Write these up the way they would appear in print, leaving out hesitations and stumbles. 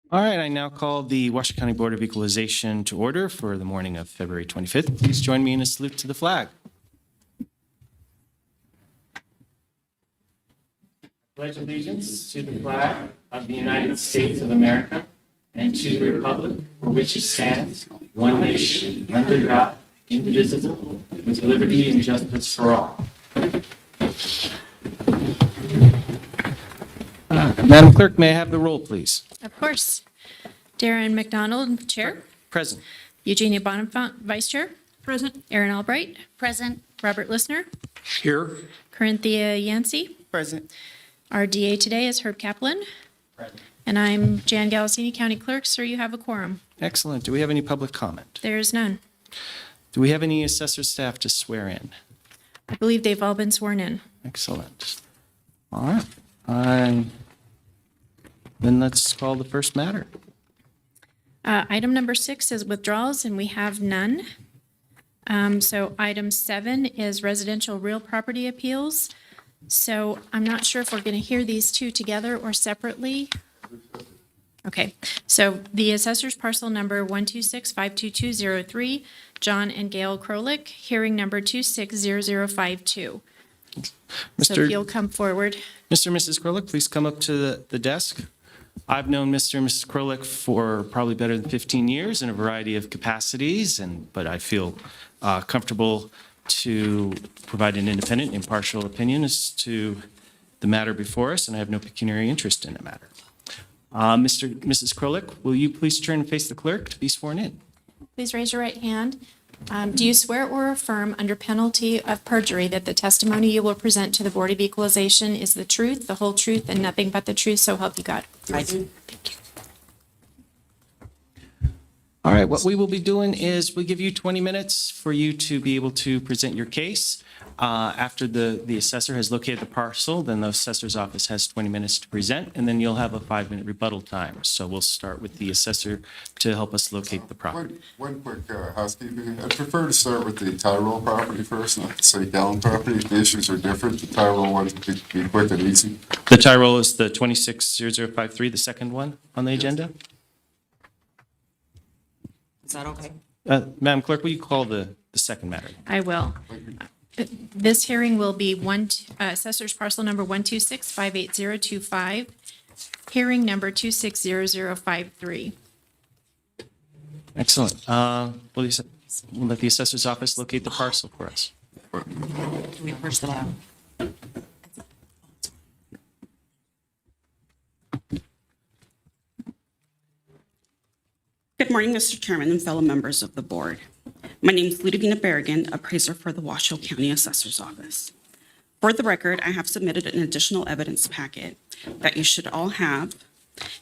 All right, I now call the Washoe County Board of Equalization to order for the morning of February 25th. Please join me in a salute to the flag. Pledge allegiance to the flag of the United States of America and to the republic for which it stands, one nation, under God, indivisible, with liberty and justice for all. Madam Clerk, may I have the roll, please? Of course. Darren McDonald, Chair. Present. Eugenia Bonifant, Vice Chair. Present. Aaron Albright. Present. Robert Lissner. Here. Corinthia Yancey. Present. Our DA today is Herb Kaplan. Present. And I'm Jan Galasini, County Clerk, so you have a quorum. Excellent. Do we have any public comment? There is none. Do we have any assessor staff to swear in? I believe they've all been sworn in. Excellent. All right. Then let's call the first matter. Item number 6 is withdrawals, and we have none. So item 7 is residential real property appeals. So I'm not sure if we're going to hear these two together or separately. Okay, so the assessor's parcel number 126-52203, John and Gail Krolik, hearing number 260052. So if you'll come forward. Mr. and Mrs. Krolik, please come up to the desk. I've known Mr. and Mrs. Krolik for probably better than 15 years in a variety of capacities, but I feel comfortable to provide an independent, impartial opinion as to the matter before us, and I have no pecuniary interest in the matter. Mrs. Krolik, will you please turn and face the clerk to be sworn in? Please raise your right hand. Do you swear or affirm under penalty of perjury that the testimony you will present to the Board of Equalization is the truth, the whole truth, and nothing but the truth, so help you God? I do. Thank you. All right, what we will be doing is we give you 20 minutes for you to be able to present your case. After the assessor has located the parcel, then the assessor's office has 20 minutes to present, and then you'll have a 5-minute rebuttal time. So we'll start with the assessor to help us locate the property. One quick housekeeping. I'd prefer to start with the Tyrell property first, not the St. Gallen property. The issues are different. The Tyrell one would be quick and easy. The Tyrell is the 260053, the second one on the agenda. Is that okay? Madam Clerk, will you call the second matter? I will. This hearing will be assessor's parcel number 126-58025, hearing number 260053. Excellent. We'll let the assessor's office locate the parcel for us. Can we push that out? Good morning, Mr. Chairman and fellow members of the board. My name is Ludovina Berrigan, appraiser for the Washoe County Assessor's Office. For the record, I have submitted an additional evidence packet that you should all have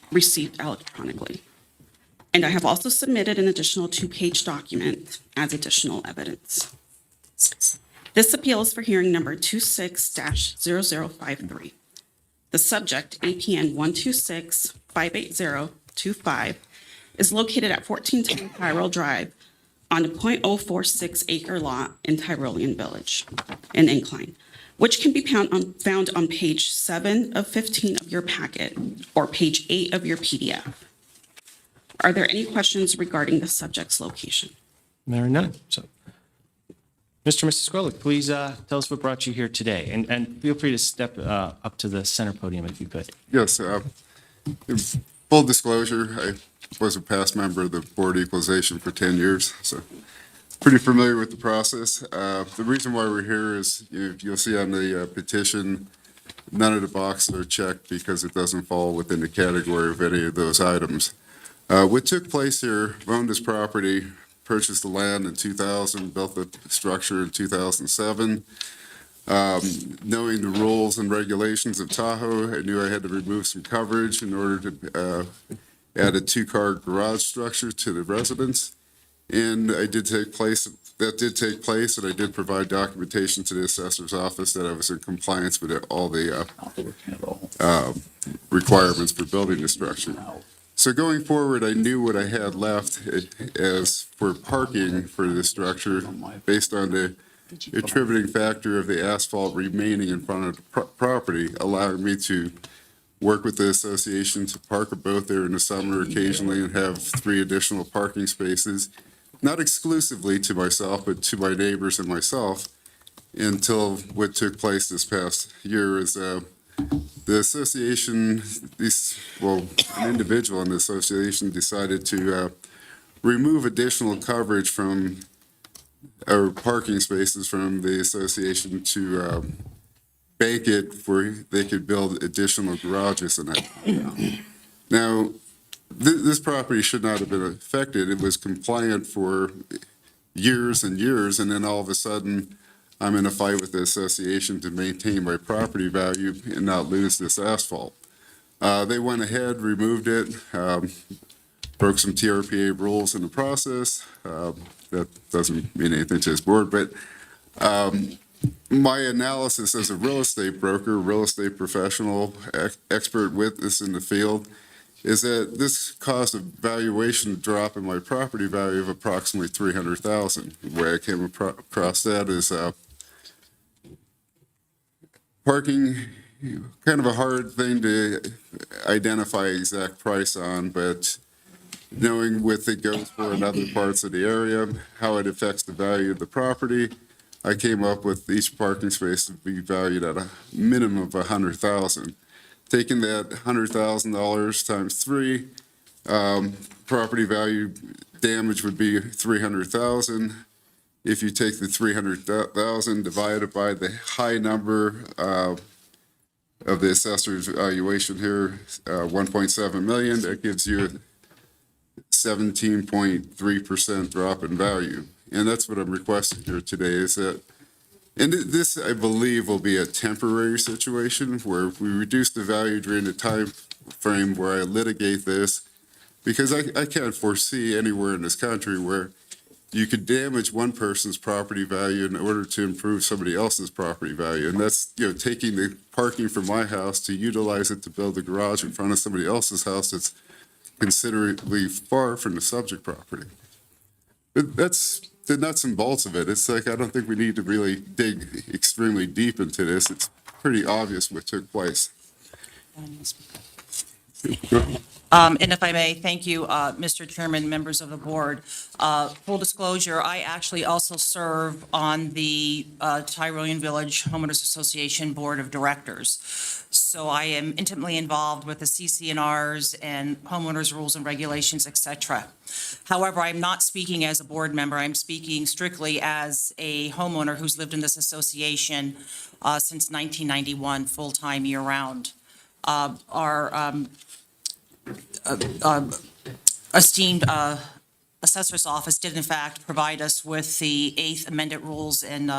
received electronically. And I have also submitted an additional 2-page document as additional evidence. This appeal is for hearing number 26-0053. The subject, APN 126-58025, is located at 1410 Tyrell Drive on a .046 acre lot in Tyrolean Village, in Incline, which can be found on page 7 of 15 of your packet or page 8 of your PDF. Are there any questions regarding the subject's location? There are none. So, Mr. and Mrs. Krolik, please tell us what brought you here today, and feel free to step up to the center podium if you could. Yes, full disclosure, I was a past member of the Board of Equalization for 10 years, so pretty familiar with the process. The reason why we're here is you'll see on the petition, none of the boxes are checked because it doesn't fall within the category of any of those items. What took place here, owned this property, purchased the land in 2000, built the structure in 2007. Knowing the rules and regulations of Tahoe, I knew I had to remove some coverage in order to add a 2-car garage structure to the residence. And that did take place, and I did provide documentation to the assessor's office that I was in compliance with all the requirements for building the structure. So going forward, I knew what I had left as for parking for the structure based on the attributing factor of the asphalt remaining in front of the property, allowing me to work with the association to park a boat there in the summer occasionally and have 3 additional parking spaces, not exclusively to myself, but to my neighbors and myself, until what took place this past year is the association, an individual in the association decided to remove additional coverage from, or parking spaces from the association to bank it where they could build additional garages in that. Now, this property should not have been affected. It was compliant for years and years, and then all of a sudden, I'm in a fight with the association to maintain my property value and not lose this asphalt. They went ahead, removed it, broke some TRPA rules in the process. That doesn't mean anything to this board, but my analysis as a real estate broker, real estate professional, expert witness in the field, is that this caused a valuation drop in my property value of approximately $300,000. The way I came across that is parking, kind of a hard thing to identify exact price on, but knowing what it goes for in other parts of the area, how it affects the value of the property, I came up with each parking space to be valued at a minimum of $100,000. Taking that $100,000 times 3, property value damage would be $300,000. If you take the $300,000 divided by the high number of the assessor's valuation here, 1.7 million, that gives you a 17.3% drop in value. And that's what I'm requesting here today is that, and this, I believe, will be a temporary situation where if we reduce the value during the time frame where I litigate this, because I can't foresee anywhere in this country where you could damage one person's property value in order to improve somebody else's property value. And that's, taking the parking from my house to utilize it to build a garage in front of somebody else's house that's considerably far from the subject property. That's the nuts and bolts of it. It's like, I don't think we need to really dig extremely deep into this. It's pretty obvious what took place. And if I may, thank you, Mr. Chairman, members of the board. Full disclosure, I actually also serve on the Tyrolean Village Homeowners Association Board of Directors. So I am intimately involved with the CC&Rs and homeowners rules and regulations, et cetera. However, I'm not speaking as a board member. I'm speaking strictly as a homeowner who's lived in this association since 1991, full-time, year-round. Our esteemed assessor's office did in fact provide us with the 8th amended rules and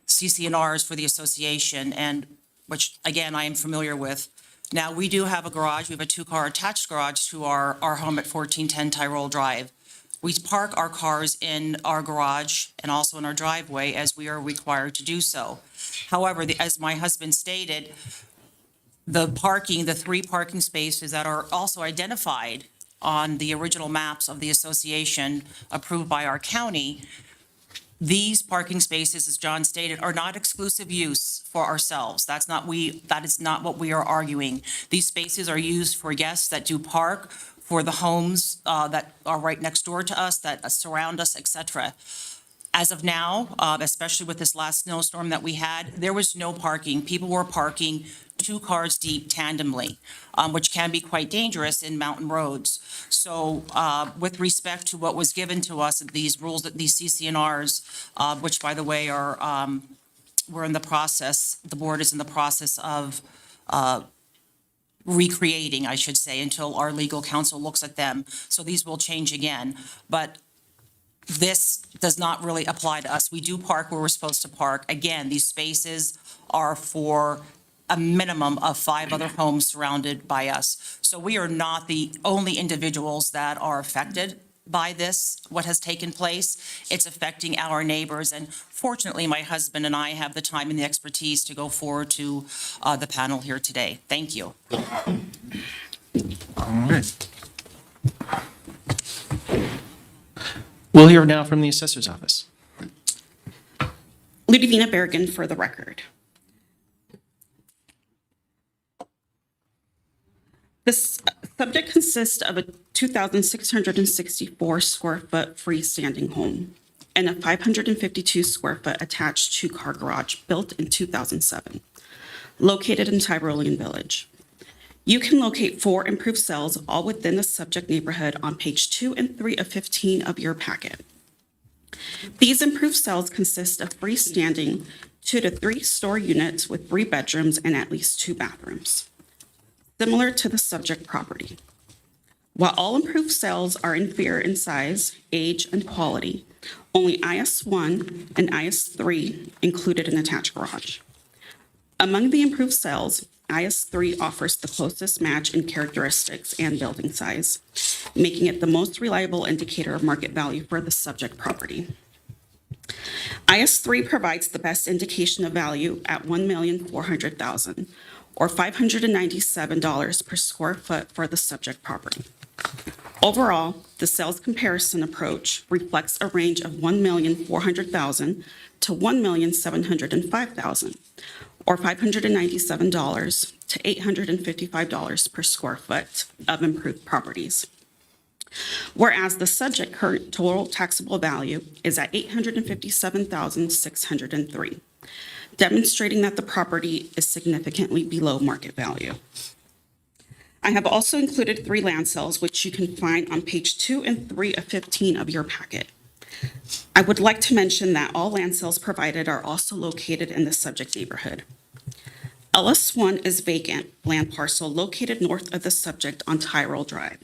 CC&Rs for the association, and which again I am familiar with. Now we do have a garage. We have a 2-car attached garage to our home at 1410 Tyrol Drive. We park our cars in our garage and also in our driveway as we are required to do so. However, as my husband stated, the 3 parking spaces that are also identified on the original maps of the association approved by our county, these parking spaces, as John stated, are not exclusive use for ourselves. That is not what we are arguing. These spaces are used for guests that do park, for the homes that are right next door to us, that surround us, et cetera. As of now, especially with this last snowstorm that we had, there was no parking. People were parking 2 cars deep tandemly, which can be quite dangerous in mountain roads. So with respect to what was given to us, these rules, these CC&Rs, which by the way we're in the process, the board is in the process of recreating, I should say, until our legal counsel looks at them. So these will change again. But this does not really apply to us. We do park where we're supposed to park. Again, these spaces are for a minimum of 5 other homes surrounded by us. So we are not the only individuals that are affected by this, what has taken place. It's affecting our neighbors. And fortunately, my husband and I have the time and the expertise to go forward to the panel here today. Thank you. All right. We'll hear now from the assessor's office. Ludivina Bergen for the record. This subject consists of a 2,664 square foot freestanding home and a 552 square foot attached two-car garage built in 2007, located in Tyrolean Village. You can locate 4 improved cells all within the subject neighborhood on page 2 and 3 of 15 of your packet. These improved cells consist of freestanding 2 to 3 story units with 3 bedrooms and at least 2 bathrooms, similar to the subject property. While all improved cells are inferior in size, age, and quality, only IS-1 and IS-3 included an attached garage. Among the improved cells, IS-3 offers the closest match in characteristics and building size, making it the most reliable indicator of market value for the subject property. IS-3 provides the best indication of value at $1,400,000, or $597 per square foot for the subject property. Overall, the sales comparison approach reflects a range of $1,400,000 to $1,705,000, or $597 to $855 per square foot of improved properties. Whereas the subject current total taxable value is at $857,603, demonstrating that the property is significantly below market value. I have also included 3 land sales, which you can find on page 2 and 3 of 15 of your packet. I would like to mention that all land sales provided are also located in the subject neighborhood. LS1 is vacant land parcel located north of the subject on Tyrol Drive.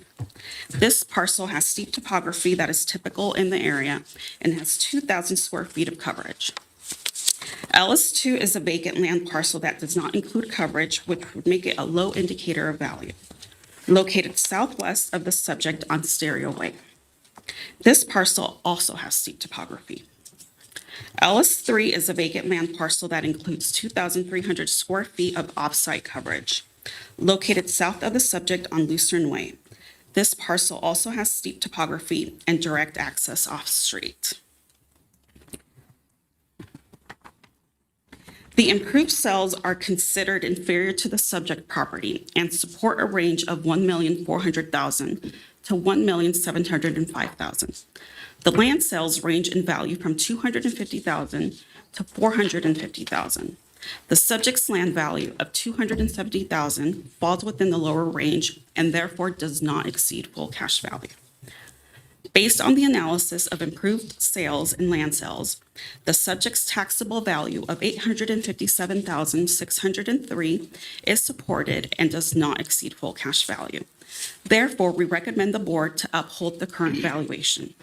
This parcel has steep topography that is typical in the area and has 2,000 square feet of coverage. LS2 is a vacant land parcel that does not include coverage, which would make it a low indicator of value, located southwest of the subject on Stereo Way. This parcel also has steep topography. LS3 is a vacant land parcel that includes 2,300 square feet of off-site coverage, located south of the subject on Lucerne Way. This parcel also has steep topography and direct access off-street. The improved cells are considered inferior to the subject property and support a range of $1,400,000 to $1,705,000. The land sales range in value from $250,000 to $450,000. The subject's land value of $270,000 falls within the lower range and therefore does not exceed full cash value. Based on the analysis of improved sales and land sales, the subject's taxable value of $857,603 is supported and does not exceed full cash value. Therefore, we recommend the board to uphold the current valuation.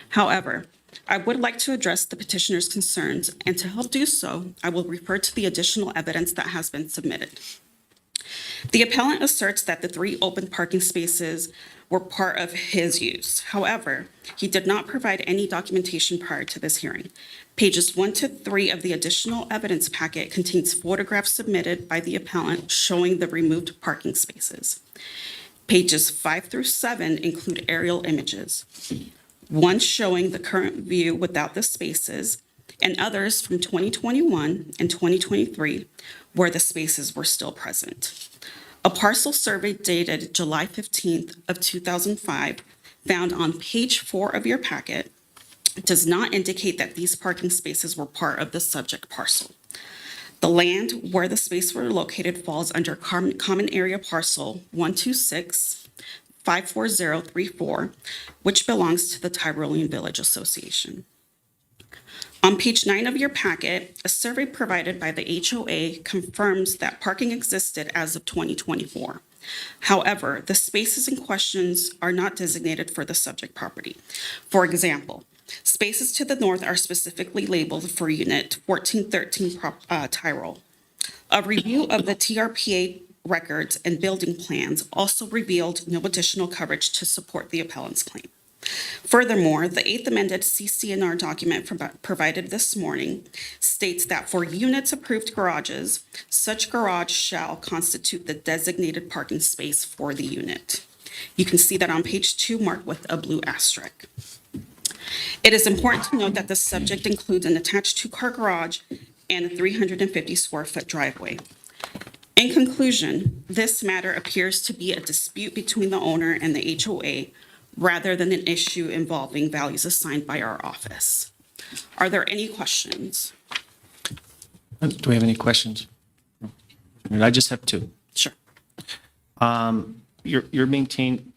However, I would like to address the petitioner's concerns, and to help do so, I will refer to the additional evidence that has been submitted. The appellant asserts that the 3 open parking spaces were part of his use. However, he did not provide any documentation prior to this hearing. Pages 1 to 3 of the additional evidence packet contains photographs submitted by the appellant showing the removed parking spaces. Pages 5 through 7 include aerial images, one showing the current view without the spaces, and others from 2021 and 2023 where the spaces were still present. A parcel survey dated July 15th of 2005, found on page 4 of your packet, does not indicate that these parking spaces were part of the subject parcel. The land where the spaces were located falls under Common Area Parcel 126-54034, which belongs to the Tyrolean Village Association. On page 9 of your packet, a survey provided by the HOA confirms that parking existed as of 2024. However, the spaces in questions are not designated for the subject property. For example, spaces to the north are specifically labeled for Unit 1413 Tyrol. A review of the TRPA records and building plans also revealed no additional coverage to support the appellant's claim. Furthermore, the 8th amended CC&R document provided this morning states that for units approved garages, such garage shall constitute the designated parking space for the unit. You can see that on page 2 marked with a blue asterisk. It is important to note that the subject includes an attached two-car garage and a 350 square foot driveway. In conclusion, this matter appears to be a dispute between the owner and the HOA rather than an issue involving values assigned by our office. Are there any questions? Do we have any questions? I just have two. Sure. You're maintained,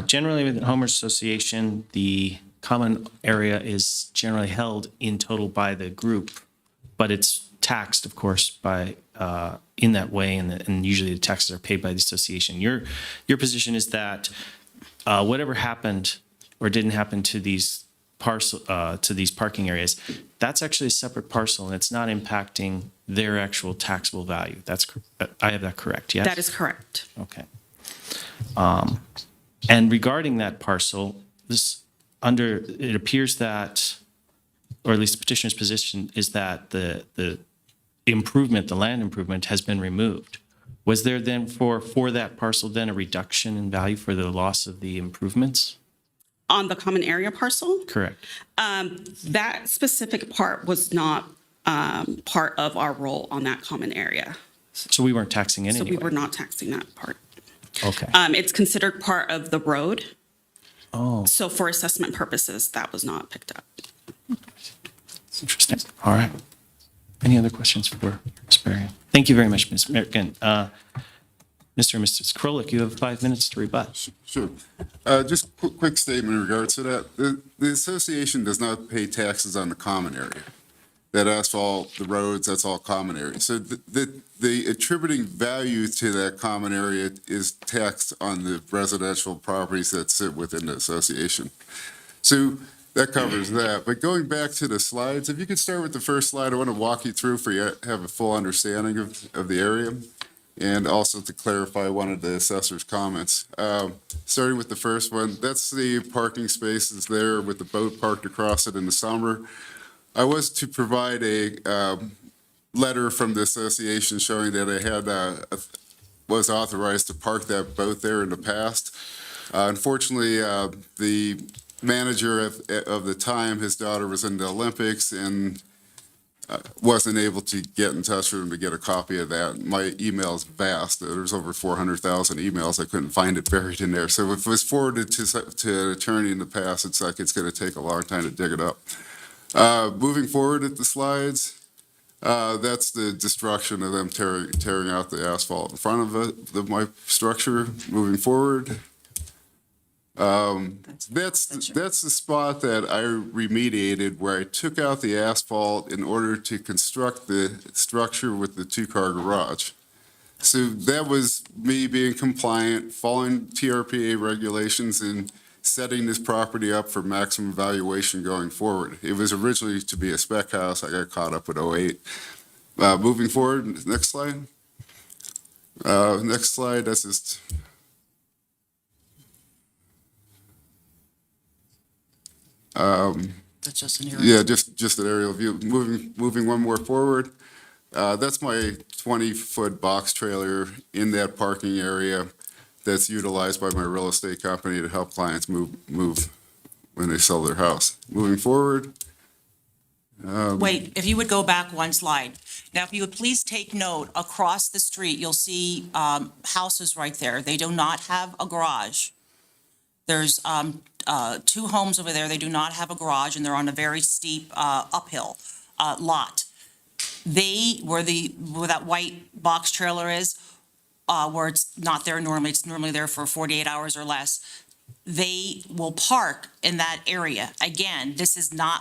generally with the homeowners association, the common area is generally held in total by the group, but it's taxed, of course, by, in that way, and usually the taxes are paid by the association. Your position is that whatever happened or didn't happen to these to these parking areas, that's actually a separate parcel, and it's not impacting their actual taxable value. I have that correct, yes? That is correct. Okay. And regarding that parcel, it appears that, or at least the petitioner's position is that the land improvement has been removed. Was there then for that parcel then a reduction in value for the loss of the improvements? On the common area parcel, Correct. that specific part was not part of our role on that common area. So we weren't taxing it So anyway? we were not taxing that part. Okay. It's considered part of the road. Oh, So for assessment purposes, that was not picked up. that's interesting. All right. Any other questions for Ms. Berrien? Thank you very much, Ms. Merkin. Mr. and Mrs. Krolik, you have 5 minutes to rebut. Sure. Just quick statement in regards to that. The association does not pay taxes on the common area. That asphalt, the roads, that's all common area. So the attributing value to that common area is taxed on the residential properties that sit within the association. So that covers that. But going back to the slides, if you could start with the first slide, I want to walk you through for you to have a full understanding of the area, and also to clarify one of the assessor's comments. Starting with the first one, that's the parking spaces there with the boat parked across it in the summer. I was to provide a letter from the association showing that I had was authorized to park that boat there in the past. Unfortunately, the manager of the time, his daughter was in the Olympics and wasn't able to get in touch with him to get a copy of that. My email's vast. There's over 400,000 emails. I couldn't find it buried in there. So if it was forwarded to an attorney in the past, it's like it's going to take a long time to dig it up. Moving forward at the slides, that's the destruction of them tearing out the asphalt in front of my structure. Moving forward, that's the spot that I remediated where I took out the asphalt in order to construct the structure with the two-car garage. So that was me being compliant, following TRPA regulations, and setting this property up for maximum valuation going forward. It was originally to be a spec house. I got caught up with 08. Moving forward, next slide. Next slide, that's just... That's just an area. Yeah, just an aerial view. Moving one more forward. That's my 20-foot box trailer in that parking area that's utilized by my real estate company to help clients move when they sell their house. Moving forward. Wait, if you would go back one slide. Now, if you would please take note, across the street, you'll see houses right there. They do not have a garage. There's 2 homes over there. They do not have a garage, and they're on a very steep uphill lot. Where that white box trailer is, where it's not there normally, it's normally there for 48 hours or less. They will park in that area. Again,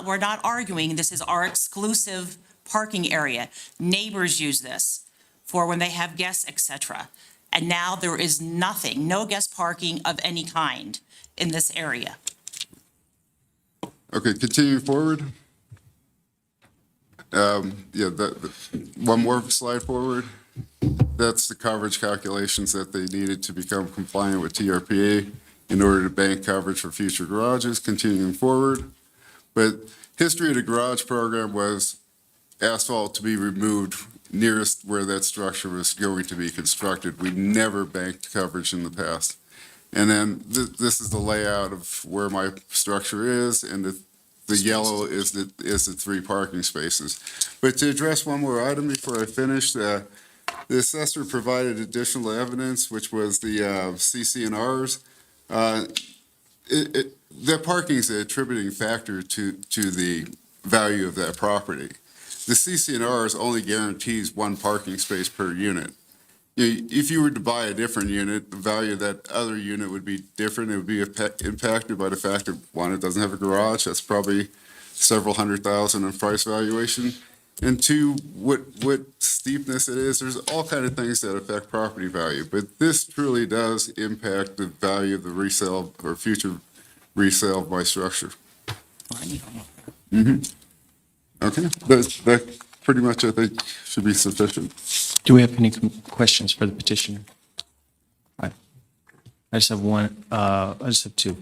we're not arguing, this is our exclusive parking area. Neighbors use this for when they have guests, etc. And now there is nothing, no guest parking of any kind in this area. Okay, continuing forward. One more slide forward. That's the coverage calculations that they needed to become compliant with TRPA in order to bank coverage for future garages. Continuing forward. But history of the garage program was asphalt to be removed nearest where that structure was going to be constructed. We never banked coverage in the past. And then this is the layout of where my structure is, and the yellow is the 3 parking spaces. But to address one more item before I finish, the assessor provided additional evidence, which was the CC&Rs. That parking is a attributing factor to the value of that property. The CC&Rs only guarantees 1 parking space per unit. If you were to buy a different unit, the value of that other unit would be different. It would be impacted by the fact that, 1, it doesn't have a garage. That's probably several $100,000 in price valuation. And 2, what steepness it is. There's all kind of things that affect property value. But this truly does impact the value of the resale or future resale of my structure. Okay, that pretty much, I think, should be sufficient. Do we have any questions for the petitioner? All right. I just have one, I just have 2.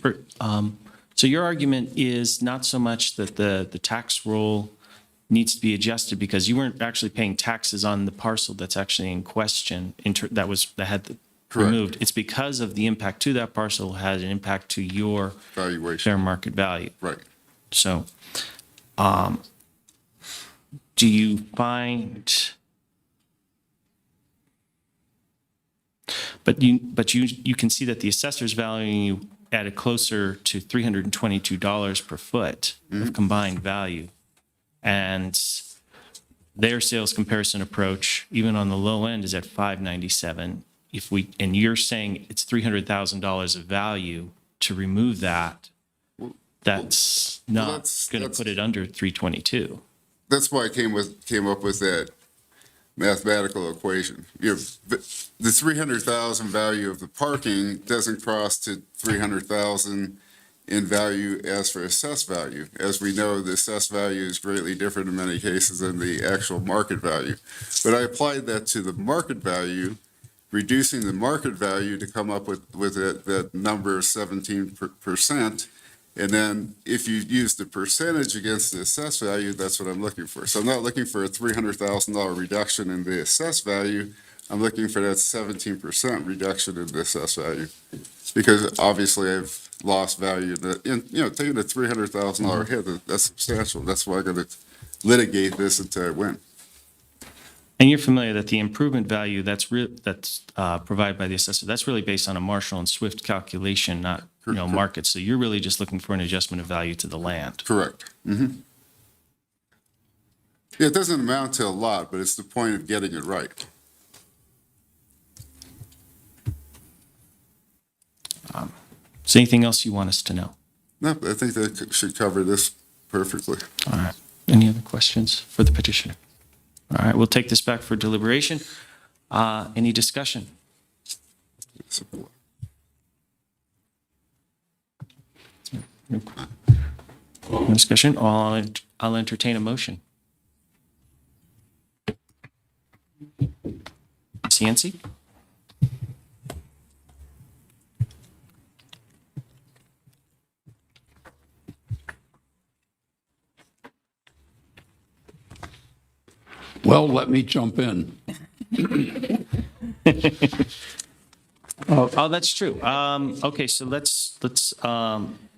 So your argument is not so much that the tax roll needs to be adjusted because you weren't actually paying taxes on the parcel that's actually in question, that had removed. It's because of the impact to that parcel had an impact to your Valuation. fair market value. Right. So, do you find, but you can see that the assessor's valuing you at a closer to $322 per foot of combined value. And their sales comparison approach, even on the low end, is at $597. And you're saying it's $300,000 of value to remove that, that's not going to put it under 322. That's why I came up with that mathematical equation. The 300,000 value of the parking doesn't cross to 300,000 in value as for assessed value. As we know, the assessed value is greatly different in many cases than the actual market value. But I applied that to the market value, reducing the market value to come up with that number of 17%. And then if you use the percentage against the assessed value, that's what I'm looking for. So I'm not looking for a $300,000 reduction in the assessed value. I'm looking for that 17% reduction in the assessed value. Because obviously I've lost value. Taking a $300,000 hit, that's substantial. That's why I'm going to litigate this until I win. And you're familiar that the improvement value that's provided by the assessor, that's really based on a Marshall and Swift calculation, not market. So you're really just looking for an adjustment of value to the land. Correct. Yeah, it doesn't amount to a lot, but it's the point of getting it right. Is there anything else you want us to know? No, I think that should cover this perfectly. All right. Any other questions for the petitioner? All right, we'll take this back for deliberation. Any discussion? No discussion? I'll entertain a motion. Cianci? Well, let me jump in. Oh, that's true. Okay, so let's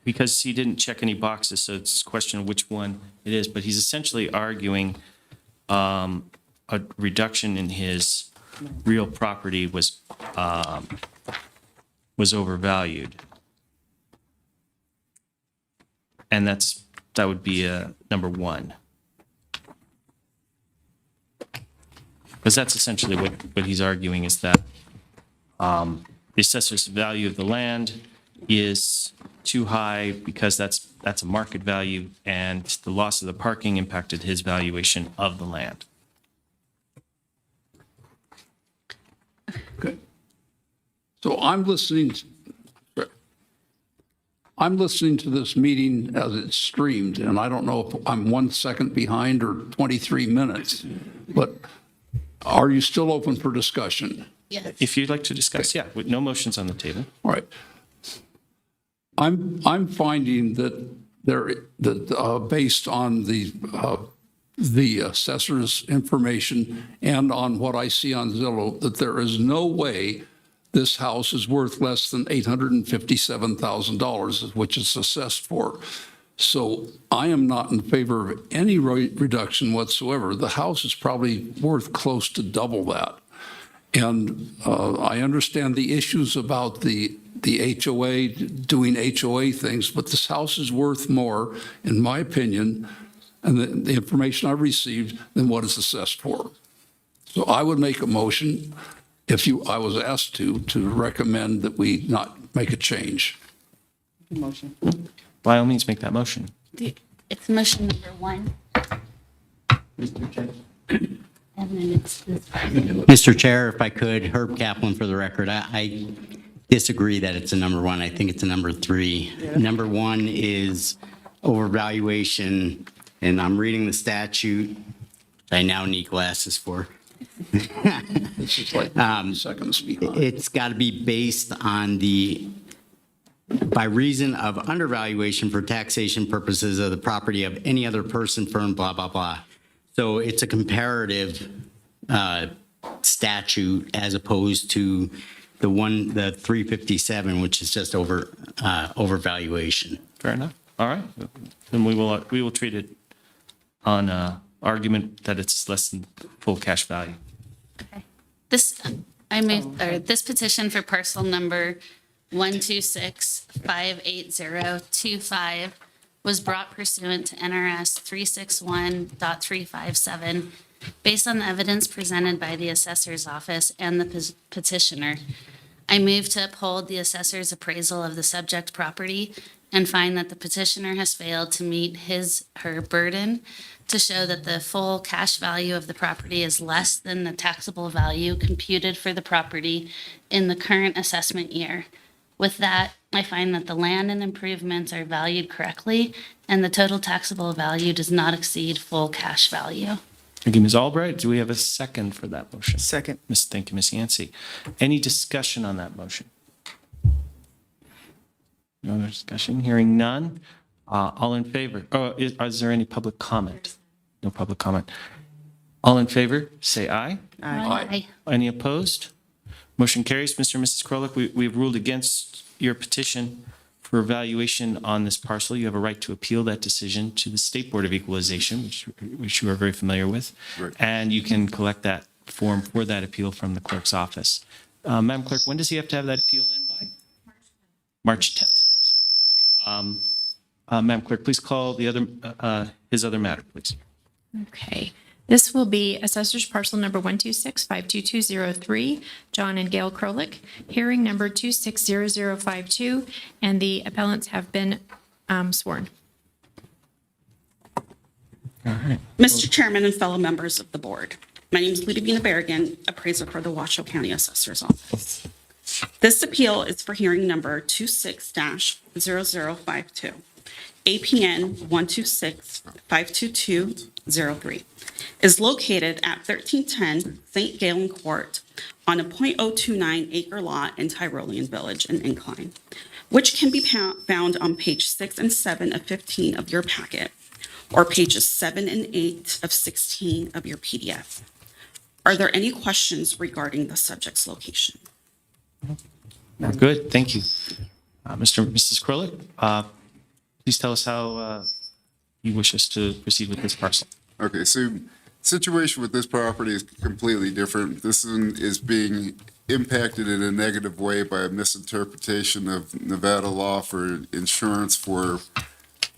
because he didn't check any boxes, so it's a question of which one it is, but he's essentially arguing a reduction in his real property was overvalued. And that would be number 1. Because that's essentially what he's arguing is that the assessor's value of the land is too high because that's a market value, and the loss of the parking impacted his valuation of the land. Okay. So I'm listening to this meeting as it's streamed, and I don't know if I'm 1 second behind or 23 minutes, but are you still open for discussion? If you'd like to discuss, yeah, with no motions on the table. All right. I'm finding that based on the assessor's information and on what I see on Zillow, that there is no way this house is worth less than $857,000, which it's assessed for. So I am not in favor of any reduction whatsoever. The house is probably worth close to double that. And I understand the issues about the HOA, doing HOA things, but this house is worth more, in my opinion, and the information I've received, than what it's assessed for. So I would make a motion, if I was asked to recommend that we not make a change. By all means, make that motion. It's motion number 1. And then it's this. Mr. Chair, if I could, Herb Kaplan for the record. I disagree that it's a number 1. I think it's a number 3. Number 1 is overvaluation, and I'm reading the statute, which I now need glasses for. This is like seconds behind. It's got to be based on by reason of undervaluation for taxation purposes of the property of any other person, firm, blah, blah, blah. So it's a comparative statute as opposed to the 357, which is just overvaluation. Fair enough. All right. Then we will treat it on argument that it's less than full cash value. Okay. This petition for parcel number 126-58025 was brought pursuant to NRS 361.357 based on the evidence presented by the assessor's office and the petitioner. I move to uphold the assessor's appraisal of the subject property and find that the petitioner has failed to meet her burden to show that the full cash value of the property is less than the taxable value computed for the property in the current assessment year. With that, I find that the land and improvements are valued correctly and the total taxable value does not exceed full cash value. Thank you, Ms. Albright. Do we have a second for that motion? Second. Thank you, Ms. Yancey. Any discussion on that motion? No other discussion? Hearing none. All in favor? Oh, is there any public comment? No public comment. All in favor, say aye. Aye. Any opposed? Motion carries. Mr. and Mrs. Krolik, we've ruled against your petition for evaluation on this parcel. You have a right to appeal that decision to the State Board of Equalization, which you are very familiar with. Right. And you can collect that form for that appeal from the clerk's office. Madam Clerk, when does he have to have that appeal in by? March 10th. Madam Clerk, please call his other matter, please. Okay. This will be Assessor's Parcel Number 126-52203, John and Gail Krolik, hearing number 260052, and the appellants have been sworn. Mr. Chairman and fellow members of the board, my name is Ludovina Berrigan, appraiser for the Washoe County Assessor's Office. This appeal is for hearing number 26-0052, APN 126-52203. Is located at 1310 St. Galen Court on a .029 acre lot in Tyrolean Village in Incline, which can be found on page 6 and 7 of 15 of your packet, or pages 7 and 8 of 16 of your PDF. Are there any questions regarding the subject's location? Good, thank you. Mr. and Mrs. Krolik, please tell us how you wish us to proceed with this parcel. Okay, so situation with this property is completely different. This one is being impacted in a negative way by a misinterpretation of Nevada law for insurance for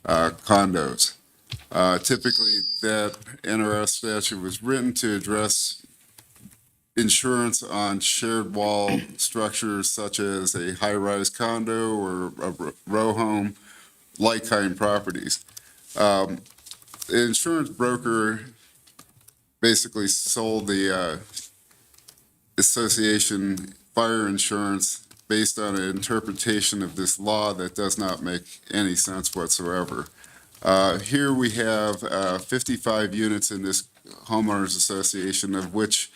condos. Typically, that NRS statute was written to address insurance on shared wall structures such as a high-rise condo or a row home, like-kind properties. The insurance broker basically sold the association fire insurance based on an interpretation of this law that does not make any sense whatsoever. Here we have 55 units in this homeowners association, of which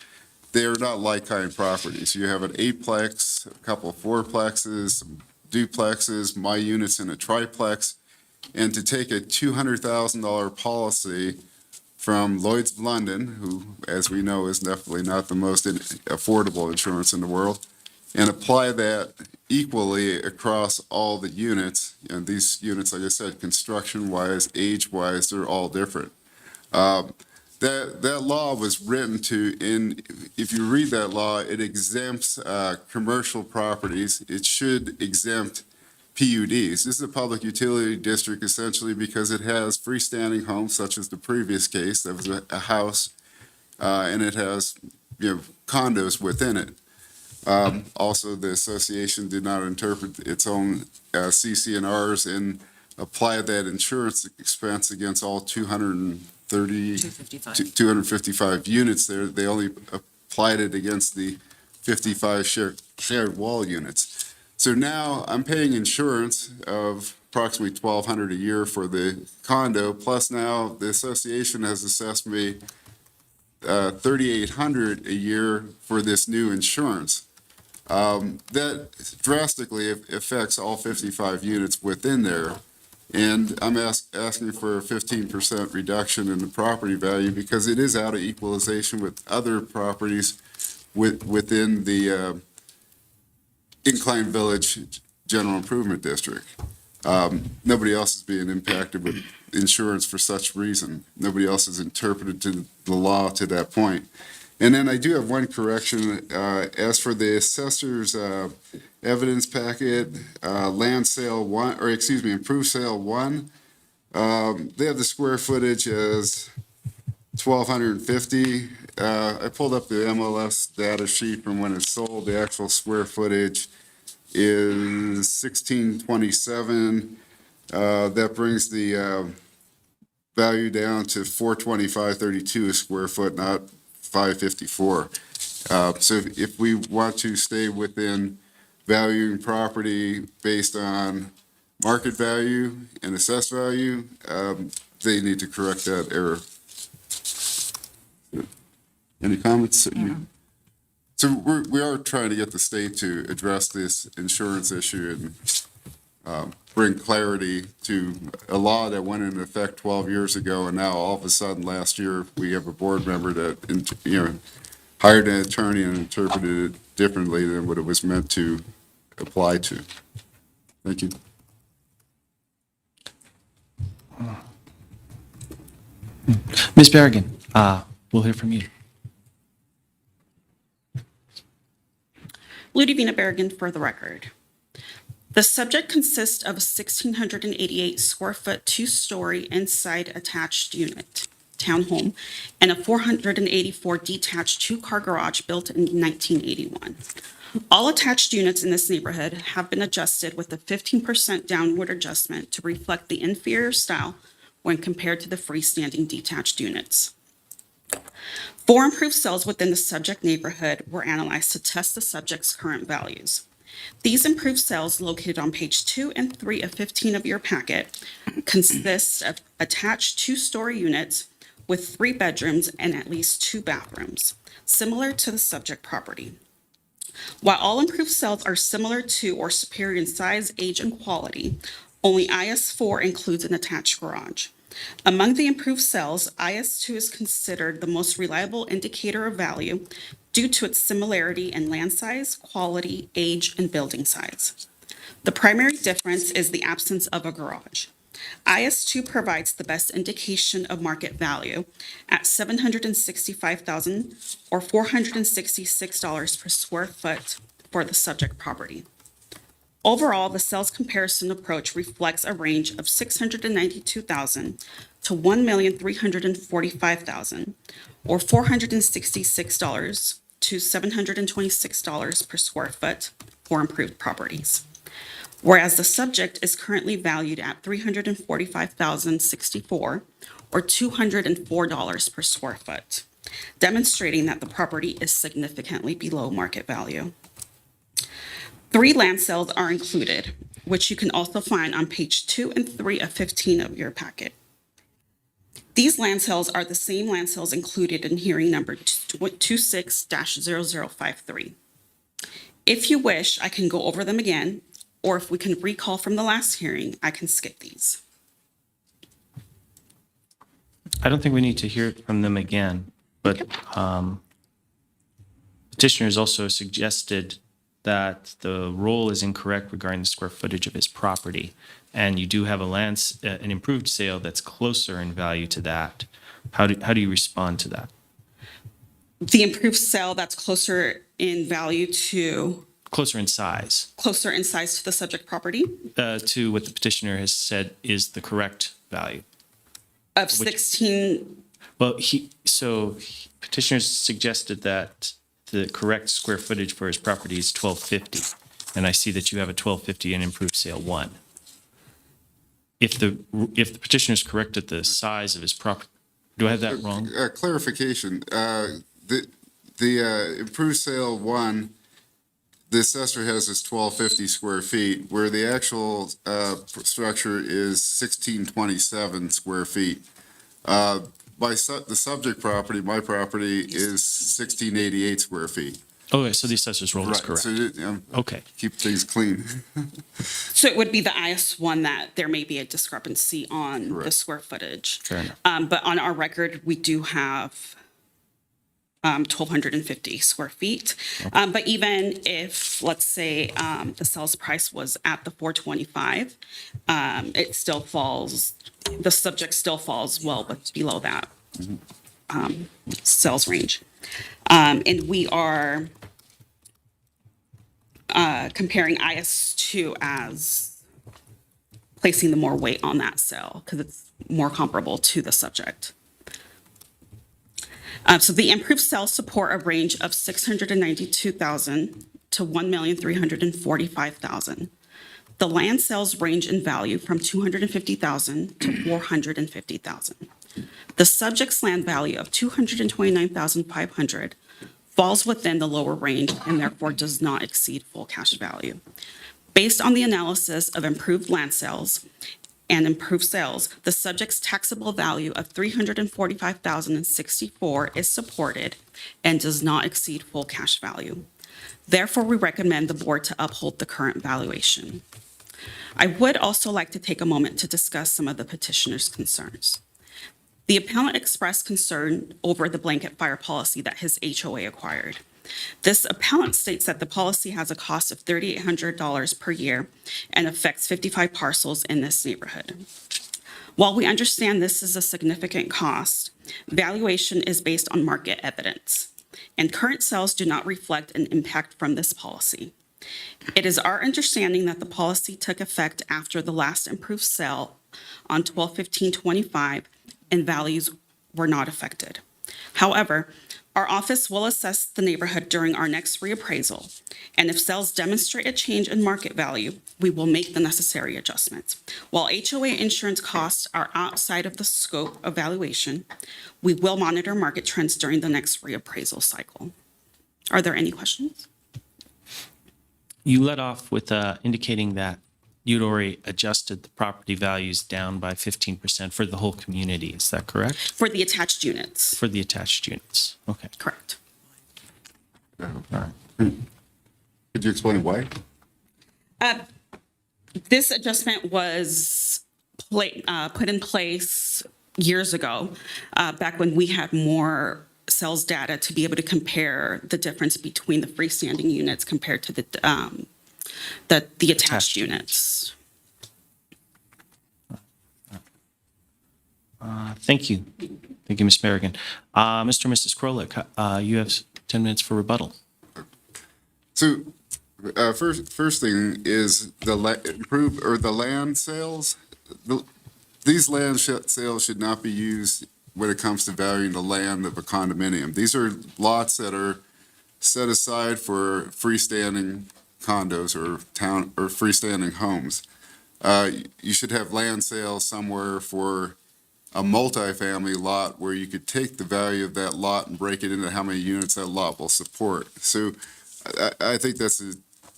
they are not like-kind properties. You have an 8-plex, a couple of 4-plexes, some duplexes, my unit's in a triplex. And to take a $200,000 policy from Lloyd's of London, who, as we know, is definitely not the most affordable insurance in the world, and apply that equally across all the units. And these units, like I said, construction-wise, age-wise, they're all different. That law was written if you read that law, it exempts commercial properties. It should exempt PUDs. This is a public utility district essentially because it has freestanding homes, such as the previous case, that was a house, and it has, condos within it. Also, the association did not interpret its own CC&Rs and apply that insurance expense against all 255 units there. They only applied it against the 55 shared wall units. So now I'm paying insurance of approximately $1,200 a year for the condo, plus now the association has assessed me $3,800 a year for this new insurance. That drastically affects all 55 units within there. And I'm asking for a 15% reduction in the property value because it is out of equalization with other properties within the Incline Village General Improvement District. Nobody else is being impacted with insurance for such reason. Nobody else has interpreted the law to that point. And then I do have one correction. As for the assessor's evidence packet, land sale one, or excuse me, improved sale one, they have the square footage as 1,250. I pulled up the MLS data sheet from when it's sold. The actual square footage is 1,627. That brings the value down to 425.32 a square foot, not 554. So if we want to stay within valuing property based on market value and assessed value, they need to correct that error. Any comments? So we are trying to get the state to address this insurance issue and bring clarity to a law that went into effect 12 years ago, and now all of a sudden last year we have a board member that hired an attorney and interpreted it differently than what it was meant to apply to. Thank you. Ms. Berrigan, we'll hear from you. Ludivina Berrigan for the record. The subject consists of a 1,688 square foot, two-story inside attached unit, townhome, and a 484 detached two-car garage built in 1981. All attached units in this neighborhood have been adjusted with a 15% downward adjustment to reflect the inferior style when compared to the freestanding detached units. 4 improved cells within the subject neighborhood were analyzed to test the subject's current values. These improved cells, located on page 2 and 3 of 15 of your packet, consist of attached two-story units with 3 bedrooms and at least 2 bathrooms, similar to the subject property. While all improved cells are similar to or superior in size, age, and quality, only IS4 includes an attached garage. Among the improved cells, IS2 is considered the most reliable indicator of value due to its similarity in land size, quality, age, and building size. The primary difference is the absence of a garage. IS2 provides the best indication of market value at $765,000 or $466 per square foot for the subject property. Overall, the sales comparison approach reflects a range of $692,000 to $1,345,000, or $466 to $726 per square foot for improved properties. Whereas the subject is currently valued at $345,064, or $204 per square foot, demonstrating that the property is significantly below market value. 3 land sales are included, which you can also find on page 2 and 3 of 15 of your packet. These land sales are the same land sales included in hearing number 26-0053. If you wish, I can go over them again, or if we can recall from the last hearing, I can skip these. I don't think we need to hear from them again, but petitioners also suggested that the roll is incorrect regarding the square footage of his property, and you do have an improved sale that's closer in value to that. How do you respond to that? The improved sale that's closer in value to, Closer in size closer in size to the subject property to what the petitioner has said is the correct value. of 16, Well, petitioner suggested that the correct square footage for his property is 1250, and I see that you have a 1250 and improved sale 1. If the petitioner is correct at the size of his property, do I have that wrong? Clarification, the improved sale 1, the assessor has this 1250 square feet, where the actual structure is 1627 square feet. The subject property, my property, is 1688 square feet. Okay, so the assessor's roll is Right, correct. so Okay, keep things clean. so it would be the IS1 that there may be a discrepancy on the Correct. square footage. fair enough. But on our record, we do have 1,250 square feet. But even if, let's say, the sales price was at the 425, it still falls, the subject still falls well below that sales range. And we are comparing IS2 as placing the more weight on that sale because it's more comparable to the subject. So the improved sales support a range of 692,000 to 1,345,000. The land sales range in value from 250,000 to 450,000. The subject's land value of 229,500 falls within the lower range and therefore does not exceed full cash value. Based on the analysis of improved land sales and improved sales, the subject's taxable value of $345,064 is supported and does not exceed full cash value. Therefore, we recommend the board to uphold the current valuation. I would also like to take a moment to discuss some of the petitioner's concerns. The appellant expressed concern over the blanket fire policy that his HOA acquired. This appellant states that the policy has a cost of $3,800 per year and affects 55 parcels in this neighborhood. While we understand this is a significant cost, valuation is based on market evidence, and current sales do not reflect an impact from this policy. It is our understanding that the policy took effect after the last improved sale on 12/15/25 and values were not affected. However, our office will assess the neighborhood during our next reappraisal, and if sales demonstrate a change in market value, we will make the necessary adjustments. While HOA insurance costs are outside of the scope of valuation, we will monitor market trends during the next reappraisal cycle. Are there any questions? You led off with indicating that you'd already adjusted the property values down by 15% for the whole community. Is that correct? For the attached units, For the attached units? Okay. correct. All right. Could you explain why? This adjustment was put in place years ago, back when we had more sales data to be able to compare the difference between the freestanding units compared to the attached units. Thank you. Thank you, Ms. Berrigan. Mr. and Mrs. Krolik, you have 10 minutes for rebuttal. So, first thing is the land sales. These land sales should not be used when it comes to valuing the land of a condominium. These are lots that are set aside for freestanding condos or freestanding homes. You should have land sales somewhere for a multifamily lot where you could take the value of that lot and break it into how many units that lot will support. So I think that's a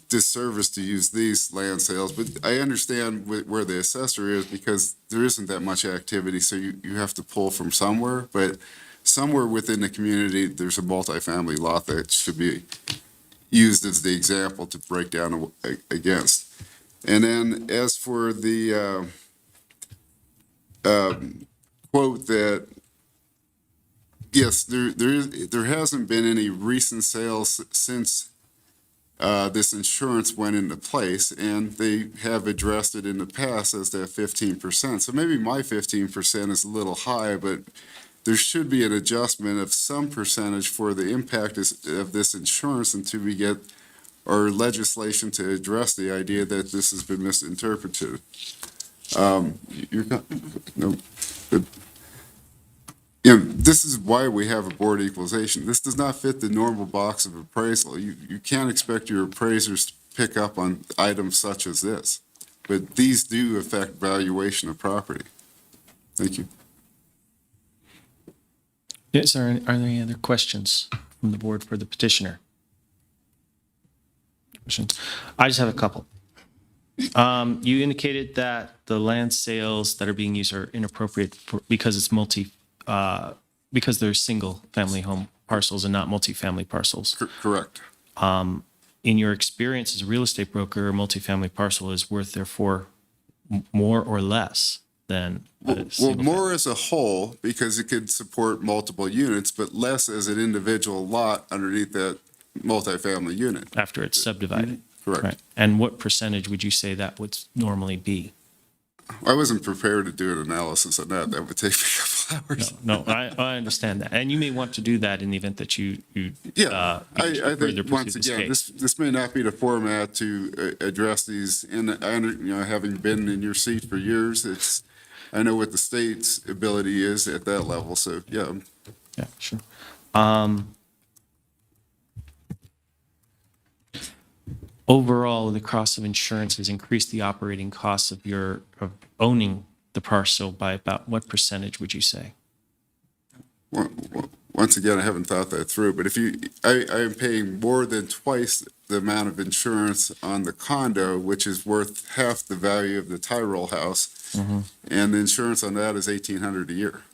disservice to use these land sales, but I understand where the assessor is because there isn't that much activity, so you have to pull from somewhere, but somewhere within the community, there's a multifamily lot that should be used as the example to break down against. And then as for the quote that, yes, there hasn't been any recent sales since this insurance went into place, and they have addressed it in the past as that 15%. So maybe my 15% is a little high, but there should be an adjustment of some percentage for the impact of this insurance until we get our legislation to address the idea that this has been misinterpreted. No. This is why we have a board equalization. This does not fit the normal box of appraisal. You can't expect your appraisers to pick up on items such as this, but these do affect valuation of property. Thank you. Yes, are there any other questions from the board for the petitioner? Questions? I just have a couple. You indicated that the land sales that are being used are inappropriate because it's because they're single-family home parcels and not multifamily parcels. Correct. In your experience as a real estate broker, a multifamily parcel is worth therefore more or less than a Well, single more as a whole, because it could support multiple units, but less as an individual lot underneath that multifamily unit. after it's subdivided. Correct. Right. And what percentage would you say that would normally be? I wasn't prepared to do an analysis on that. That would take me a couple hours. No, I understand that. And you may want to do that in the event that you Yeah, I further think, once pursue this again, case. this may not be the format to address these, and having been in your seat for years, I know what the state's ability is at that level, so, yeah. Yeah, sure. Overall, the cost of insurance has increased the operating costs of owning the parcel by about what percentage would you say? Once again, I haven't thought that through, but I am paying more than twice the amount of insurance on the condo, which is worth half the value of the Tyrol house, and the insurance on that is $1,800 a year.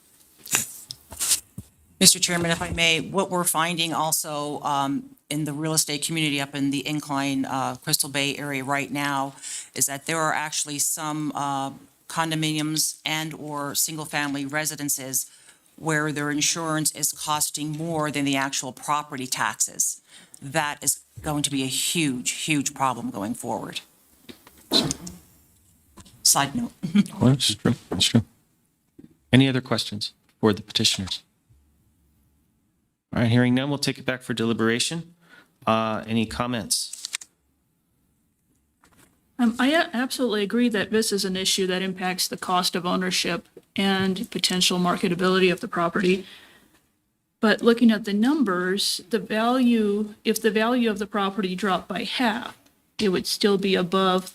Mr. Chairman, if I may, what we're finding also in the real estate community up in the Incline Crystal Bay area right now is that there are actually some condominiums and/or single-family residences where their insurance is costing more than the actual property taxes. That is going to be a huge, huge problem going forward. Side note. Well, that's true. That's true. Any other questions for the petitioners? All right, hearing none, we'll take it back for deliberation. Any comments? I absolutely agree that this is an issue that impacts the cost of ownership and potential marketability of the property. But looking at the numbers, if the value of the property dropped by half, it would still be above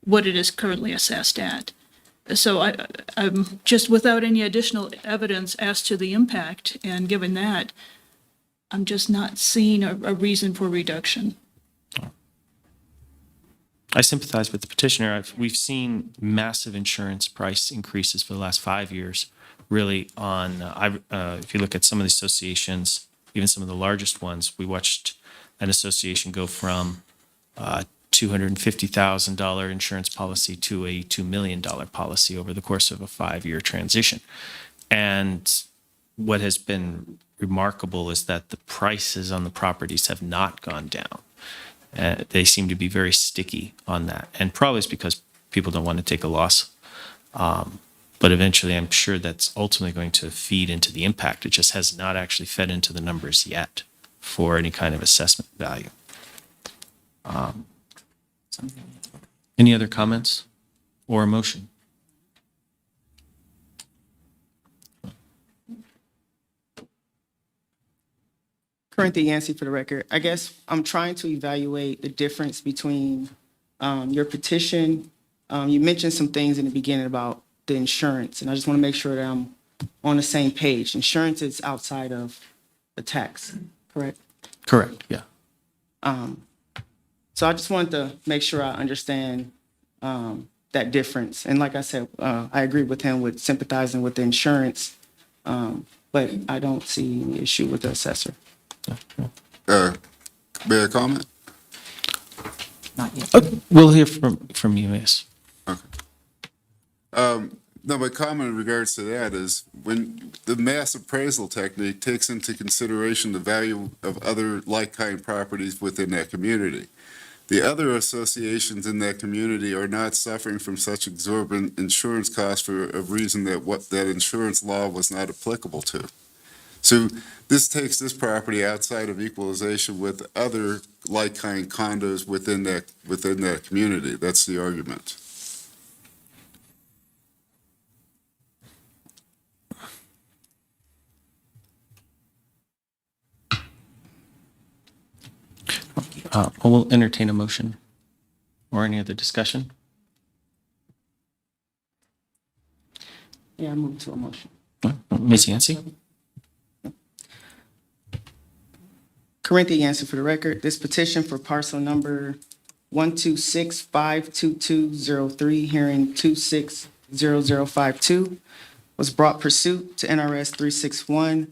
what it is currently assessed at. So I'm just without any additional evidence as to the impact, and given that, I'm just not seeing a reason for reduction. I sympathize with the petitioner. We've seen massive insurance price increases for the last 5 years, really on, if you look at some of the associations, even some of the largest ones, we watched an association go from $250,000 insurance policy to a $2 million policy over the course of a 5-year transition. And what has been remarkable is that the prices on the properties have not gone down. They seem to be very sticky on that. And probably it's because people don't want to take a loss. But eventually, I'm sure that's ultimately going to feed into the impact. It just has not actually fed into the numbers yet for any kind of assessment value. Any other comments or a motion? Corinthia Yancey for the record. I guess I'm trying to evaluate the difference between your petition. You mentioned some things in the beginning about the insurance, and I just want to make sure that I'm on the same page. Insurance is outside of the tax, correct? Correct, yeah. So I just wanted to make sure I understand that difference. And like I said, I agree with him with sympathizing with the insurance, but I don't see any issue with the assessor. May I comment? Not yet. We'll hear from you, yes. No, my comment in regards to that is when the mass appraisal technique takes into consideration the value of other like-kind properties within that community. The other associations in that community are not suffering from such exorbitant insurance costs for a reason that insurance law was not applicable to. So this takes this property outside of equalization with other like-kind condos within that community. That's the argument. We'll entertain a motion or any other discussion. Yeah, I move to a motion. Ms. Yancey? Corinthia Yancey for the record. This petition for parcel number 126-52203, hearing 260052, was brought pursuant to NRS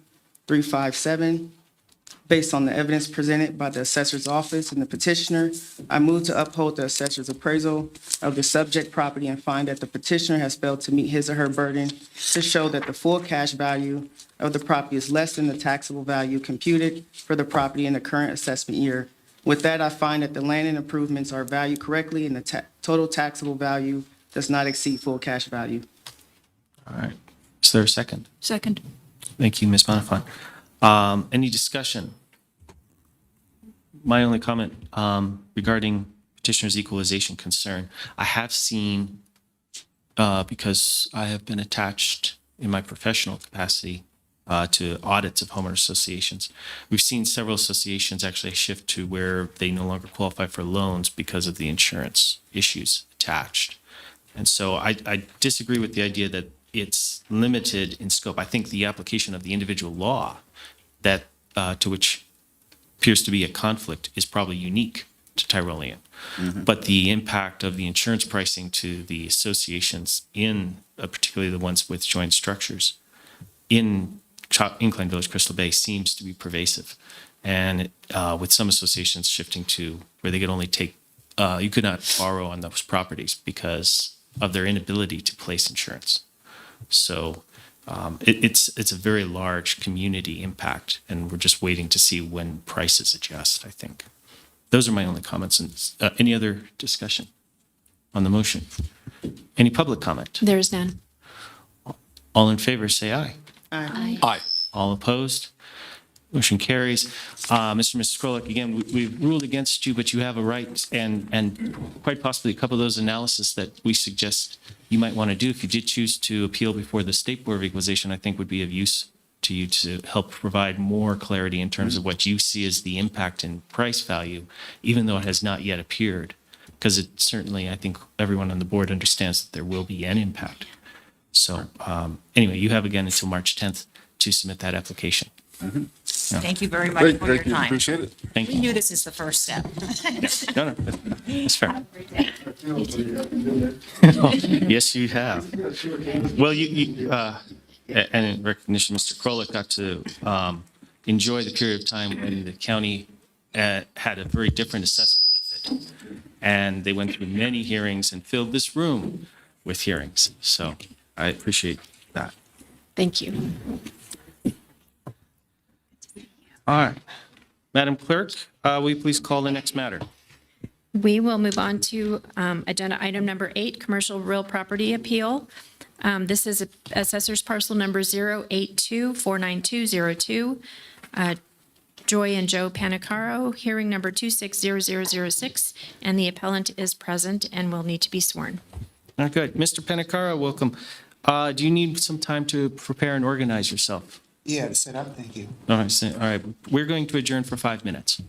361-357. Based on the evidence presented by the assessor's office and the petitioner, I move to uphold the assessor's appraisal of the subject property and find that the petitioner has failed to meet his or her burden to show that the full cash value of the property is less than the taxable value computed for the property in the current assessment year. With that, I find that the land and improvements are valued correctly and the total taxable value does not exceed full cash value. All right. Is there a second? Second. Thank you, Ms. Bonifant. Any discussion? My only comment regarding petitioner's equalization concern, I have seen, because I have been attached in my professional capacity to audits of homeowner associations, we've seen several associations actually shift to where they no longer qualify for loans because of the insurance issues attached. And so I disagree with the idea that it's limited in scope. I think the application of the individual law that to which appears to be a conflict is probably unique to Tyrolean. But the impact of the insurance pricing to the associations in, particularly the ones with joint structures, in Incline Village, Crystal Bay seems to be pervasive. And with some associations shifting to where they could only take, you could not borrow on those properties because of their inability to place insurance. So it's a very large community impact, and we're just waiting to see when prices adjust, I think. Those are my only comments. And any other discussion on the motion? Any public comment? There is none. All in favor, say aye. Aye. Aye. All opposed? Motion carries. Mr. and Mrs. Krolik, again, we've ruled against you, but you have a right and quite possibly a couple of those analysis that we suggest you might want to do if you did choose to appeal before the State Board of Equalization, I think would be of use to you to help provide more clarity in terms of what you see as the impact in price value, even though it has not yet appeared. Because it certainly, I think everyone on the board understands that there will be an impact. So anyway, you have again until March 10th to submit that application. Thank you very much for your Thank you, time. appreciate it. Thank We you. knew this is the first step. No, that's fair. Yes, you have. Well, and in recognition, Mr. Krolik got to enjoy the period of time when the county had a very different assessment method. And they went through many hearings and filled this room with hearings. So I appreciate that. Thank you. All right. Madam Clerk, will you please call the next matter? We will move on to agenda item number 8, commercial real property appeal. This is assessor's parcel number 082-49202. Joy and Joe Panicaro, hearing number 260006, and the appellant is present and will need to be sworn. All right, good. Mr. Panicaro, welcome. Do you need some time to prepare and organize yourself? Yeah, to set up, thank you. All right. We're going to adjourn for 5 minutes.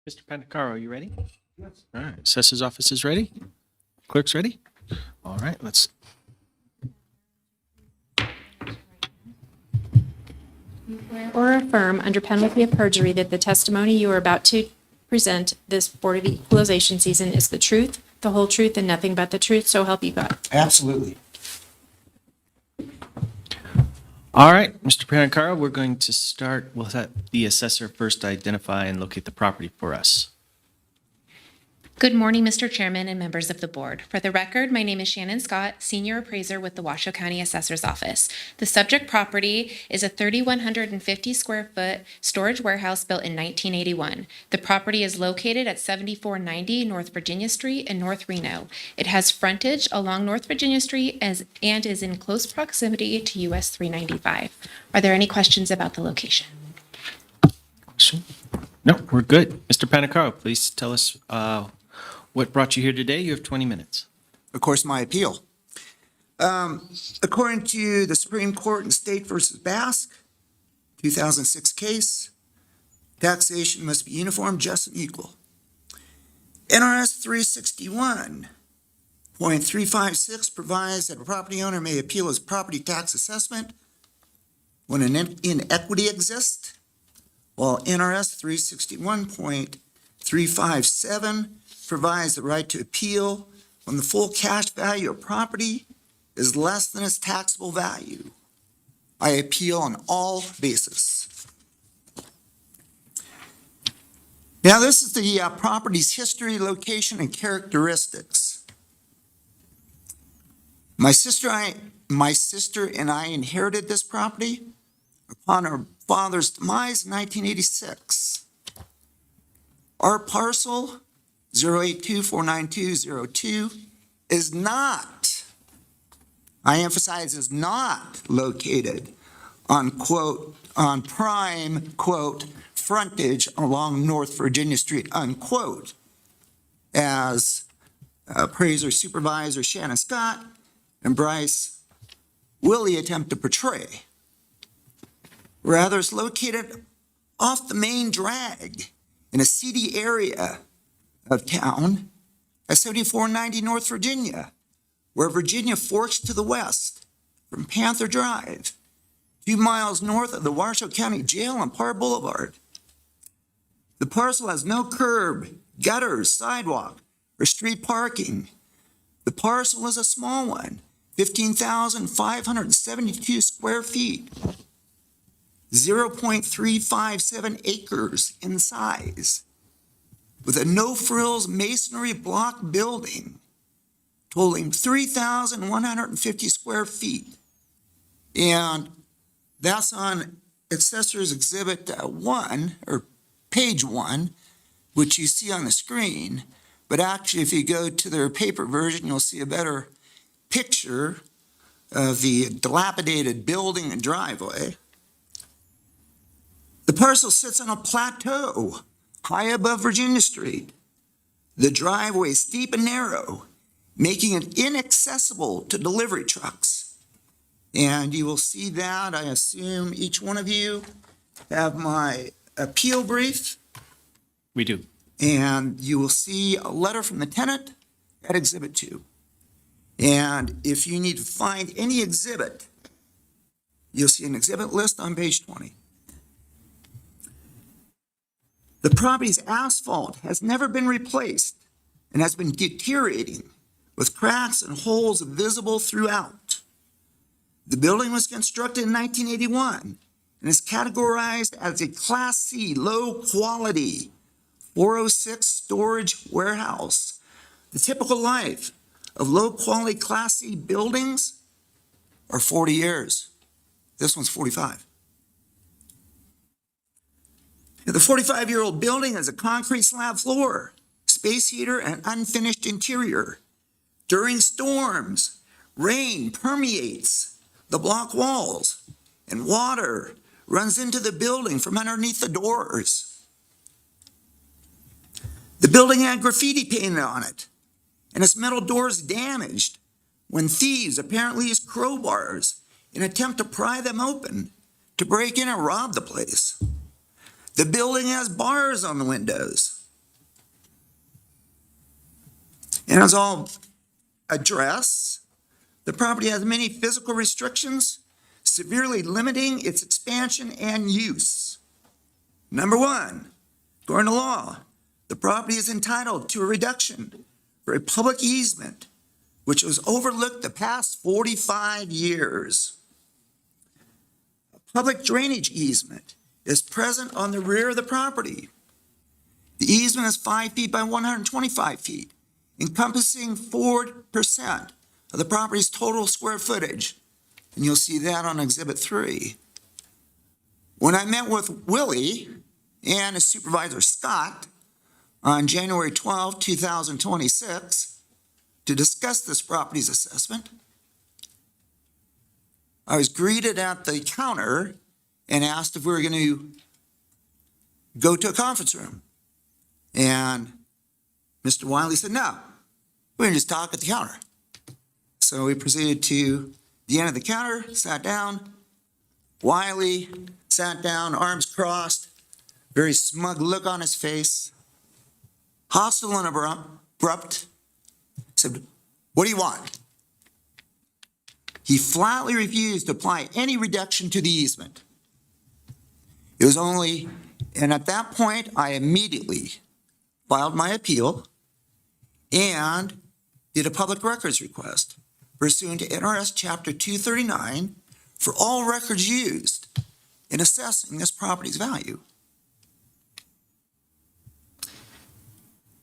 Mr. Pandacaro, are you ready? Yes. All right, assessor's office is ready? Clerk's ready? All right, let's. Or affirm under penalty of perjury that the testimony you are about to present this Board of Equalization season is the truth, the whole truth, and nothing but the truth, so help you God. Absolutely. All right, Mr. Pandacaro, we're going to start. We'll have the assessor first identify and locate the property for us. Good morning, Mr. Chairman and members of the board. For the record, my name is Shannon Scott, Senior Appraiser with the Washoe County Assessor's Office. The subject property is a 3,150 square foot storage warehouse built in 1981. The property is located at 7490 North Virginia Street in North Reno. It has frontage along North Virginia Street and is in close proximity to US 395. Are there any questions about the location? No, we're good. Mr. Pandacaro, please tell us what brought you here today. You have 20 minutes. Of course, my appeal. According to the Supreme Court in State versus Basque, 2006 case, taxation must be uniform, just, and equal. NRS 361.356 provides that a property owner may appeal his property tax assessment when an inequity exists, while NRS 361.357 provides the right to appeal when the full cash value of property is less than its taxable value. I appeal on all bases. Now, this is the property's history, location, and characteristics. My sister and I inherited this property upon our father's demise in 1986. Our parcel 082-492-02 is not, I emphasize, is not located on, quote, on prime, quote, frontage along North Virginia Street, unquote, as appraiser supervisor Shannon Scott and Bryce Willie attempt to portray. Rather, it's located off the main drag in a seedy area of town at 7490 North Virginia, where Virginia forks to the west from Panther Drive, 2 miles north of the Washoe County Jail on Parr Boulevard. The parcel has no curb, gutters, sidewalk, or street parking. The parcel is a small one, 15,572 square feet, 0.357 acres in size, with a no-frills masonry block building totaling 3,150 square feet. And that's on Assessor's Exhibit 1, or page 1, which you see on the screen. But actually, if you go to their paper version, you'll see a better picture of the dilapidated building and driveway. The parcel sits on a plateau high above Virginia Street. The driveway is steep and narrow, making it inaccessible to delivery trucks. And you will see that. I assume each one of you have my appeal brief. We do. And you will see a letter from the tenant at Exhibit 2. And if you need to find any exhibit, you'll see an exhibit list on page 20. The property's asphalt has never been replaced and has been deteriorating with cracks and holes visible throughout. The building was constructed in 1981 and is categorized as a Class C, low-quality 406 storage warehouse. The typical life of low-quality Class C buildings are 40 years. This one's 45. The 45-year-old building has a concrete slab floor, space heater, and unfinished interior. During storms, rain permeates the block walls, and water runs into the building from underneath the doors. The building had graffiti painted on it, and its metal doors damaged when thieves apparently used crowbars in an attempt to pry them open to break in and rob the place. The building has bars on the windows. And as I'll address, the property has many physical restrictions, severely limiting its expansion and use. Number one, according to law, the property is entitled to a reduction for a public easement, which was overlooked the past 45 years. A public drainage easement is present on the rear of the property. The easement is 5 feet by 125 feet, encompassing 4% of the property's total square footage. And you'll see that on Exhibit 3. When I met with Willie and his supervisor Scott on January 12, 2026, to discuss this property's assessment, I was greeted at the counter and asked if we were going to go to a conference room. And Mr. Wiley said, no, we're going to just talk at the counter. So we proceeded to the end of the counter, sat down. Wiley sat down, arms crossed, very smug look on his face, hostile and abrupt. Said, what do you want? He flatly refused to apply any reduction to the easement. It was only, and at that point, I immediately filed my appeal and did a public records request pursuant to NRS Chapter 239 for all records used in assessing this property's value.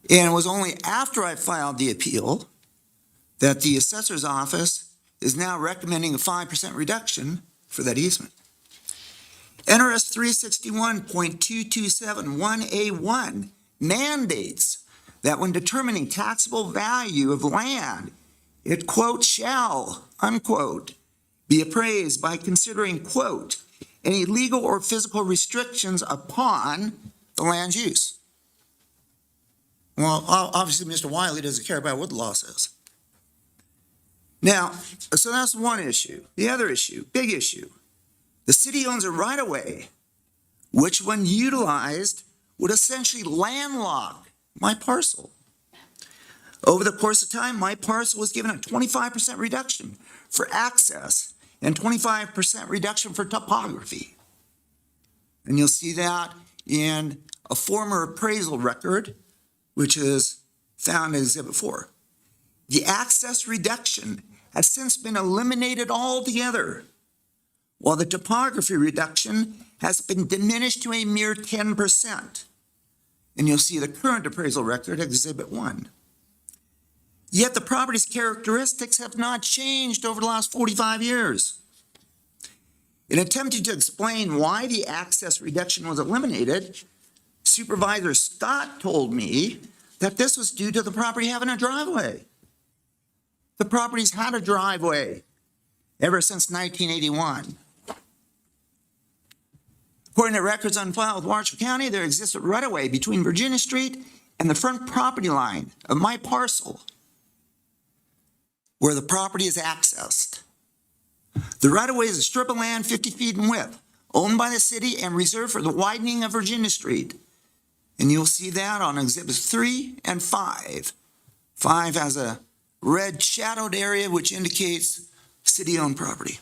And it was only after I filed the appeal that the assessor's office is now recommending a 5% reduction for that easement. NRS 361.2271A1 mandates that when determining taxable value of land, it, quote, shall, unquote, be appraised by considering, quote, any legal or physical restrictions upon the land's use. Well, obviously, Mr. Wiley doesn't care about what the law says. Now, so that's one issue. The other issue, big issue, the city owns a right-of-way, which when utilized would essentially landlock my parcel. Over the course of time, my parcel was given a 25% reduction for access and 25% reduction for topography. And you'll see that in a former appraisal record, which is found in Exhibit 4. The access reduction has since been eliminated altogether, while the topography reduction has been diminished to a mere 10%. And you'll see the current appraisal record, Exhibit 1. Yet the property's characteristics have not changed over the last 45 years. In attempting to explain why the access reduction was eliminated, Supervisor Scott told me that this was due to the property having a driveway. The property's had a driveway ever since 1981. According to records on file with Washoe County, there exists a right-of-way between Virginia Street and the front property line of my parcel where the property is accessed. The right-of-way is a strip of land 50 feet in width, owned by the city and reserved for the widening of Virginia Street. And you'll see that on Exhibits 3 and 5. 5 has a red shadowed area which indicates city-owned property.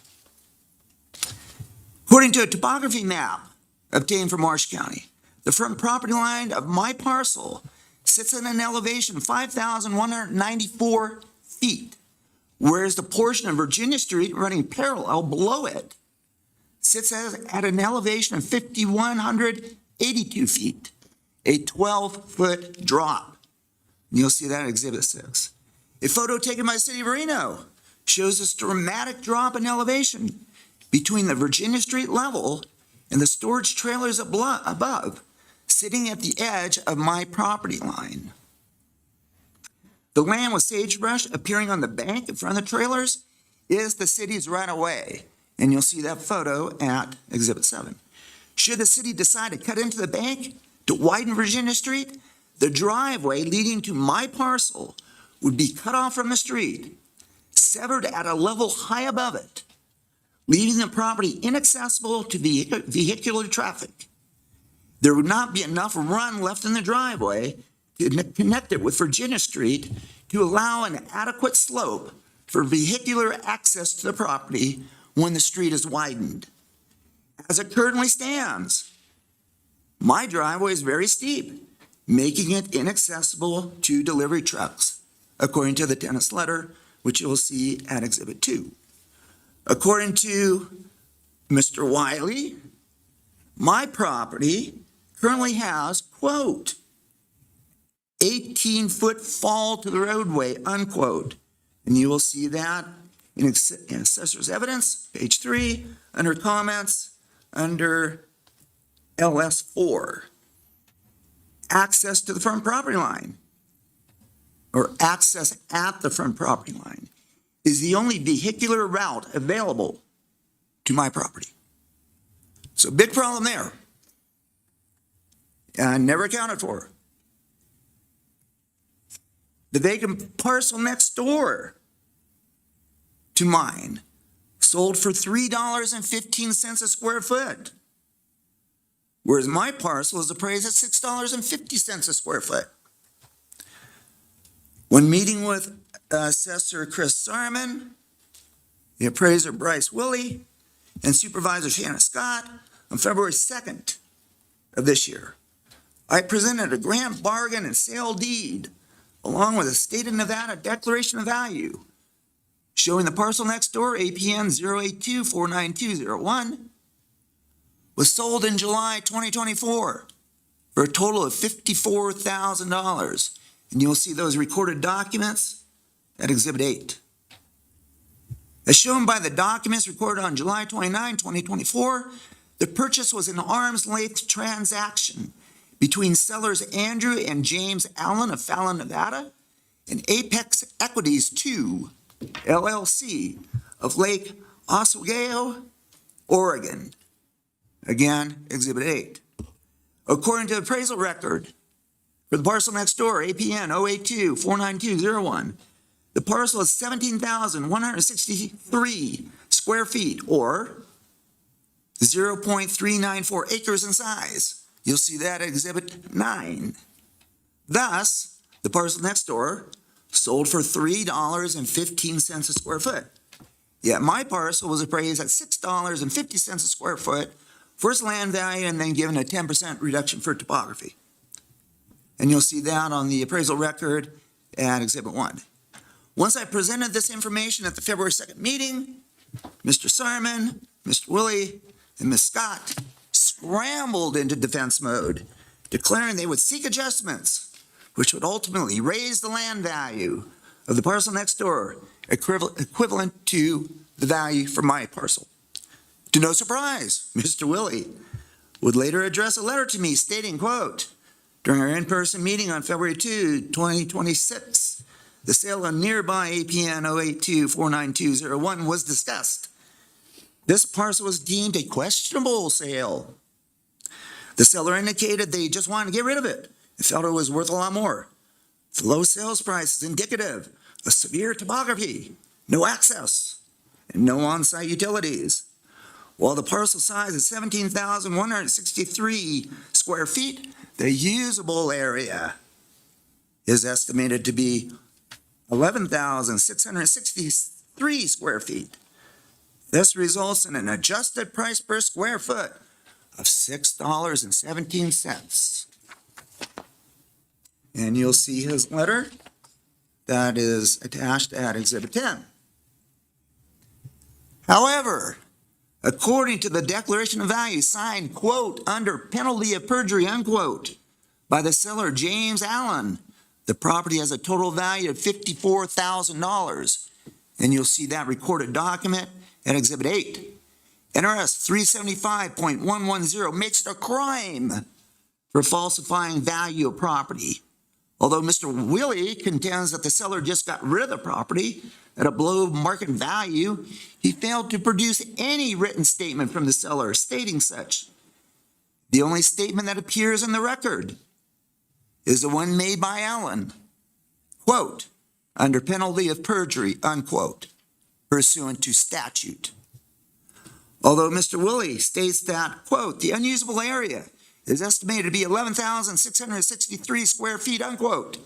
According to a topography map obtained from Washoe County, the front property line of my parcel sits at an elevation of 5,194 feet, whereas the portion of Virginia Street running parallel below it sits at an elevation of 5,182 feet, a 12-foot drop. And you'll see that in Exhibit 6. A photo taken by the City of Reno shows this dramatic drop in elevation between the Virginia Street level and the storage trailers above, sitting at the edge of my property line. The land with sagebrush appearing on the bank in front of the trailers is the city's right-of-way, and you'll see that photo at Exhibit 7. Should the city decide to cut into the bank to widen Virginia Street, the driveway leading to my parcel would be cut off from the street, severed at a level high above it, leaving the property inaccessible to vehicular traffic. There would not be enough run left in the driveway to connect it with Virginia Street to allow an adequate slope for vehicular access to the property when the street is widened. As it currently stands, my driveway is very steep, making it inaccessible to delivery trucks, according to the tenant's letter, which you'll see at Exhibit 2. According to Mr. Wiley, my property currently has, quote, 18-foot fall to the roadway, unquote. And you will see that in Assessor's Evidence, page 3, under comments, under LS4. Access to the front property line, or access at the front property line, is the only vehicular route available to my property. So big problem there. And never accounted for. The vacant parcel next door to mine sold for $3.15 a square foot, whereas my parcel is appraised at $6.50 a square foot. When meeting with Assessor Chris Sarman, the appraiser Bryce Willie, and Supervisor Shannon Scott on February 2nd of this year, I presented a grant bargain and sale deed along with a state of Nevada declaration of value showing the parcel next door, APN 082-49201, was sold in July 2024 for a total of $54,000. And you'll see those recorded documents at Exhibit 8. As shown by the documents recorded on July 29, 2024, the purchase was an arm's length transaction between sellers Andrew and James Allen of Fallon, Nevada, and Apex Equities 2, LLC of Lake Oswego, Oregon. Again, Exhibit 8. According to the appraisal record for the parcel next door, APN 082-49201, the parcel is 17,163 square feet, or 0.394 acres in size. You'll see that at Exhibit 9. Thus, the parcel next door sold for $3.15 a square foot. Yet my parcel was appraised at $6.50 a square foot for its land value and then given a 10% reduction for topography. And you'll see that on the appraisal record at Exhibit 1. Once I presented this information at the February 2nd meeting, Mr. Sarman, Mr. Willie, and Ms. Scott scrambled into defense mode, declaring they would seek adjustments, which would ultimately raise the land value of the parcel next door, equivalent to the value for my parcel. To no surprise, Mr. Willie would later address a letter to me stating, quote, during our in-person meeting on February 2, 2026, the sale of nearby APN 082-49201 was discussed. This parcel was deemed a questionable sale. The seller indicated they just wanted to get rid of it and felt it was worth a lot more. The low sales price is indicative of severe topography, no access, and no on-site utilities. While the parcel size is 17,163 square feet, the usable area is estimated to be 11,663 square feet. This results in an adjusted price per square foot of $6.17. And you'll see his letter that is attached at Exhibit 10. However, according to the declaration of value signed, quote, under penalty of perjury, unquote, by the seller, James Allen, the property has a total value of $54,000. And you'll see that recorded document at Exhibit 8. NRS 375.110 makes it a crime for falsifying value of property. Although Mr. Willie contends that the seller just got rid of the property at a below market value, he failed to produce any written statement from the seller stating such. The only statement that appears in the record is the one made by Allen, quote, under penalty of perjury, unquote, pursuant to statute. Although Mr. Willie states that, quote, the unusable area is estimated to be 11,663 square feet, unquote,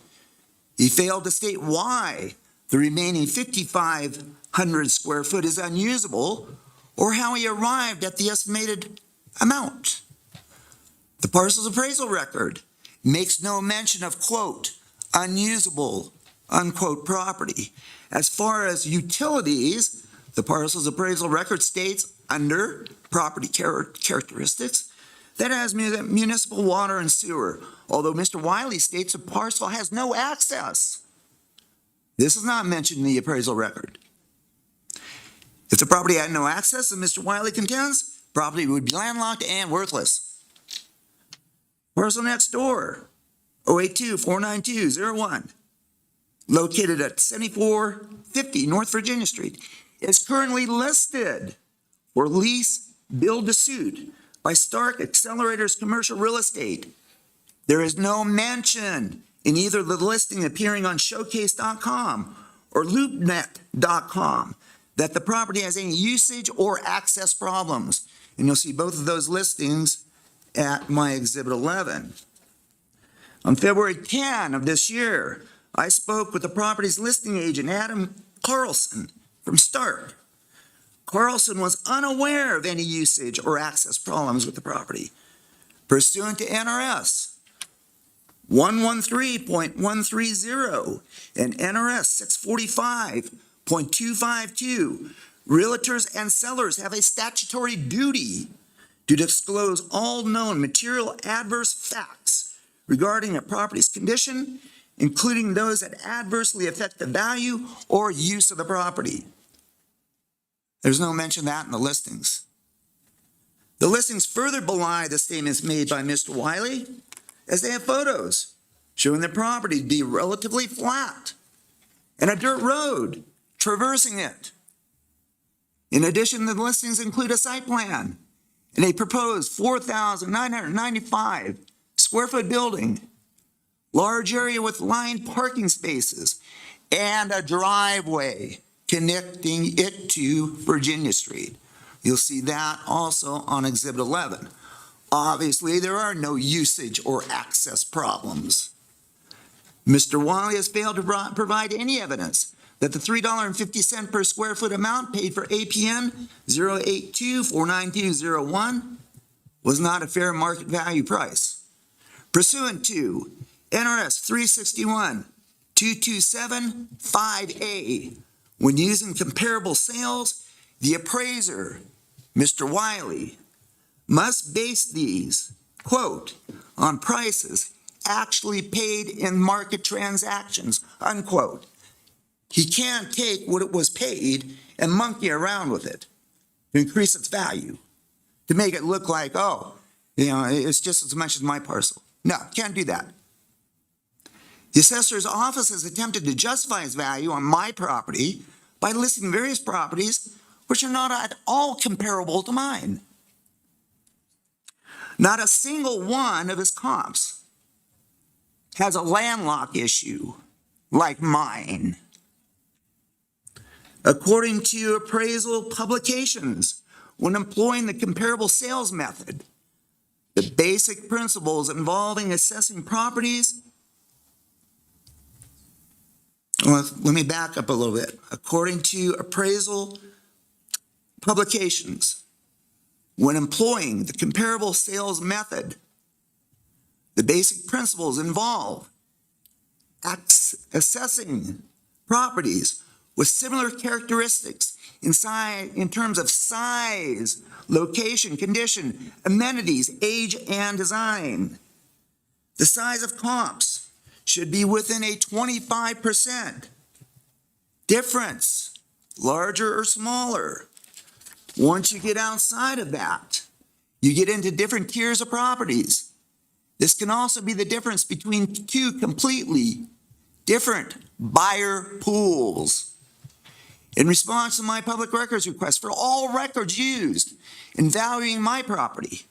he failed to state why the remaining 5,500 square foot is unusable or how he arrived at the estimated amount. The parcel's appraisal record makes no mention of, quote, unusable, unquote, property. As far as utilities, the parcel's appraisal record states under property characteristics that has municipal water and sewer, although Mr. Wiley states the parcel has no access. This is not mentioned in the appraisal record. If the property had no access, as Mr. Wiley contends, property would be landlocked and worthless. Parcel next door, 082-492-01, located at 7450 North Virginia Street, is currently listed for lease build to suit by Stark Accelerators Commercial Real Estate. There is no mention in either the listing appearing on showcase.com or loopnet.com that the property has any usage or access problems. And you'll see both of those listings at my Exhibit 11. On February 10 of this year, I spoke with the property's listing agent, Adam Carlson from Stark. Carlson was unaware of any usage or access problems with the property. Pursuant to NRS 113.130 and NRS 645.252, realtors and sellers have a statutory duty to disclose all known material adverse facts regarding a property's condition, including those that adversely affect the value or use of the property. There's no mention of that in the listings. The listings further belie the statements made by Mr. Wiley, as they have photos showing the property to be relatively flat and a dirt road traversing it. In addition, the listings include a site plan and a proposed 4,995 square foot building, large area with lined parking spaces, and a driveway connecting it to Virginia Street. You'll see that also on Exhibit 11. Obviously, there are no usage or access problems. Mr. Wiley has failed to provide any evidence that the $3.50 per square foot amount paid for APN 082-49201 was not a fair market value price. Pursuant to NRS 361-227-5A, when using comparable sales, the appraiser, Mr. Wiley, must base these, quote, on prices actually paid in market transactions, unquote. He can't take what it was paid and monkey around with it to increase its value, to make it look like, oh, it's just as much as my parcel. No, can't do that. The assessor's office has attempted to justify its value on my property by listing various properties which are not at all comparable to mine. Not a single one of his comps has a landlock issue like mine. According to appraisal publications, when employing the comparable sales method, the basic principles involving assessing properties. Well, let me back up a little bit. According to appraisal publications, when employing the comparable sales method, the basic principles involve assessing properties with similar characteristics in terms of size, location, condition, amenities, age, and design. The size of comps should be within a 25% difference, larger or smaller. Once you get outside of that, you get into different tiers of properties. This can also be the difference between two completely different buyer pools. In response to my public records request for all records used in valuing my property,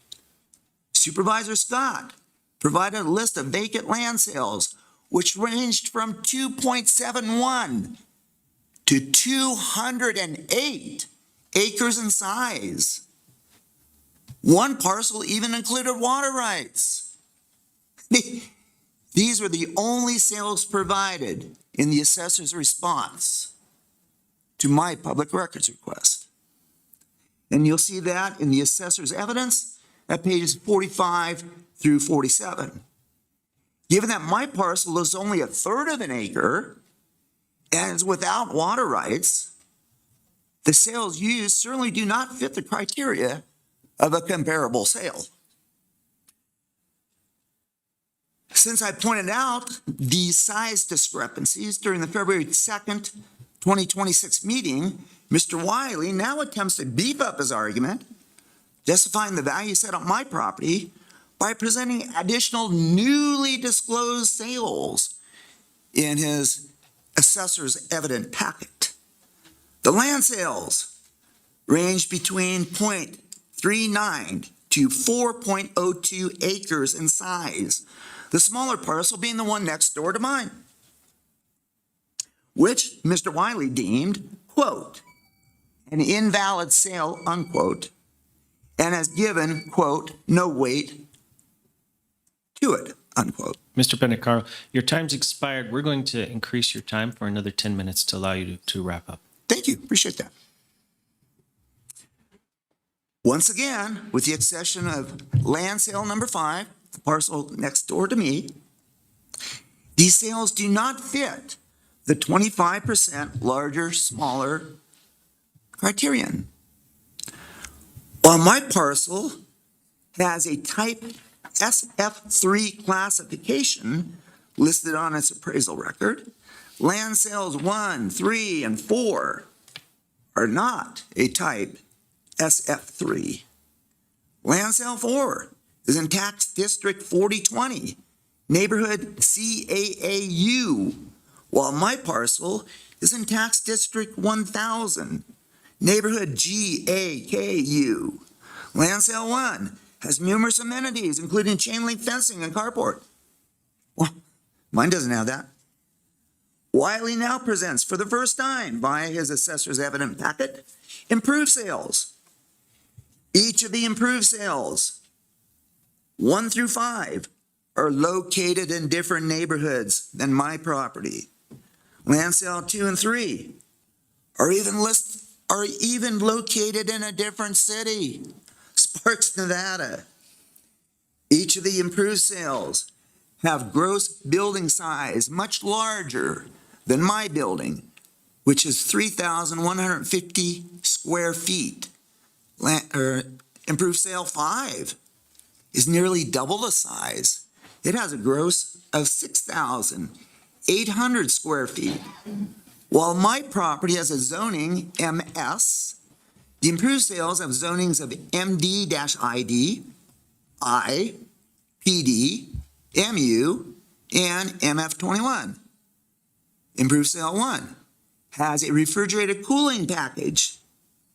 Supervisor Scott provided a list of vacant land sales, which ranged from 2.71 to 208 acres in size. One parcel even included water rights. These were the only sales provided in the assessor's response to my public records request. And you'll see that in the assessor's evidence at pages 45 through 47. Given that my parcel is only a third of an acre and is without water rights, the sales used certainly do not fit the criteria of a comparable sale. Since I pointed out these size discrepancies during the February 2nd, 2026 meeting, Mr. Wiley now attempts to beef up his argument, justifying the value set on my property by presenting additional newly disclosed sales in his assessor's evident packet. The land sales range between 0.39 to 4.02 acres in size, the smaller parcel being the one next door to mine, which Mr. Wiley deemed, quote, an invalid sale, unquote, and has given, quote, no weight to it, unquote. Mr. Penacaro, your time's expired. We're going to increase your time for another 10 minutes to allow you to wrap up. Thank you, appreciate that. Once again, with the exception of land sale number 5, the parcel next door to me, these sales do not fit the 25% larger, smaller criterion. While my parcel has a type SF3 classification listed on its appraisal record, land sales 1, 3, and 4 are not a type SF3. Land sale 4 is in tax district 4020, neighborhood CAAU, while my parcel is in tax district 1000, neighborhood GAKU. Land sale 1 has numerous amenities, including chain link fencing and carport. Well, mine doesn't have that. Wiley now presents for the first time via his assessor's evident packet improved sales. Each of the improved sales, 1 through 5, are located in different neighborhoods than my property. Land sale 2 and 3 are even located in a different city, Sparks, Nevada. Each of the improved sales have gross building size much larger than my building, which is 3,150 square feet. Improved sale 5 is nearly double the size. It has a gross of 6,800 square feet. While my property has a zoning MS, the improved sales have zonings of MD-ID, I, PD, MU, and MF21. Improved sale 1 has a refrigerated cooling package.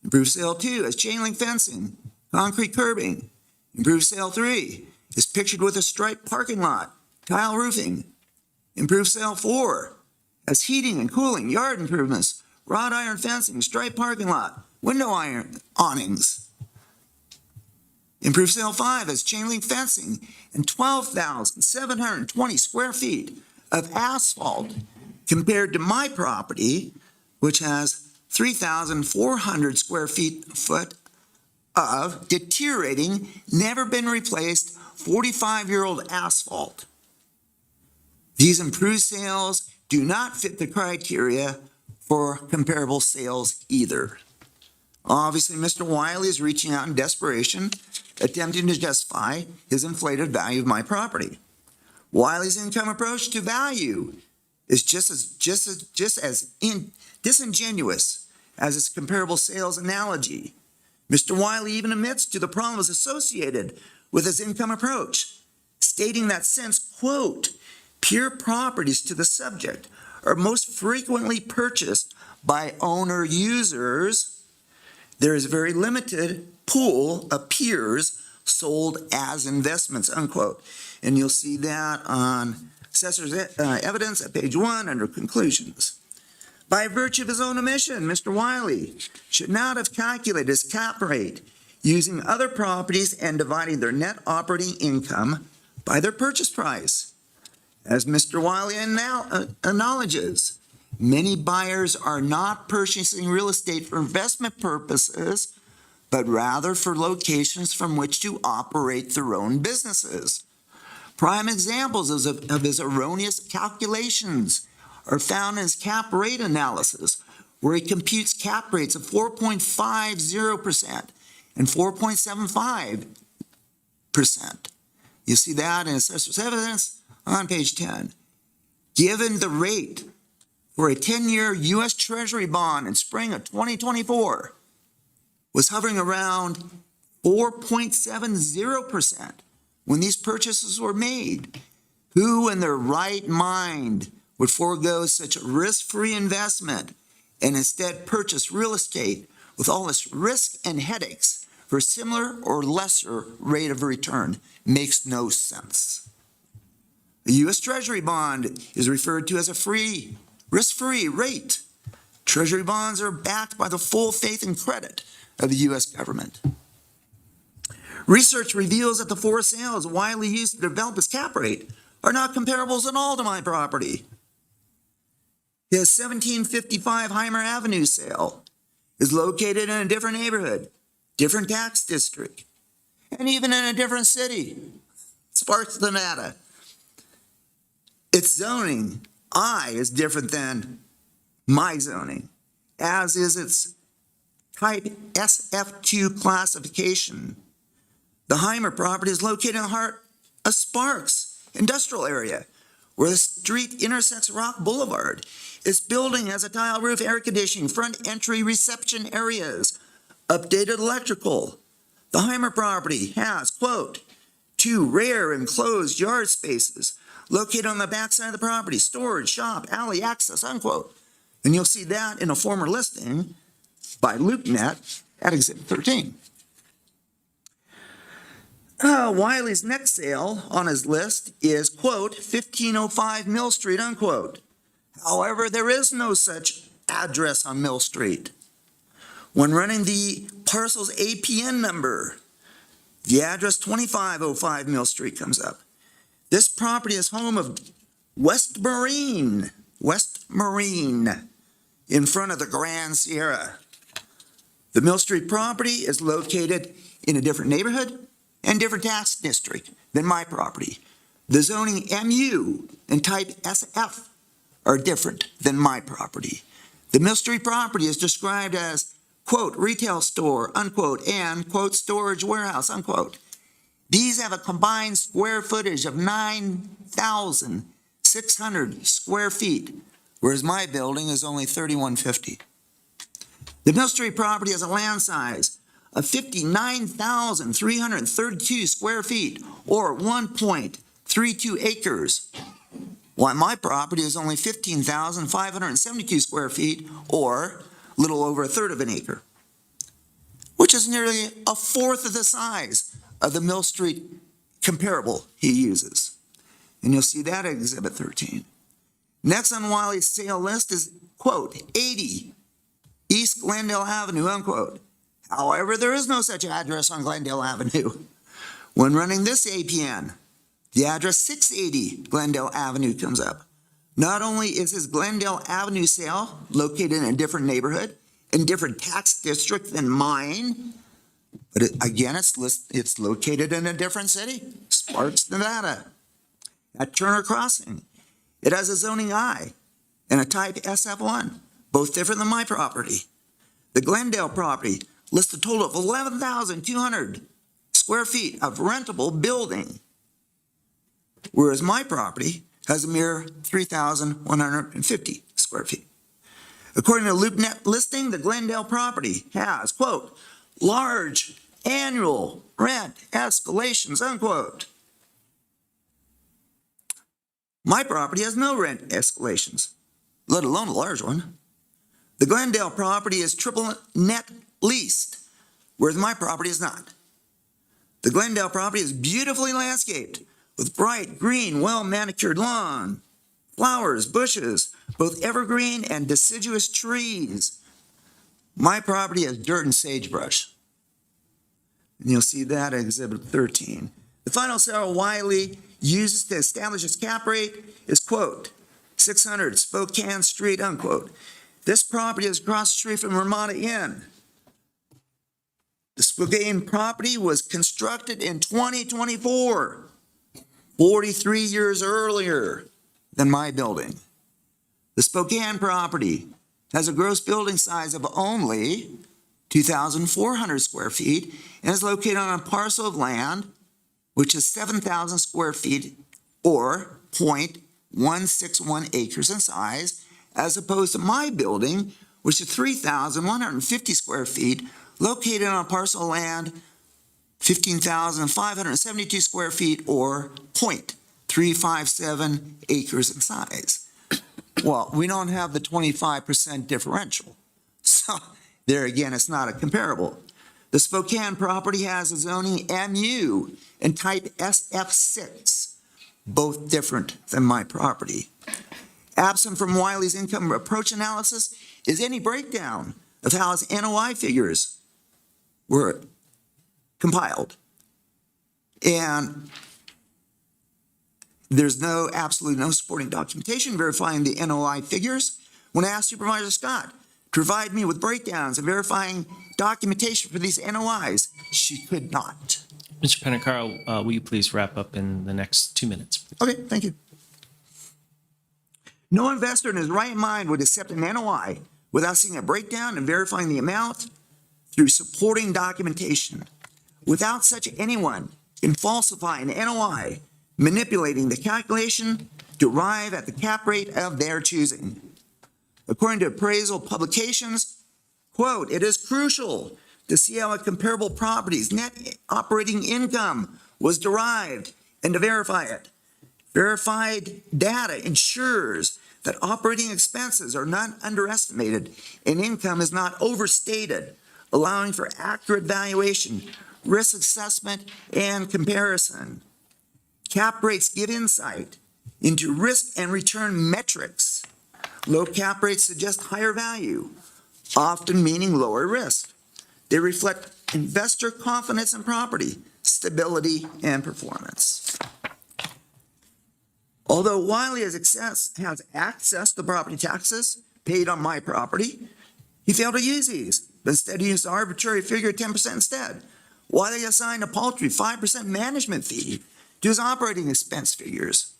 Improved sale 2 has chain link fencing, concrete curbing. Improved sale 3 is pictured with a striped parking lot, tile roofing. Improved sale 4 has heating and cooling, yard improvements, wrought iron fencing, striped parking lot, window iron awnings. Improved sale 5 has chain link fencing and 12,720 square feet of asphalt compared to my property, which has 3,400 square foot of deteriorating, never been replaced 45-year-old asphalt. These improved sales do not fit the criteria for comparable sales either. Obviously, Mr. Wiley is reaching out in desperation, attempting to justify his inflated value of my property. Wiley's income approach to value is just as disingenuous as its comparable sales analogy. Mr. Wiley even admits to the problems associated with his income approach, stating that since, quote, pure properties to the subject are most frequently purchased by owner users, there is a very limited pool of peers sold as investments, unquote. And you'll see that on Assessor's evidence at page 1 under conclusions. By virtue of his own omission, Mr. Wiley should not have calculated his cap rate using other properties and dividing their net operating income by their purchase price. As Mr. Wiley acknowledges, many buyers are not purchasing real estate for investment purposes, but rather for locations from which to operate their own businesses. Prime examples of his erroneous calculations are found in his cap rate analysis, where he computes cap rates of 4.50% and 4.75%. You see that in Assessor's evidence on page 10. Given the rate for a 10-year U.S. Treasury bond in spring of 2024 was hovering around 4.70% when these purchases were made, who in their right mind would forego such a risk-free investment and instead purchase real estate with all its risk and headaches for a similar or lesser rate of return? Makes no sense. The U.S. Treasury bond is referred to as a free, risk-free rate. Treasury bonds are backed by the full faith and credit of the U.S. government. Research reveals that the four sales Wiley used to develop his cap rate are not comparables at all to my property. His 1755 Heimer Avenue sale is located in a different neighborhood, different tax district, and even in a different city, Sparks, Nevada. Its zoning, is different than my zoning, as is its type SF2 classification. The Heimer property is located in the heart of Sparks industrial area, where the street intersects Rock Boulevard. Its building has a tile roof, air conditioning, front entry reception areas, updated electrical. The Heimer property has, quote, 2 rare enclosed yard spaces located on the backside of the property, storage, shop, alley access, unquote. And you'll see that in a former listing by LoopNet at Exhibit 13. Wiley's next sale on his list is, quote, 1505 Mill Street, unquote. However, there is no such address on Mill Street. When running the parcel's APN number, the address 2505 Mill Street comes up. This property is home of West Marine, in front of the Grand Sierra. The Mill Street property is located in a different neighborhood and different tax district than my property. The zoning MU and type SF are different than my property. The Mill Street property is described as, quote, retail store, unquote, and, quote, storage warehouse, unquote. These have a combined square footage of 9,600 square feet, whereas my building is only 3,150. The Mill Street property has a land size of 59,332 square feet, or 1.32 acres, while my property is only 15,572 square feet, or a little over a third of an acre, which is nearly a fourth of the size of the Mill Street comparable he uses. And you'll see that at Exhibit 13. Next on Wiley's sale list is, quote, 80 East Glendale Avenue, unquote. However, there is no such address on Glendale Avenue. When running this APN, the address 680 Glendale Avenue comes up. Not only is his Glendale Avenue sale located in a different neighborhood, in different tax district than mine, but it's located in a different city, Sparks, Nevada, at Turner Crossing. It has a zoning I and a type SF1, both different than my property. The Glendale property lists a total of 11,200 square feet of rentable building, whereas my property has a mere 3,150 square feet. According to LoopNet listing, the Glendale property has, quote, large annual rent escalations, unquote. My property has no rent escalations, let alone a large one. The Glendale property is triple net leased, whereas my property is not. The Glendale property is beautifully landscaped with bright green, well-manicured lawn, flowers, bushes, both evergreen and deciduous trees. My property has dirt and sagebrush. And you'll see that at Exhibit 13. The final Sarah Wiley uses to establish its cap rate is, quote, 600 Spokane Street, unquote. This property is across the street from Ramada Inn. The Spokane property was constructed in 2024, 43 years earlier than my building. The Spokane property has a gross building size of only 2,400 square feet and is located on a parcel of land which is 7,000 square feet or 0.161 acres in size, as opposed to my building, which is 3,150 square feet, located on a parcel of land 15,572 square feet or 0.357 acres in size. Well, we don't have the 25% differential. So there again, it's not a comparable. The Spokane property has a zoning MU and type SF6, both different than my property. Absent from Wiley's income approach analysis is any breakdown of how his NOI figures were compiled. And there's absolutely no supporting documentation verifying the NOI figures. When I asked Supervisor Scott to provide me with breakdowns and verifying documentation for these NOIs, she could not. Mr. Penacaro, will you please wrap up in the next 2 minutes? Okay, thank you. No investor in his right mind would accept an NOI without seeing a breakdown and verifying the amount through supporting documentation. Without such, anyone can falsify an NOI, manipulating the calculation to arrive at the cap rate of their choosing. According to appraisal publications, quote, it is crucial to see how a comparable property's net operating income was derived and to verify it. Verified data ensures that operating expenses are not underestimated and income is not overstated, allowing for accurate valuation, risk assessment, and comparison. Cap rates give insight into risk and return metrics. Low cap rates suggest higher value, often meaning lower risk. They reflect investor confidence in property, stability, and performance. Although Wiley has access to property taxes paid on my property, he failed to use these, but instead used an arbitrary figure of 10% instead. Wiley assigned a paltry 5% management fee to his operating expense figures.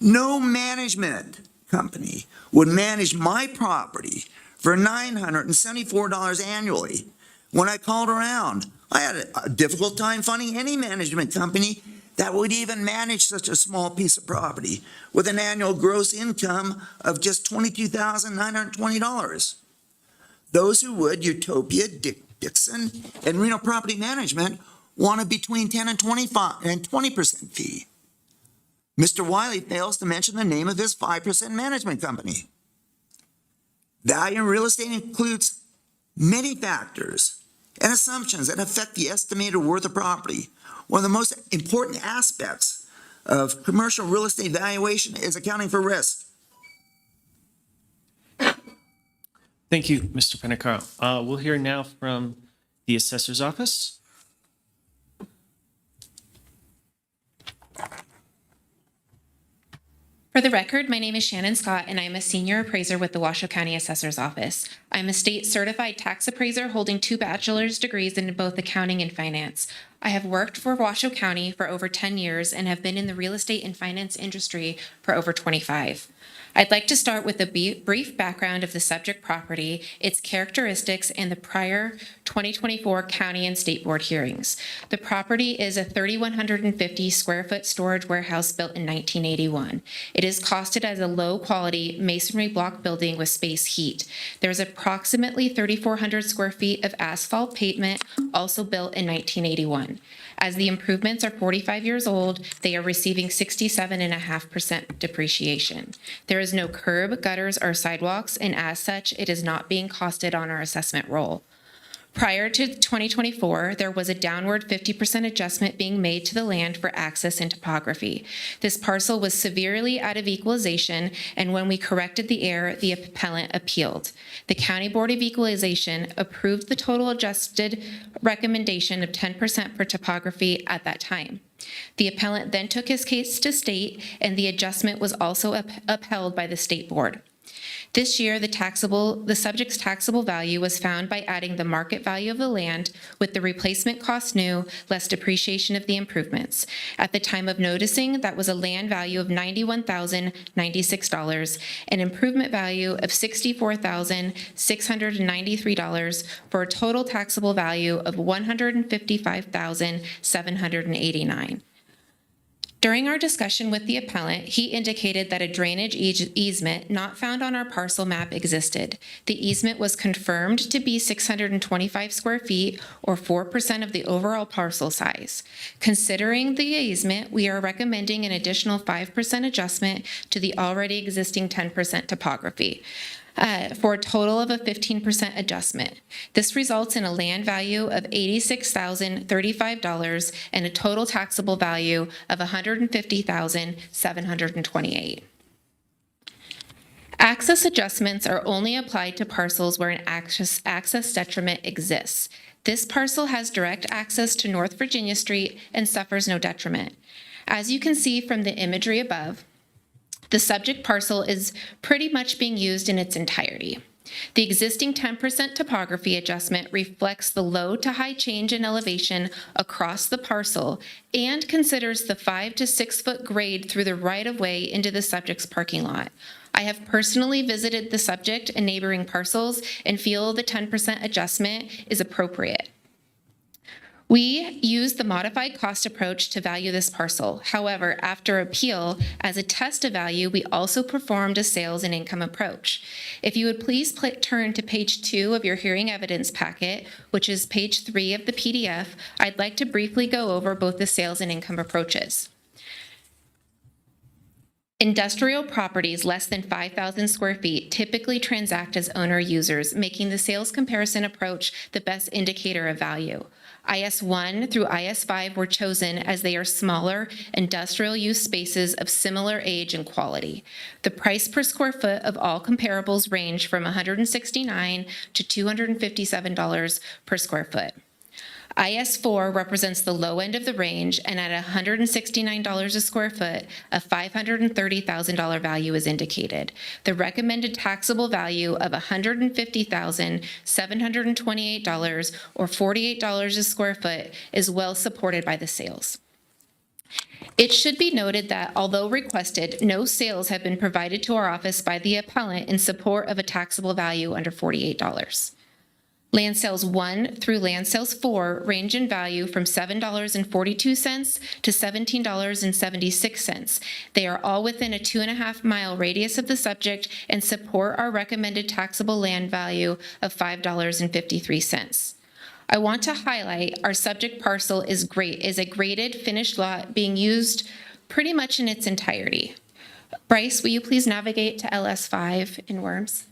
No management company would manage my property for $974 annually. When I called around, I had a difficult time finding any management company that would even manage such a small piece of property with an annual gross income of just $22,920. Those who would, Utopia, Dixon, and Reno Property Management, wanted between 10 and 20% fee. Mr. Wiley fails to mention the name of his 5% management company. Value in real estate includes many factors and assumptions that affect the estimated worth of property. One of the most important aspects of commercial real estate valuation is accounting for risk. Thank you, Mr. Penacaro. We'll hear now from the Assessor's Office. For the record, my name is Shannon Scott, and I am a senior appraiser with the Washoe County Assessor's Office. I'm a state-certified tax appraiser holding 2 bachelor's degrees in both accounting and finance. I have worked for Washoe County for over 10 years and have been in the real estate and finance industry for over 25. I'd like to start with a brief background of the subject property, its characteristics, and the prior 2024 county and state board hearings. The property is a 3,150 square foot storage warehouse built in 1981. It is costed as a low-quality masonry block building with space heat. There's approximately 3,400 square feet of asphalt pavement, also built in 1981. As the improvements are 45 years old, they are receiving 67.5% depreciation. There is no curb, gutters, or sidewalks, and as such, it is not being costed on our assessment roll. Prior to 2024, there was a downward 50% adjustment being made to the land for access and topography. This parcel was severely out of equalization, and when we corrected the error, the appellant appealed. The County Board of Equalization approved the total adjusted recommendation of 10% for topography at that time. The appellant then took his case to state, and the adjustment was also upheld by the state board. This year, the subject's taxable value was found by adding the market value of the land with the replacement cost new, less depreciation of the improvements. At the time of noticing, that was a land value of $91,096, an improvement value of $64,693 for a total taxable value of $155,789. During our discussion with the appellant, he indicated that a drainage easement not found on our parcel map existed. The easement was confirmed to be 625 square feet, or 4% of the overall parcel size. Considering the easement, we are recommending an additional 5% adjustment to the already existing 10% topography, for a total of a 15% adjustment. This results in a land value of $86,035 and a total taxable value of $150,728. Access adjustments are only applied to parcels where an access detriment exists. This parcel has direct access to North Virginia Street and suffers no detriment. As you can see from the imagery above, the subject parcel is pretty much being used in its entirety. The existing 10% topography adjustment reflects the low to high change in elevation across the parcel and considers the 5 to 6 foot grade through the right-of-way into the subject's parking lot. I have personally visited the subject and neighboring parcels and feel the 10% adjustment is appropriate. We use the modified cost approach to value this parcel. However, after appeal, as a test of value, we also performed a sales and income approach. If you would please turn to page 2 of your hearing evidence packet, which is page 3 of the PDF, I'd like to briefly go over both the sales and income approaches. Industrial properties less than 5,000 square feet typically transact as owner users, making the sales comparison approach the best indicator of value. IS1 through IS5 were chosen as they are smaller industrial use spaces of similar age and quality. The price per square foot of all comparables range from $169 to $257 per square foot. IS4 represents the low end of the range, and at $169 a square foot, a $530,000 value is indicated. The recommended taxable value of $150,728 or $48 a square foot is well supported by the sales. It should be noted that although requested, no sales have been provided to our office by the appellant in support of a taxable value under $48. Land sales 1 through land sales 4 range in value from $7.42 to $17.76. They are all within a 2.5-mile radius of the subject and support our recommended taxable land value of $5.53. I want to highlight our subject parcel is a graded finished lot being used pretty much in its entirety. Bryce, will you please navigate to LS5 in Worms?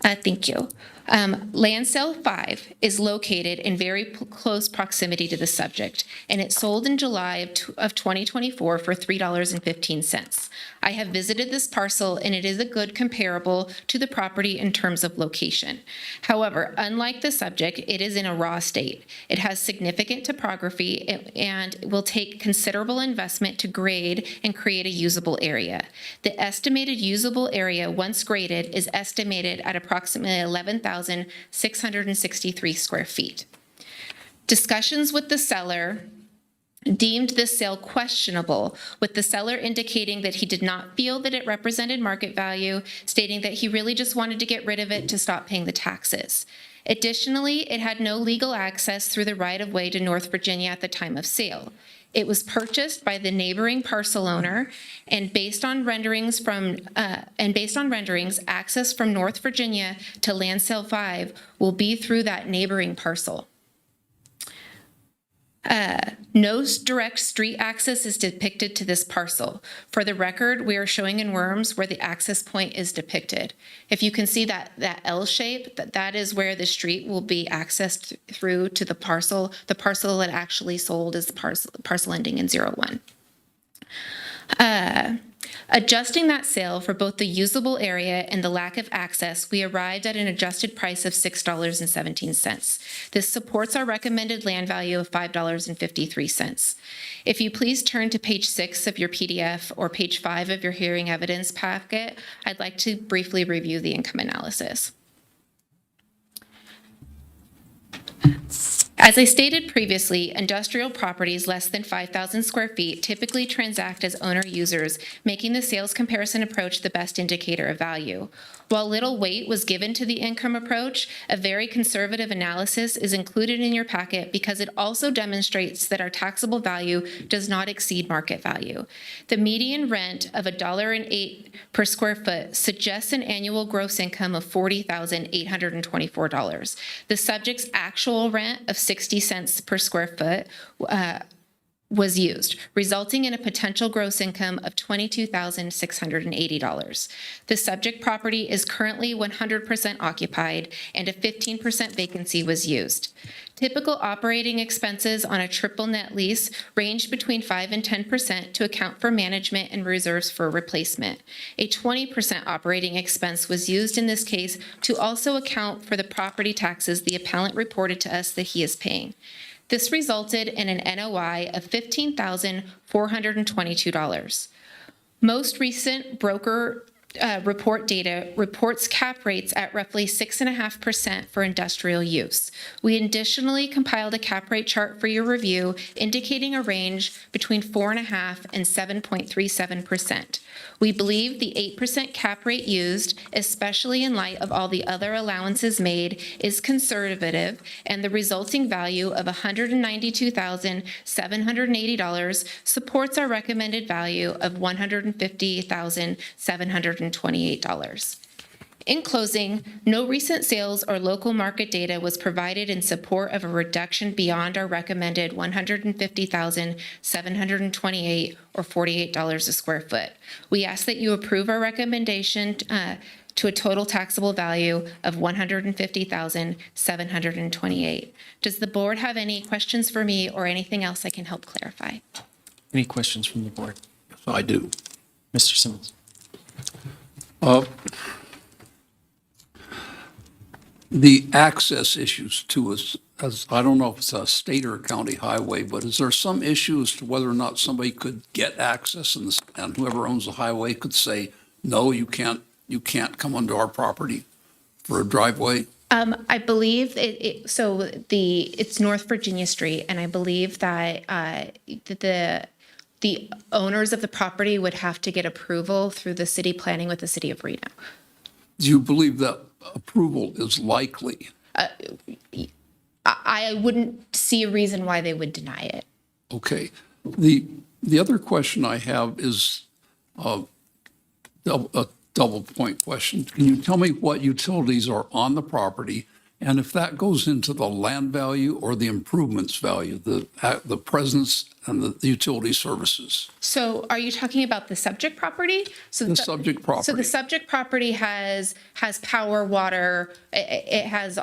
Thank you. Land sale 5 is located in very close proximity to the subject, and it sold in July of 2024 for $3.15. I have visited this parcel, and it is a good comparable to the property in terms of location. However, unlike the subject, it is in a raw state. It has significant topography and will take considerable investment to grade and create a usable area. The estimated usable area, once graded, is estimated at approximately 11,663 square feet. Discussions with the seller deemed this sale questionable, with the seller indicating that he did not feel that it represented market value, stating that he really just wanted to get rid of it to stop paying the taxes. Additionally, it had no legal access through the right-of-way to North Virginia at the time of sale. It was purchased by the neighboring parcel owner, and based on renderings, access from North Virginia to Land Sale 5 will be through that neighboring parcel. No direct street access is depicted to this parcel. For the record, we are showing in Worms where the access point is depicted. If you can see that L shape, that is where the street will be accessed through to the parcel. The parcel that actually sold is the parcel ending in 01. Adjusting that sale for both the usable area and the lack of access, we arrived at an adjusted price of $6.17. This supports our recommended land value of $5.53. If you please turn to page 6 of your PDF or page 5 of your hearing evidence packet, I'd like to briefly review the income analysis. As I stated previously, industrial properties less than 5,000 square feet typically transact as owner-users, making the sales comparison approach the best indicator of value. While little weight was given to the income approach, a very conservative analysis is included in your packet because it also demonstrates that our taxable value does not exceed market value. The median rent of $1.08 per square foot suggests an annual gross income of $40,824. The subject's actual rent of 60 cents per square foot was used, resulting in a potential gross income of $22,680. The subject property is currently 100% occupied, and a 15% vacancy was used. Typical operating expenses on a triple net lease range between 5 and 10% to account for management and reserves for replacement. A 20% operating expense was used in this case to also account for the property taxes the appellant reported to us that he is paying. This resulted in an NOI of $15,422. Most recent broker report data reports cap rates at roughly 6.5% for industrial use. We additionally compiled a cap rate chart for your review, indicating a range between 4.5% and 7.37%. We believe the 8% cap rate used, especially in light of all the other allowances made, is conservative, and the resulting value of $192,780 supports our recommended value of $150,728. In closing, no recent sales or local market data was provided in support of a reduction beyond our recommended $150,728 or $48 a square foot. We ask that you approve our recommendation to a total taxable value of $150,728. Does the board have any questions for me or anything else I can help clarify? Any questions from the board? I do. Mr. Simmons? The access issues to us, as I don't know if it's a state or a county highway, but is there some issue as to whether or not somebody could get access and whoever owns the highway could say, no, you can't come onto our property for a driveway? I believe it's North Virginia Street, and I believe that the owners of the property would have to get approval through the city planning with the city of Reno. Do you believe that approval is likely? I wouldn't see a reason why they would deny it. Okay. The other question I have is a double point question. Can you tell me what utilities are on the property And if that goes into the land value or the improvements value, the presence and the utility services? So are you talking about the subject property? So The subject property. So the subject property has power, water, it has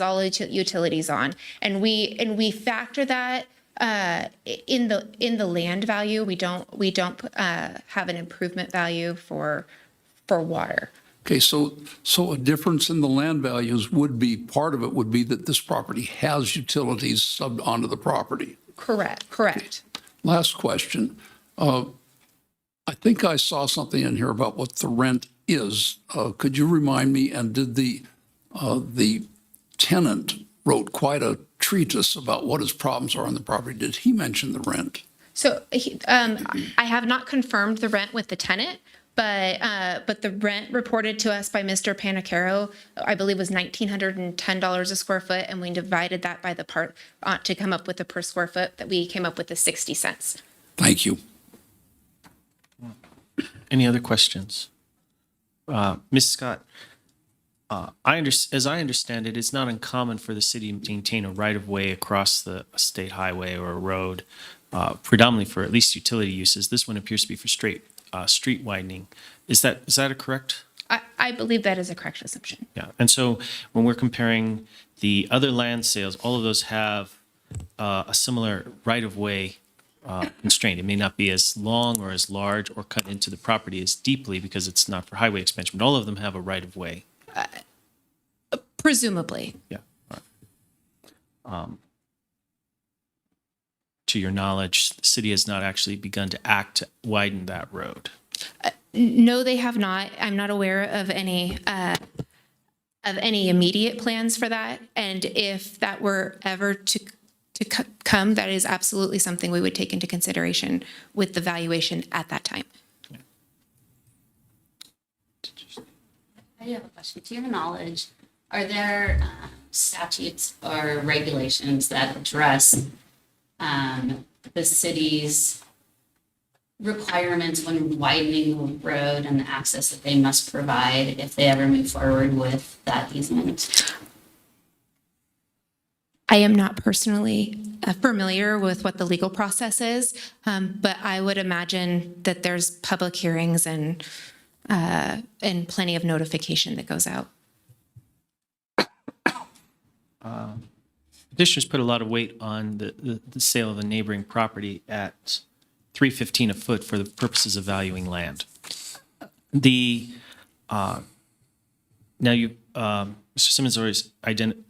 all utilities on. And we factor that in the land value. We don't have an improvement value for water. Okay, so a difference in the land values would be, part of it would be that this property has utilities subbed onto the property. Correct. Last question. I think I saw something in here about what the rent is. Could you remind me, and did the tenant wrote quite a treatise about what his problems are on the property? Did he mention the rent? So I have not confirmed the rent with the tenant, but the rent reported to us by Mr. Panicaro, I believe, was $1,910 a square foot, and we divided that by the part to come up with the per square foot that we came up with the 60 cents. Thank you. Any other questions? Ms. Scott, as I understand it, it's not uncommon for the city to maintain a right-of-way across a state highway or a road, predominantly for at least utility uses. This one appears to be for street widening. Is that a correct? I believe that is a correct assumption. Yeah. And so when we're comparing the other land sales, all of those have a similar right-of-way constraint. It may not be as long or as large or cut into the property as deeply because it's not for highway expansion, but all of them have a right-of-way. Presumably. Yeah. To your knowledge, the city has not actually begun to act to widen that road. No, they have not. I'm not aware of any immediate plans for that. And if that were ever to come, that is absolutely something we would take into consideration with the valuation at that time. I have a question. To your knowledge, are there statutes or regulations that address the city's requirements when widening the road and the access that they must provide if they ever move forward with that easement? I am not personally familiar with what the legal process is, but I would imagine that there's public hearings and plenty of notification that goes out. Petitioners put a lot of weight on the sale of a neighboring property at $3.15 a foot for the purposes of valuing land. Now Mr. Simmons always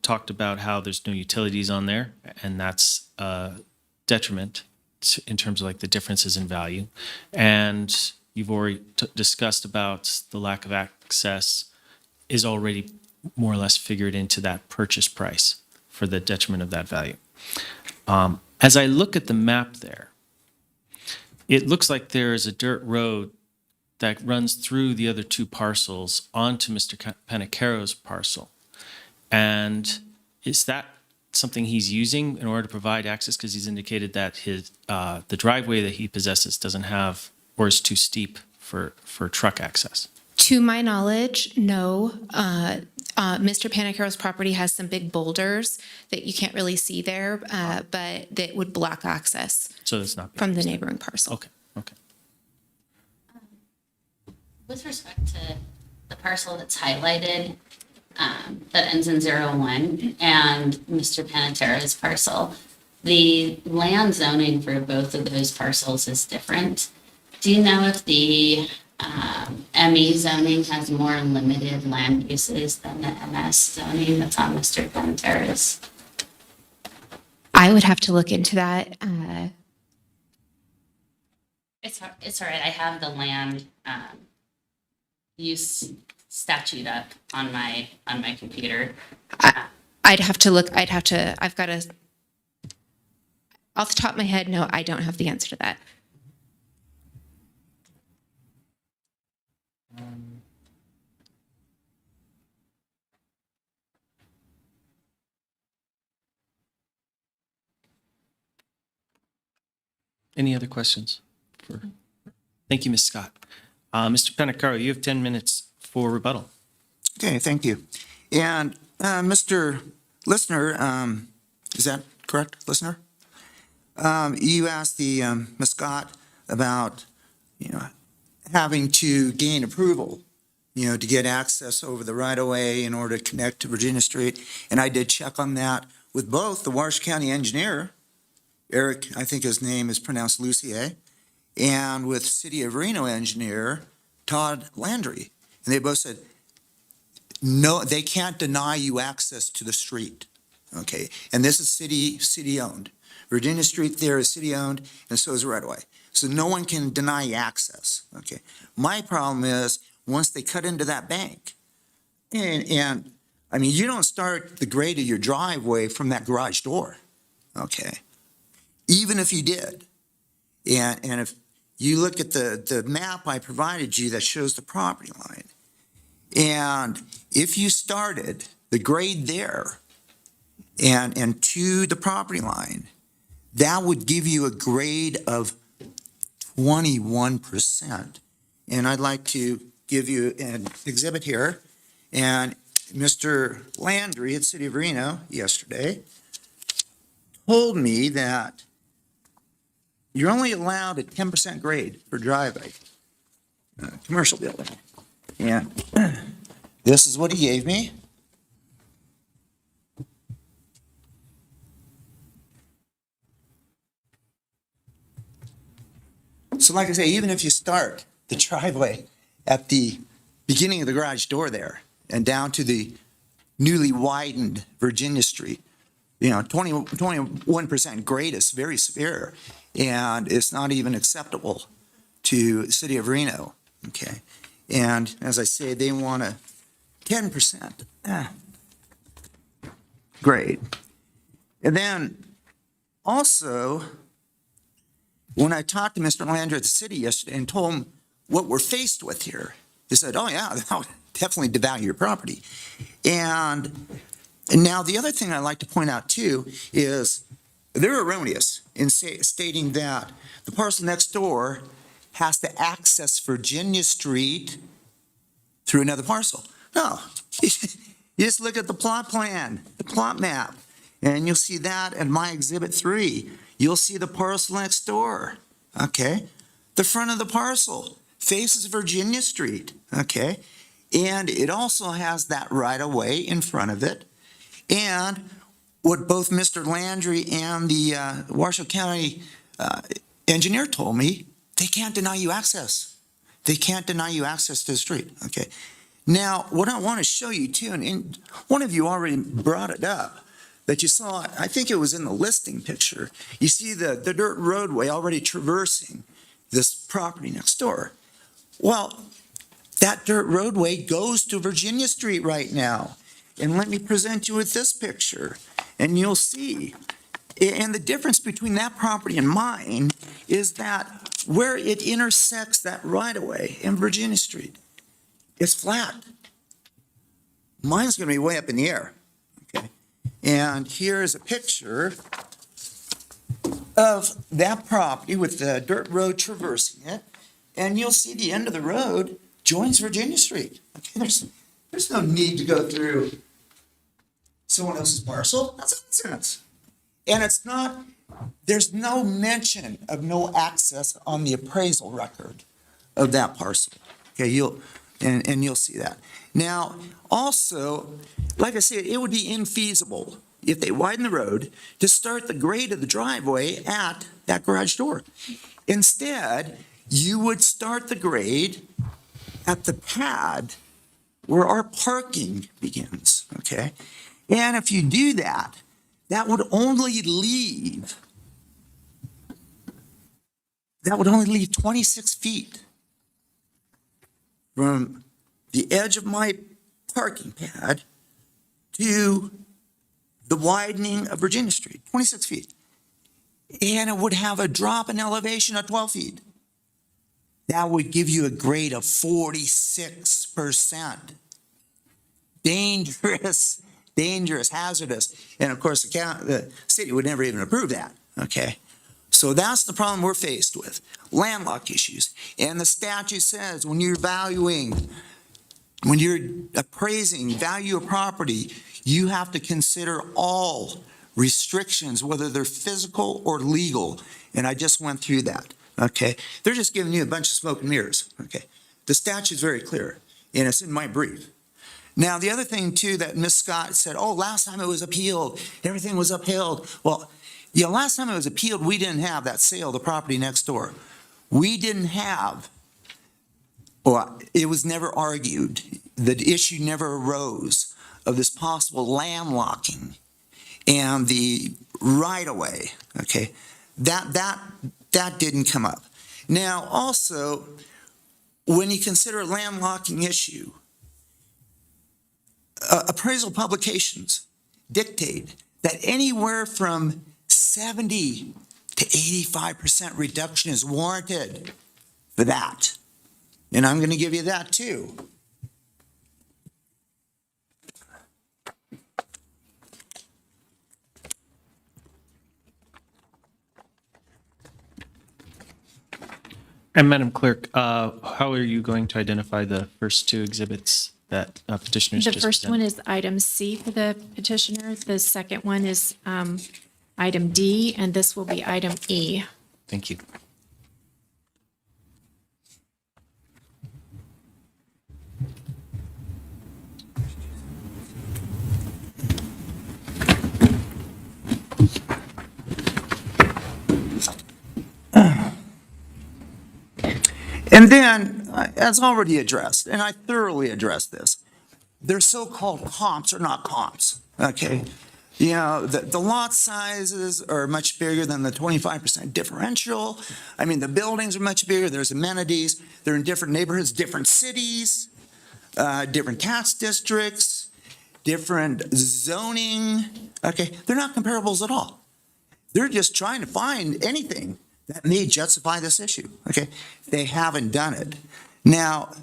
talked about how there's no utilities on there, and that's a detriment in terms of like the differences in value. And you've already discussed about the lack of access is already more or less figured into that purchase price for the detriment of that value. As I look at the map there, it looks like there is a dirt road that runs through the other two parcels onto Mr. Panicaro's parcel. And is that something he's using in order to provide access? Because he's indicated that the driveway that he possesses doesn't have, or is too steep for truck access. To my knowledge, no. Mr. Panicaro's property has some big boulders that you can't really see there, but that would block access So that's not from the neighboring parcel. Okay. With respect to the parcel that's highlighted, that ends in 01, and Mr. Panetera's parcel, the land zoning for both of those parcels is different. Do you know if the ME zoning has more limited land uses than the MS zoning that's on Mr. Panetera's? I would have to look into that. It's all right. I have the land use statute up on my computer. I'd have to look. I've got to, off the top of my head, no, I don't have the answer to that. Any other questions? Thank you, Ms. Scott. Mr. Panicaro, you have 10 minutes for rebuttal. Okay, thank you. And Mr. Listener, is that correct, Listener? You asked the, Ms. Scott about, having to gain approval, to get access over the right-of-way in order to connect to Virginia Street. And I did check on that with both the Washoe County engineer, Eric, I think his name is pronounced Lucier, and with City of Reno engineer, Todd Landry. And they both said, no, they can't deny you access to the street, okay? And this is city-owned. Virginia Street there is city-owned, and so is the right-of-way. So no one can deny you access, okay? My problem is, once they cut into that bank, and I mean, you don't start the grade of your driveway from that garage door, okay? Even if you did. And if you look at the map I provided you that shows the property line, and if you started the grade there and to the property line, that would give you a grade of 21%. And I'd like to give you an exhibit here. And Mr. Landry at City of Reno yesterday told me that you're only allowed a 10% grade for driveway, commercial building. And this is what he gave me. So like I say, even if you start the driveway at the beginning of the garage door there and down to the newly widened Virginia Street, 21% grade is very severe, and it's not even acceptable to the City of Reno, okay? And as I say, they want a 10% grade. And then also, when I talked to Mr. Landry at the city yesterday and told him what we're faced with here, he said, oh yeah, that would definitely devalue your property. And now the other thing I'd like to point out too is they're erroneous in stating that the parcel next door has to access Virginia Street through another parcel. No, you just look at the plot plan, the plot map, and you'll see that in my Exhibit 3. You'll see the parcel next door, okay? The front of the parcel faces Virginia Street, okay? And it also has that right-of-way in front of it. And what both Mr. Landry and the Washoe County engineer told me, they can't deny you access. They can't deny you access to the street, okay? Now, what I want to show you too, and one of you already brought it up, that you saw, I think it was in the listing picture, you see the dirt roadway already traversing this property next door. Well, that dirt roadway goes to Virginia Street right now. And let me present you with this picture, and you'll see. And the difference between that property and mine is that where it intersects that right-of-way in Virginia Street, it's flat. Mine's going to be way up in the air, okay? And here is a picture of that property with the dirt road traversing it, and you'll see the end of the road joins Virginia Street. Okay, there's no need to go through someone else's parcel. That's nonsense. And it's not, there's no mention of no access on the appraisal record of that parcel. Okay, you'll see that. Now, also, like I said, it would be infeasible if they widen the road to start the grade of the driveway at that garage door. Instead, you would start the grade at the pad where our parking begins, okay? And if you do that, that would only leave 26 feet from the edge of my parking pad to the widening of Virginia Street, 26 feet. And it would have a drop in elevation of 12 feet. That would give you a grade of 46%. Dangerous, hazardous. And of course, the city would never even approve that, okay? So that's the problem we're faced with, landlocked issues. And the statute says when you're appraising value of property, You have to consider all restrictions, whether they're physical or legal. And I just went through that, okay? They're just giving you a bunch of smoke and mirrors, okay? The statute's very clear, and it's in my brief. Now, the other thing, too, that Ms. Scott said, oh, last time it was appealed, everything was upheld. Well, yeah, last time it was appealed, we didn't have that sale of the property next door. We didn't have, well, it was never argued. The issue never arose of this possible landlocking and the right-of-way, okay? That didn't come up. Now, also, when you consider a landlocking issue, appraisal publications dictate that anywhere from 70 to 85% reduction is warranted for that. And I'm going to give you that too. And Madam Clerk, how are you going to identify the first two exhibits that petitioners The just first one presented? is item C for the petitioner. The second one is item D, and this will be item E. Thank you. And then, as already addressed, and I thoroughly addressed this, their so-called comps are not comps, okay? You know, the lot sizes are much bigger than the 25% differential. I mean, the buildings are much bigger, there's amenities, they're in different neighborhoods, different cities, different tax districts, different zoning, okay? They're not comparables at all. They're just trying to find anything that may justify this issue, okay? They haven't done it. Now,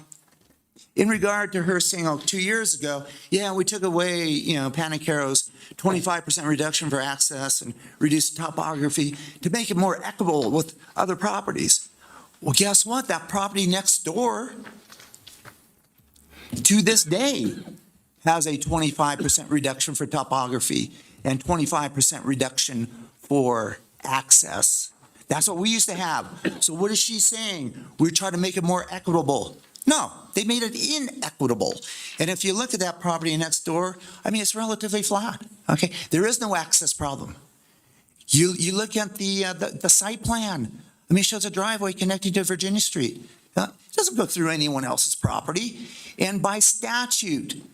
in regard to her saying, oh, 2 years ago, yeah, we took away, you know, Panicaro's 25% reduction for access and reduced topography to make it more equitable with other properties. Well, guess what? That property next door to this day has a 25% reduction for topography and 25% reduction for access. That's what we used to have. So what is she saying? We're trying to make it more equitable. No, they made it inequitable. And if you look at that property next door, I mean, it's relatively flat, okay? There is no access problem. You look at the site plan. I mean, it shows a driveway connecting to Virginia Street. It doesn't go through anyone else's property. And by statute,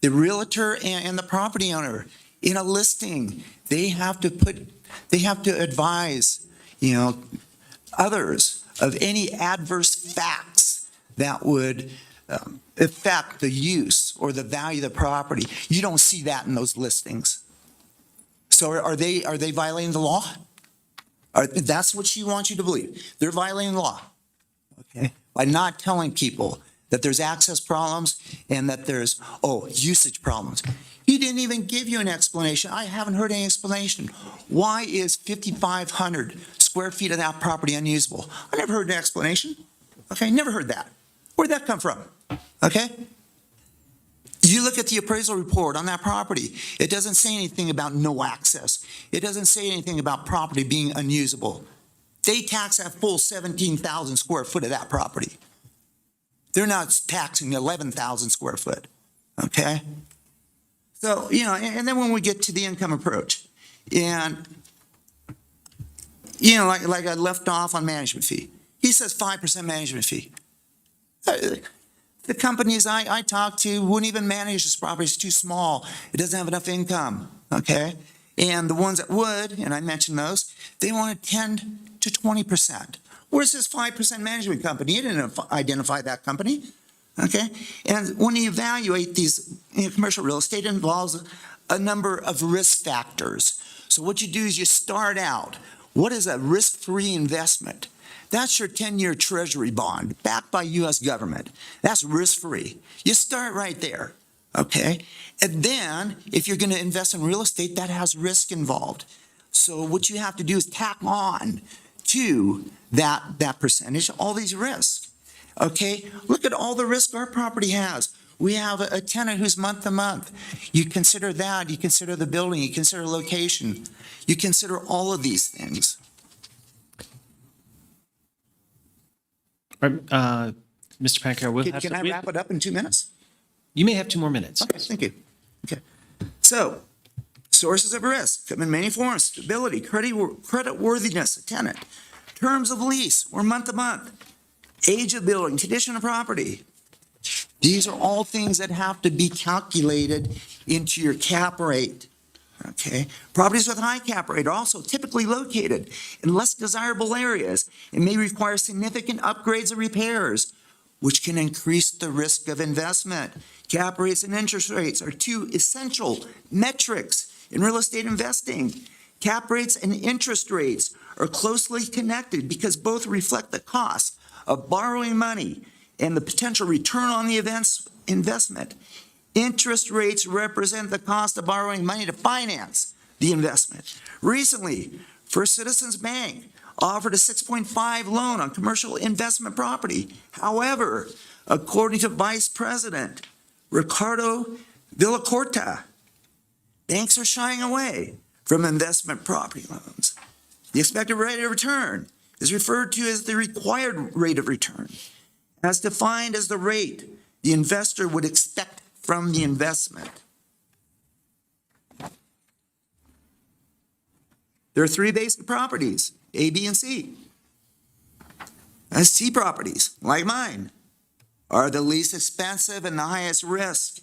the realtor and the property owner in a listing, they have to advise, you know, others of any adverse facts that would affect the use or the value of the property. You don't see that in those listings. So are they violating the law? That's what she wants you to believe. They're violating the law, okay? By not telling people that there's access problems and that there's, usage problems. He didn't even give you an explanation. I haven't heard any explanation. Why is 5,500 square feet of that property unusable? I never heard an explanation. Okay, never heard that. Where'd that come from? Okay? You look at the appraisal report on that property. It doesn't say anything about no access. It doesn't say anything about property being unusable. They tax that full 17,000 square foot of that property. They're not taxing 11,000 square foot, okay? So, you know, and then when we get to the income approach, and, you know, like I left off on management fee. He says 5% management fee. The companies I talk to wouldn't even manage this property. It's too small. It doesn't have enough income, okay? And the ones that would, and I mentioned those, they wanted 10 to 20%. Where's this 5% management company? He didn't identify that company, okay? And when you evaluate these, commercial real estate involves a number of risk factors. So what you do is you start out, what is a risk-free investment? That's your 10-year treasury bond backed by U.S. government. That's risk-free. You start right there, okay? And then if you're going to invest in real estate, that has risk involved. So what you have to do is tack on to that percentage all these risks, okay? Look at all the risk our property has. We have a tenant who's month to month. You consider that, you consider the building, you consider location, you consider all of these things. Mr. Pankar, we'll have Can to. I wrap it up in 2 minutes? You may have 2 more minutes. Okay, thank you. Okay. So, sources of risk come in many forms: stability, credit worthiness of tenant, terms of lease or month to month, age of building, condition of property. These are all things that have to be calculated into your cap rate. Okay. Properties with high cap rate are also typically located in less desirable areas and may require significant upgrades or repairs, which can increase the risk of investment. Cap rates and interest rates are 2 essential metrics in real estate investing. Cap rates and interest rates are closely connected because both reflect the cost of borrowing money and the potential return on the investment. Interest rates represent the cost of borrowing money to finance the investment. Recently, First Citizens Bank offered a 6.5 loan on commercial investment property. However, according to Vice President Ricardo Villacorta, banks are shying away from investment property loans. The expected rate of return is referred to as the required rate of return, as defined as the rate the investor would expect from the investment. There are 3 basic properties, A, B, and C. As C properties, like mine, are the least expensive and the highest risk.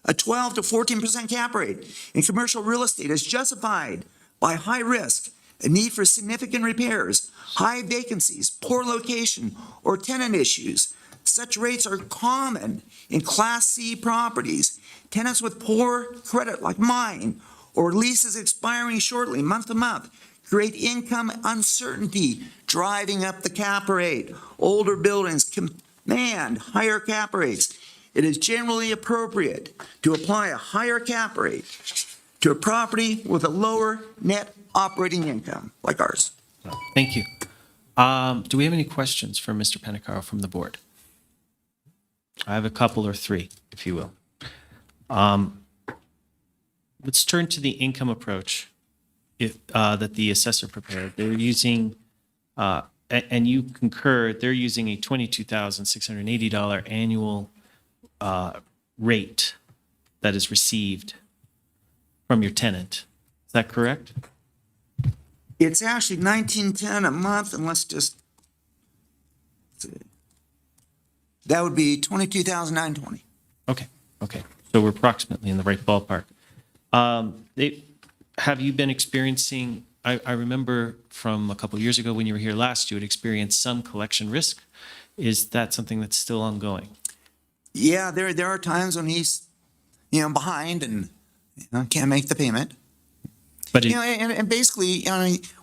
A 12 to 14% cap rate in commercial real estate is justified by high risk, a need for significant repairs, high vacancies, poor location, or tenant issues. Such rates are common in Class C properties. Tenants with poor credit like mine, or leases expiring shortly, month to month, create income uncertainty, driving up the cap rate. Older buildings command higher cap rates. It is generally appropriate to apply a higher cap rate to a property with a lower net operating income, like ours. Thank you. Do we have any questions for Mr. Panicaro from the board? I have a couple or 3, if you will. Let's turn to the income approach that the assessor prepared. They're using, and you concur, they're using a $22,680 annual rate that is received from your tenant. Is that correct? It's actually $19.10 a month, and let's just see. That would be $22,920. Okay. So we're approximately in the right ballpark. Have you been experiencing, I remember from a couple years ago when you were here last, you had experienced some collection risk. Is that something that's still ongoing? Yeah, there are times when he's, behind and can't make the payment. But And basically,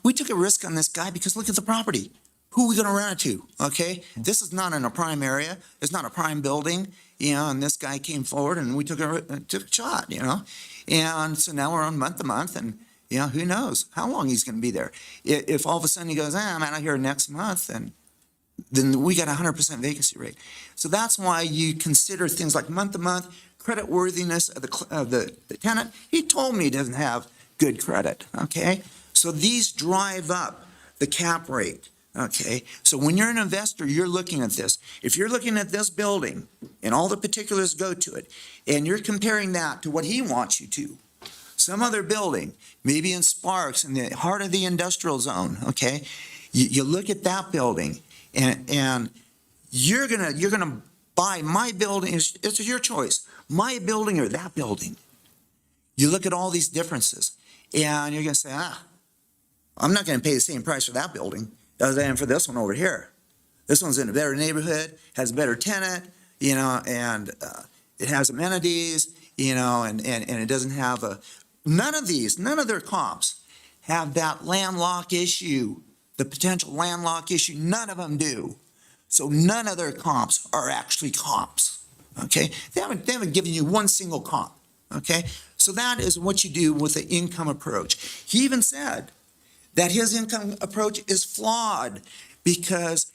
we took a risk on this guy because look at the property. Who are we going to rent it to? Okay, this is not in a prime area. It's not a prime building. And this guy came forward and we took a shot. And so now we're on month to month, and who knows how long he's going to be there. If all of a sudden he goes, I'm out of here next month, then we got a 100% vacancy rate. So that's why you consider things like month to month, credit worthiness of the tenant. He told me he doesn't have good credit. Okay, so these drive up the cap rate. Okay, so when you're an investor, you're looking at this. If you're looking at this building and all the particulars go to it, and you're comparing that to what he wants you to, some other building, maybe in Sparks, in the heart of the industrial zone, okay, you look at that building, and you're gonna buy my building. It's your choice, my building or that building. You look at all these differences, and you're gonna say, I'm not gonna pay the same price for that building as I am for this one over here. This one's in a better neighborhood, has a better tenant, and it has amenities, and it doesn't have none of their comps have that landlock issue, the potential landlock issue. None of them do. So none of their comps are actually comps, okay? They haven't given you one single comp, okay? So that is what you do with the income approach. He even said that his income approach is flawed because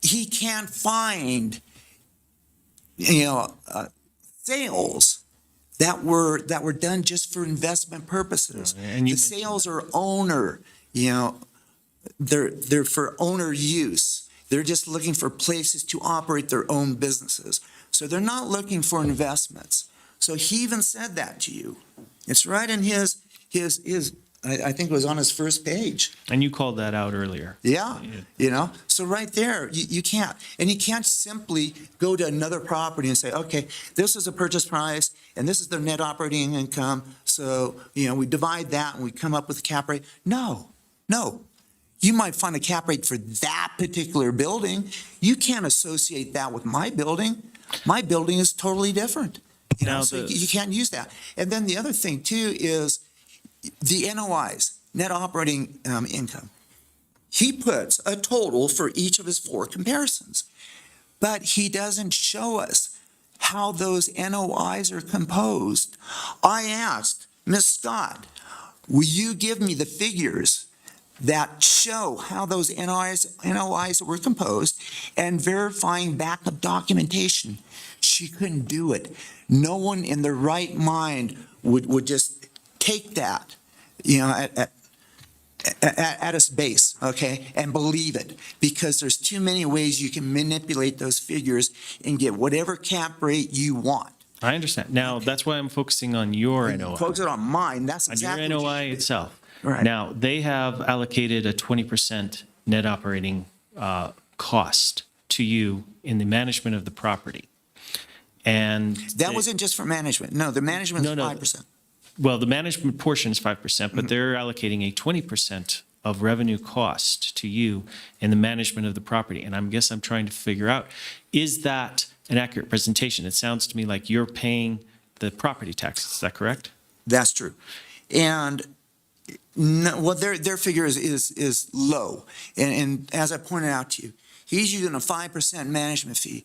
he can't find, sales that were done just for investment purposes. and you The mentioned sales are owner, they're for owner use. They're just looking for places to operate their own businesses. So they're not looking for investments. So he even said that to you. It's right in his, I think it was on his first page. And you called that out earlier. Yeah, so right there, you can't. And you can't simply go to another property and say, okay, this is a purchase price and this is their net operating income. So, we divide that and we come up with a cap rate. No. You might find a cap rate for that particular building. You can't associate that with my building. My building is totally different. So you can't use that. And then the other thing too is the NOIs, net operating income. He puts a total for each of his 4 comparisons, but he doesn't show us how those NOIs are composed. I asked Ms. Scott, will you give me the figures that show how those NOIs were composed and verifying backup documentation? She couldn't do it. No one in their right mind would just take that, at its base, okay, and believe it, because there's too many ways you can manipulate those figures and get whatever cap rate you want. I understand. Now, that's why I'm focusing on your NOI. Focus it on mine. That's On exactly your what NOI you did. itself. Right. Now, they have allocated a 20% net operating cost to you in the management of the property. And That wasn't just for management. No, the management's No, no. 5%. well, the management portion is 5%, but they're allocating a 20% of revenue cost to you in the management of the property. And I guess I'm trying to figure out, is that an accurate presentation? It sounds to me like you're paying the property taxes. Is that correct? That's true. And no, their figure is low. And as I pointed out to you, he's using a 5% management fee.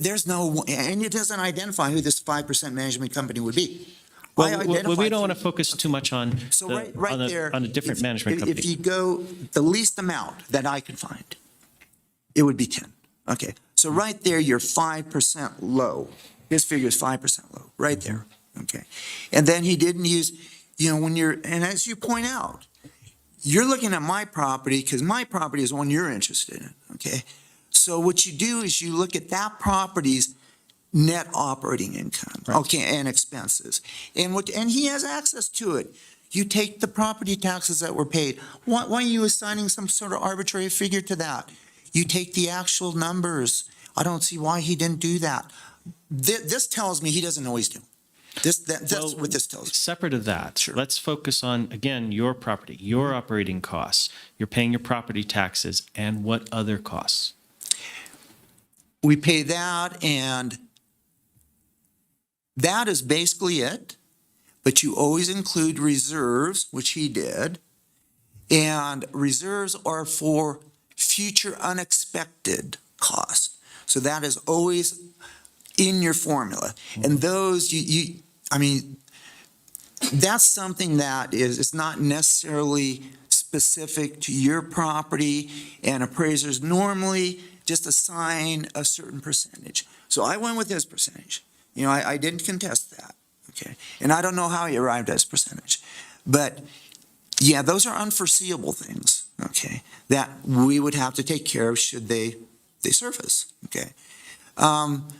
There's no, and it doesn't identify who this 5% management company would be. Well, we don't want to focus too much on So the- right on the- there. on a different management If you company. go the least amount that I could find, it would be 10. Okay, so right there, you're 5% low. His figure is 5% low, right there, okay? And then he didn't use, and as you point out, you're looking at my property because my property is one you're interested in, okay? So what you do is you look at that property's net operating income, okay, and expenses. And he has access to it. You take the property taxes that were paid. Why are you assigning some sort of arbitrary figure to that? You take the actual numbers. I don't see why he didn't do that. This tells me he doesn't know what he's doing. That's Well, what this tells me. Separate of that, Sure. let's focus on, again, your property, your operating costs. You're paying your property taxes, and what other costs? We pay that, and that is basically it. But you always include reserves, which he did. And reserves are for future unexpected costs. So that is always in your formula. And those, that's something that is not necessarily specific to your property, and appraisers normally just assign a certain percentage. So I went with his percentage. I didn't contest that, okay? And I don't know how he arrived at his percentage. But yeah, those are unforeseeable things, okay, that we would have to take care of should they surface, okay?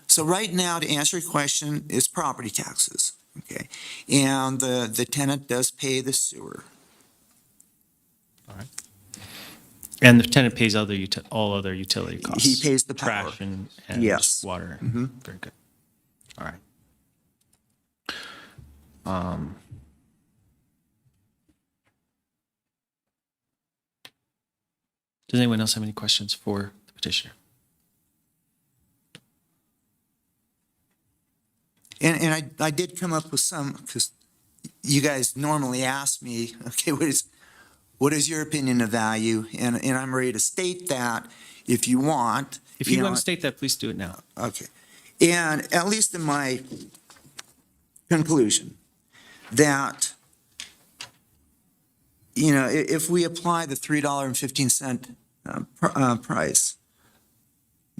So right now, to answer your question, is property taxes, okay? And the tenant does pay the sewer. And the tenant pays all other utility costs? He pays the power. Trash and Yes. water. Mhm. Very good. All right. Does anyone else have any questions for the petitioner? And I did come up with some, because you guys normally ask me, okay, what is your opinion of value? And I'm ready to state that if you want. If you want to state that, please do it now. Okay. And at least in my conclusion, that, if we apply the $3.15 price,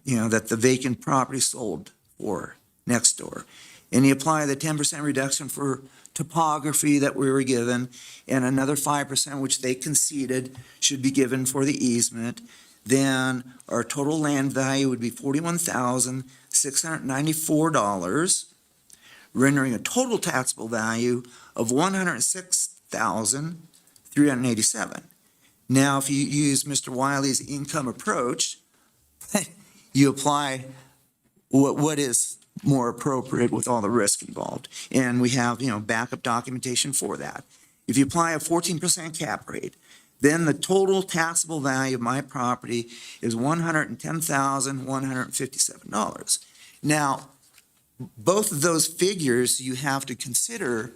that the vacant property sold for next door, and you apply the 10% reduction for topography that we were given, and another 5%, which they conceded should be given for the easement, then our total land value would be $41,694, rendering a total taxable value of $106,387. Now, if you use Mr. Wiley's income approach, you apply what is more appropriate with all the risk involved. And we have, backup documentation for that. If you apply a 14% cap rate, then the total taxable value of my property is $110,157. Now, both of those figures you have to consider,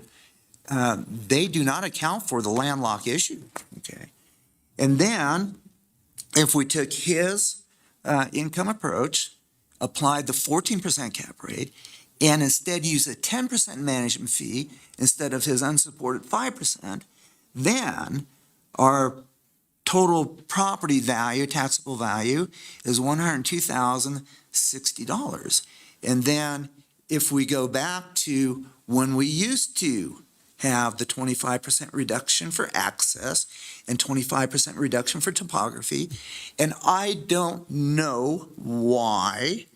they do not account for the landlocked issue, okay? And then, if we took his income approach, applied the 14% cap rate, and instead used a 10% management fee instead of his unsupported 5%, then our total property value, taxable value, is $102,060. And then if we go back to when we used to have the 25% reduction for access and 25% reduction for topography, and I don't know why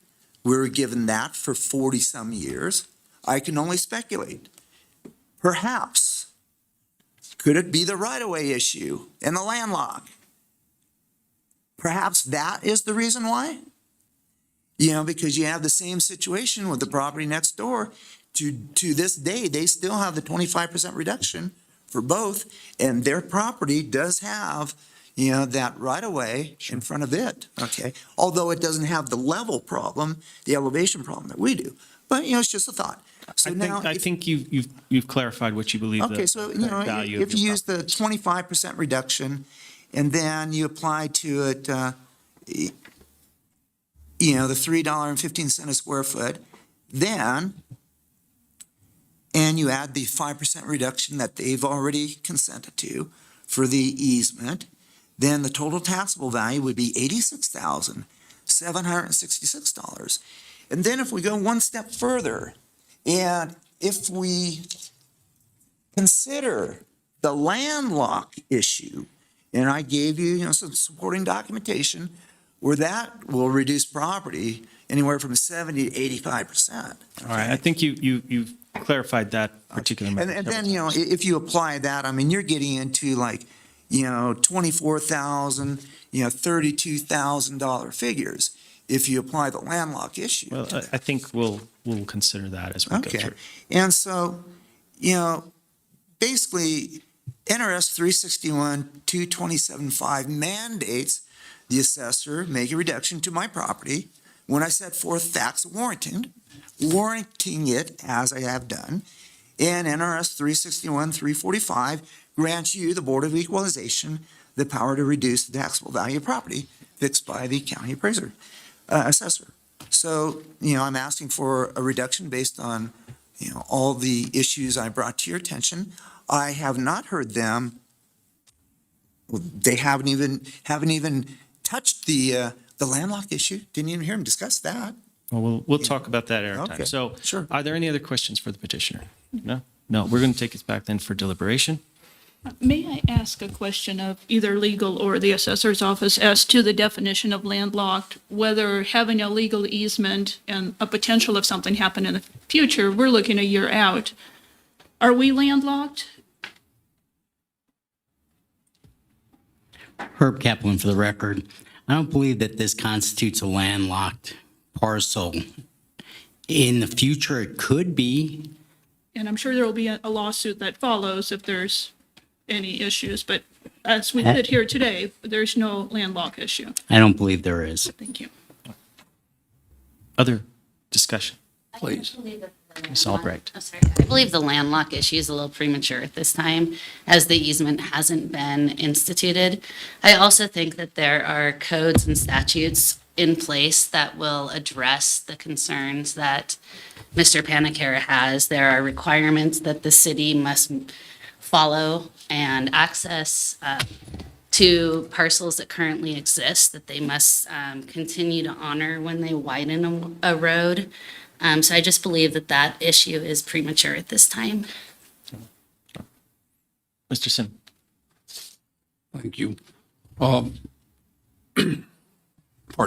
we were given that for 40-some years. I can only speculate. Perhaps. Could it be the right-of-way issue and the landlock? Perhaps that is the reason why? Because you have the same situation with the property next door. To this day, they still have the 25% reduction for both, and their property does have that right-of-way in front of it, okay? Although it doesn't have the level problem, the elevation problem that we do. But, it's just a thought. So I think you've clarified what you believe okay, the so, value of if you your use the 25% reduction, and then you apply to it, the $3.15 a square foot, then, and you add the 5% reduction that they've already consented to for the easement, then the total taxable value would be $86,766. And then if we go one step further, and if we consider the landlocked issue, and I gave you, some supporting documentation where that will reduce property anywhere from 70 to 85%. All right, I think you've clarified that particular matter. And then, if you apply that, you're getting into $24,000, $32,000 figures if you apply the landlocked issue. Well, I think we'll consider that as we go Okay. through. And so, basically, NRS 361-227.5 mandates the assessor make a reduction to my property when I set forth facts warranting it as I have done. And NRS 361-345 grants you, the Board of Equalization, the power to reduce the taxable value of property fixed by the county appraiser, assessor. So, I'm asking for a reduction based on, all the issues I brought to your attention. I have not heard them. They haven't even touched the landlocked issue. Didn't even hear them discuss that. Well, we'll talk about that at our Okay, time. So sure. are there any other questions for the petitioner? No? No, we're going to take it back then for deliberation. May I ask a question of either legal or the assessor's office as to the definition of landlocked, whether having a legal easement and a potential if something happened in the future, we're looking a year out. Are we landlocked? Herb Kaplan for the record. I don't believe that this constitutes a landlocked parcel. In the future, it could be. And I'm sure there will be a lawsuit that follows if there's any issues, but as we sit here today, there's no landlocked issue. I don't believe there is. Thank you. Other discussion? Please. Ms. Albright. Oh, sorry. I believe the landlock issue is a little premature at this time, as the easement hasn't been instituted. I also think that there are codes and statutes in place that will address the concerns that Mr. Panicara has. There are requirements that the city must follow and access to parcels that currently exist that they must continue to honor when they widen a road. So I just believe that that issue is premature at this time. Mr. Sim. Thank you. Pardon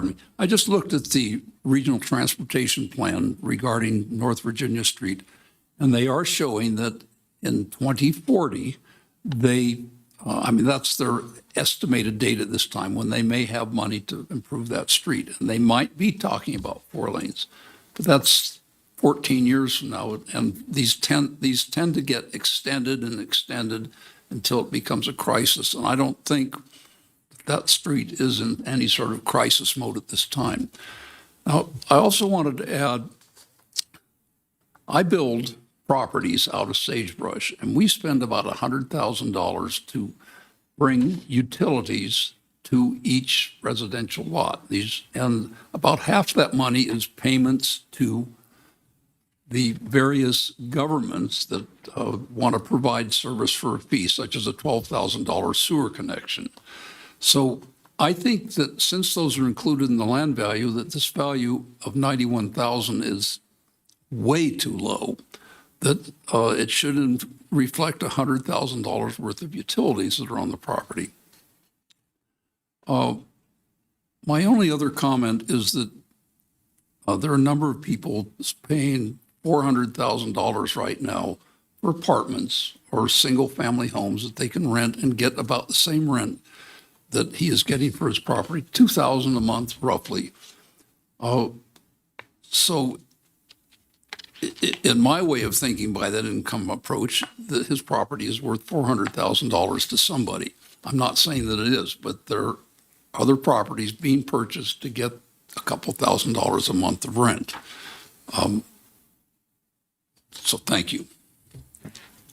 me. I just looked at the regional transportation plan regarding North Virginia Street, and they are showing that in 2040, that's their estimated date at this time, when they may have money to improve that street. And they might be talking about 4 lanes, but that's 14 years from now. And these tend to get extended and extended until it becomes a crisis. And I don't think that street is in any sort of crisis mode at this time. Now, I also wanted to add, I build properties out of sagebrush, and we spend about $100,000 to bring utilities to each residential lot. And about half that money is payments to the various governments that want to provide service for a fee, such as a $12,000 sewer connection. So I think that since those are included in the land value, that this value of $91,000 is way too low, that it shouldn't reflect $100,000 worth of utilities that are on the property. My only other comment is that there are a number of people paying $400,000 right now for apartments or single-family homes that they can rent and get about the same rent that he is getting for his property, $2,000 a month roughly. So in my way of thinking by that income approach, that his property is worth $400,000 to somebody. I'm not saying that it is, but there are other properties being purchased to get a couple $1,000s a month of rent. So thank you.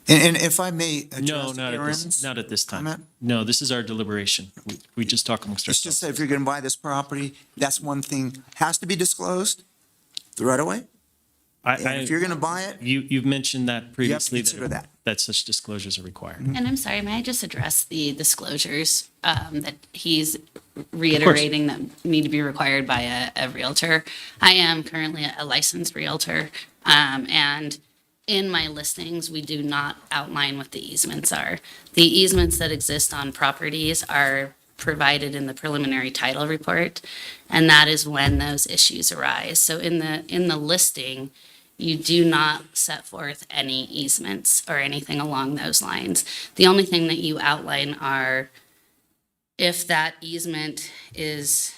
And if I may No, address not Aaron's at this time. comment? No, this is our deliberation. We just talk amongst It's just ourselves. that if you're going to buy this property, that's one thing, has to be disclosed, the right of way. And if you're going to buy it, You've mentioned that previously, consider that. that such disclosures are required. And I'm sorry, may I just address the disclosures that he's reiterating that need to be required by a Realtor? I am currently a licensed Realtor, and in my listings, we do not outline what the easements are. The easements that exist on properties are provided in the preliminary title report, and that is when those issues arise. So in the listing, you do not set forth any easements or anything along those lines. The only thing that you outline are if that easement is,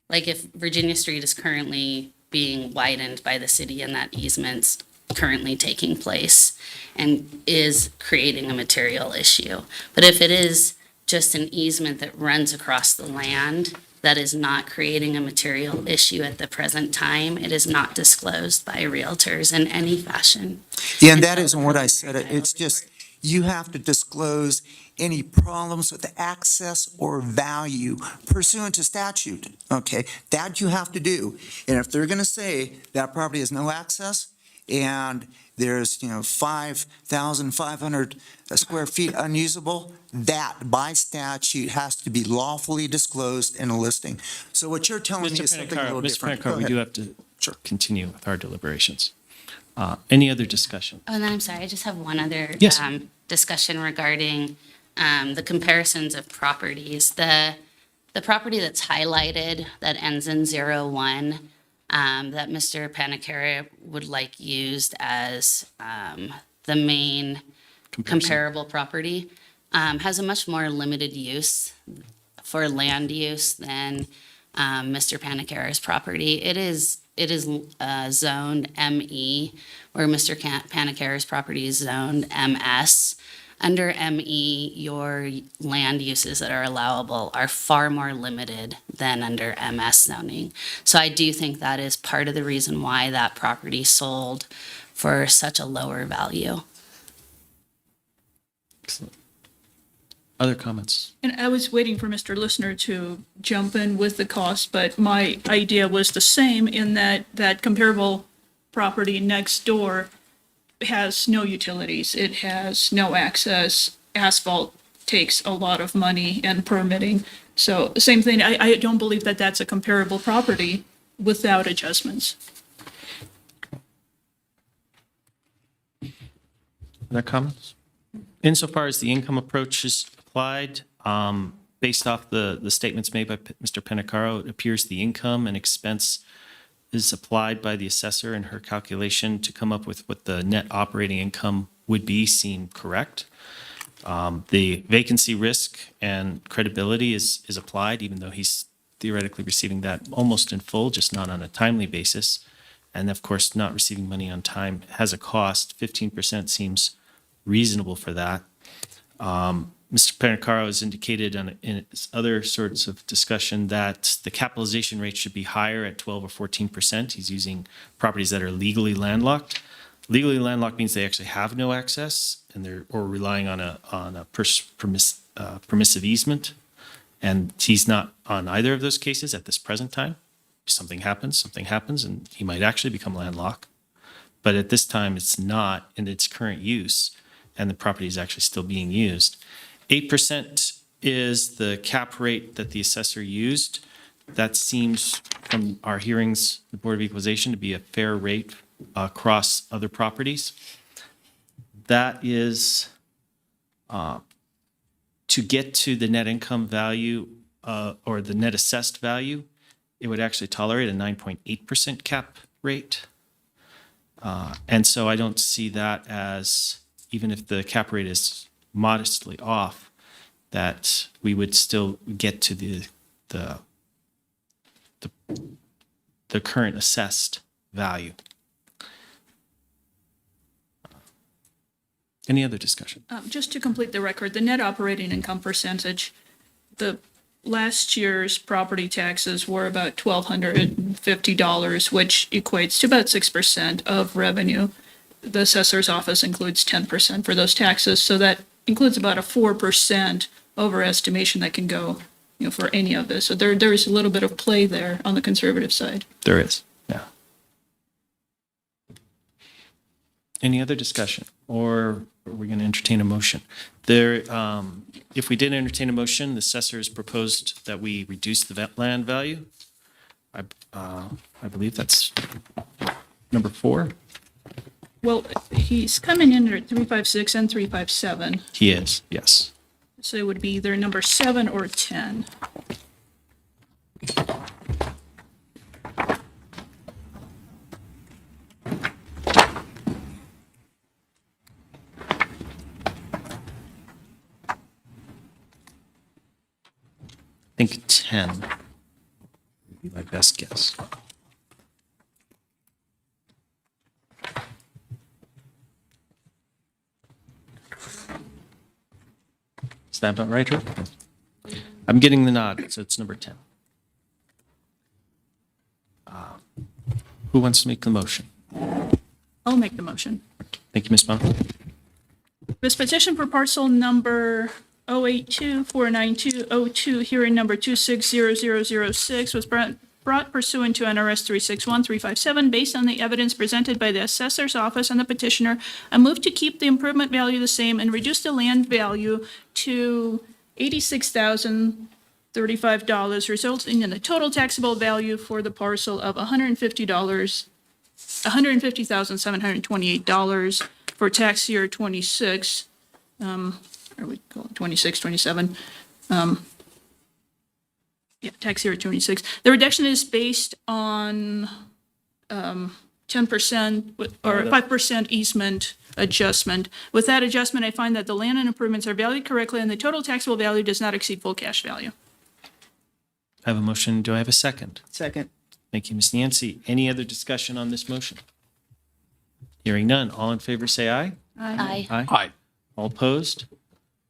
like if Virginia Street is currently being widened by the city and that easement's currently taking place and is creating a material issue. But if it is just an easement that runs across the land that is not creating a material issue at the present time, it is not disclosed by realtors in any fashion. yeah, and that isn't what I said. It's just, you have to disclose any problems with the access or value pursuant to statute, okay? That you have to do. And if they're gonna say that property has no access, and there's, 5,500 square feet unusable, that by statute has to be lawfully disclosed in a listing. So what you're telling me is something a little different. Go Mr. Panicaro, we do ahead. have to continue with our deliberations. Any other discussion? Oh, and then I'm sorry, I just have one other Yes. discussion regarding the comparisons of properties. The property that's highlighted that ends in 01, that Mr. Panicara would like used as the main comparable property, has a much more limited use for land use than Mr. Panicara's property. It is zoned ME, where Mr. Panicara's property is zoned MS. Under ME, your land uses that are allowable are far more limited than under MS zoning. So I do think that is part of the reason why that property sold for such a lower value. Excellent. Other comments? And I was waiting for Mr. Listener to jump in with the cost, but my idea was the same in that comparable property next door has no utilities. It has no access. Asphalt takes a lot of money and permitting. So same thing, I don't believe that that's a comparable property without adjustments. Other comments? Insofar as the income approach is applied, based off the statements made by Mr. Penacaro, it appears the income and expense is applied by the assessor in her calculation to come up with what the net operating income would be seem correct. The vacancy risk and credibility is applied, even though he's theoretically receiving that almost in full, just not on a timely basis. And of course, not receiving money on time has a cost. 15% seems reasonable for that. Mr. Penacaro has indicated in his other sorts of discussion that the capitalization rate should be higher at 12 or 14%. He's using properties that are legally landlocked. Legally landlocked means they actually have no access and they're or relying on a permissive easement. And he's not on either of those cases at this present time. Something happens, and he might actually become landlocked. But at this time, it's not in its current use, and the property is actually still being used. 8% is the cap rate that the assessor used. That seems, from our hearings, the Board of Equalization, to be a fair rate across other properties. That is to get to the net income value or the net assessed value. It would actually tolerate a 9.8% cap rate. And so I don't see that as, even if the cap rate is modestly off, that we would still get to the current assessed value. Any other discussion? Just to complete the record, the net operating income percentage, the last year's property taxes were about $1,250, which equates to about 6% of revenue. The assessor's office includes 10% for those taxes, so that includes about a 4% overestimation that can go, for any of this. So there is a little bit of play there on the conservative side. There is, yeah. Any other discussion, or are we going to entertain a motion? If we did entertain a motion, the assessor has proposed that we reduce the land value. I believe that's number 4. Well, he's coming in at 356 and 357, He is, yes. so it would be either number 7 or 10. I think 10 would be my best guess. Is that about right, Herb? I'm getting the nod, so it's number 10. Who wants to make the motion? I'll make the motion. Thank you, Ms. Bonnell. This petition for parcel number 082-492-02, hearing number 260006, was brought pursuant to NRS 361-357, based on the evidence presented by the assessor's office and the petitioner. I move to keep the improvement value the same and reduce the land value to $86,035, resulting in a total taxable value for the parcel of $150,728 for tax year 26. Or we call it 26, 27. Tax year 26. The reduction is based on 10% or 5% easement adjustment. With that adjustment, I find that the land and improvements are valued correctly and the total taxable value does not exceed full cash value. I have a motion. Do I have a second? Second. Thank you, Ms. Nancy. Any other discussion on this motion? Hearing none. All in favor, say aye. Aye. Aye. All opposed?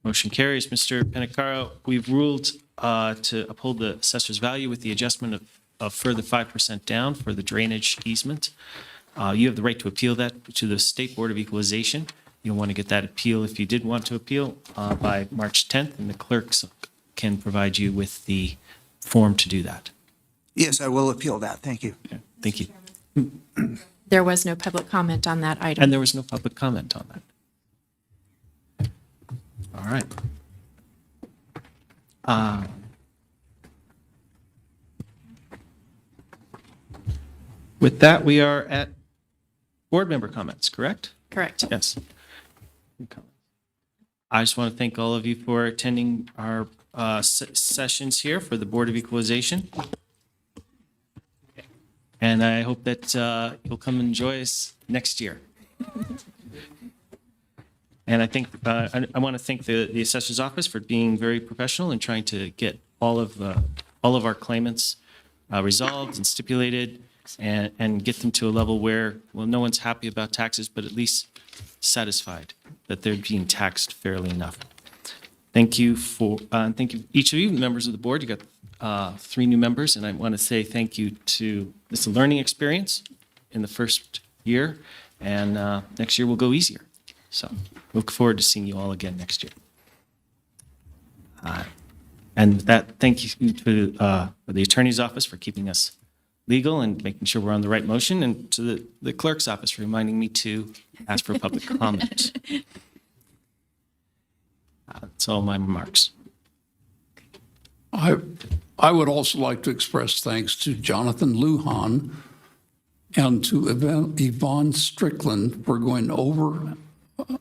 Motion carries. Mr. Penacaro, we've ruled to uphold the assessor's value with the adjustment of further 5% down for the drainage easement. You have the right to appeal that to the State Board of Equalization. You'll want to get that appeal, if you did want to appeal, by March 10th, and the clerks can provide you with the form to do that. Yes, I will appeal that. Thank you. Okay, thank you. There was no public comment on that item. And there was no public comment on that. All right. With that, we are at board member comments, correct? Correct. Yes. I just want to thank all of you for attending our sessions here for the Board of Equalization. And I hope that you'll come and enjoy us next year. And I think I want to thank the Assessor's Office for being very professional and trying to get all of our claimants resolved and stipulated and get them to a level where, well, no one's happy about taxes, but at least satisfied that they're being taxed fairly enough. Thank you each of you, members of the board. You got 3 new members, and I want to say thank you to this learning experience in the first year, and next year will go easier. So look forward to seeing you all again next year. And thank you to the attorney's office for keeping us legal and making sure we're on the right motion, and to the clerk's office for reminding me to ask for public comment. That's all my remarks. I would also like to express thanks to Jonathan Lujan and to Yvonne Strickland for going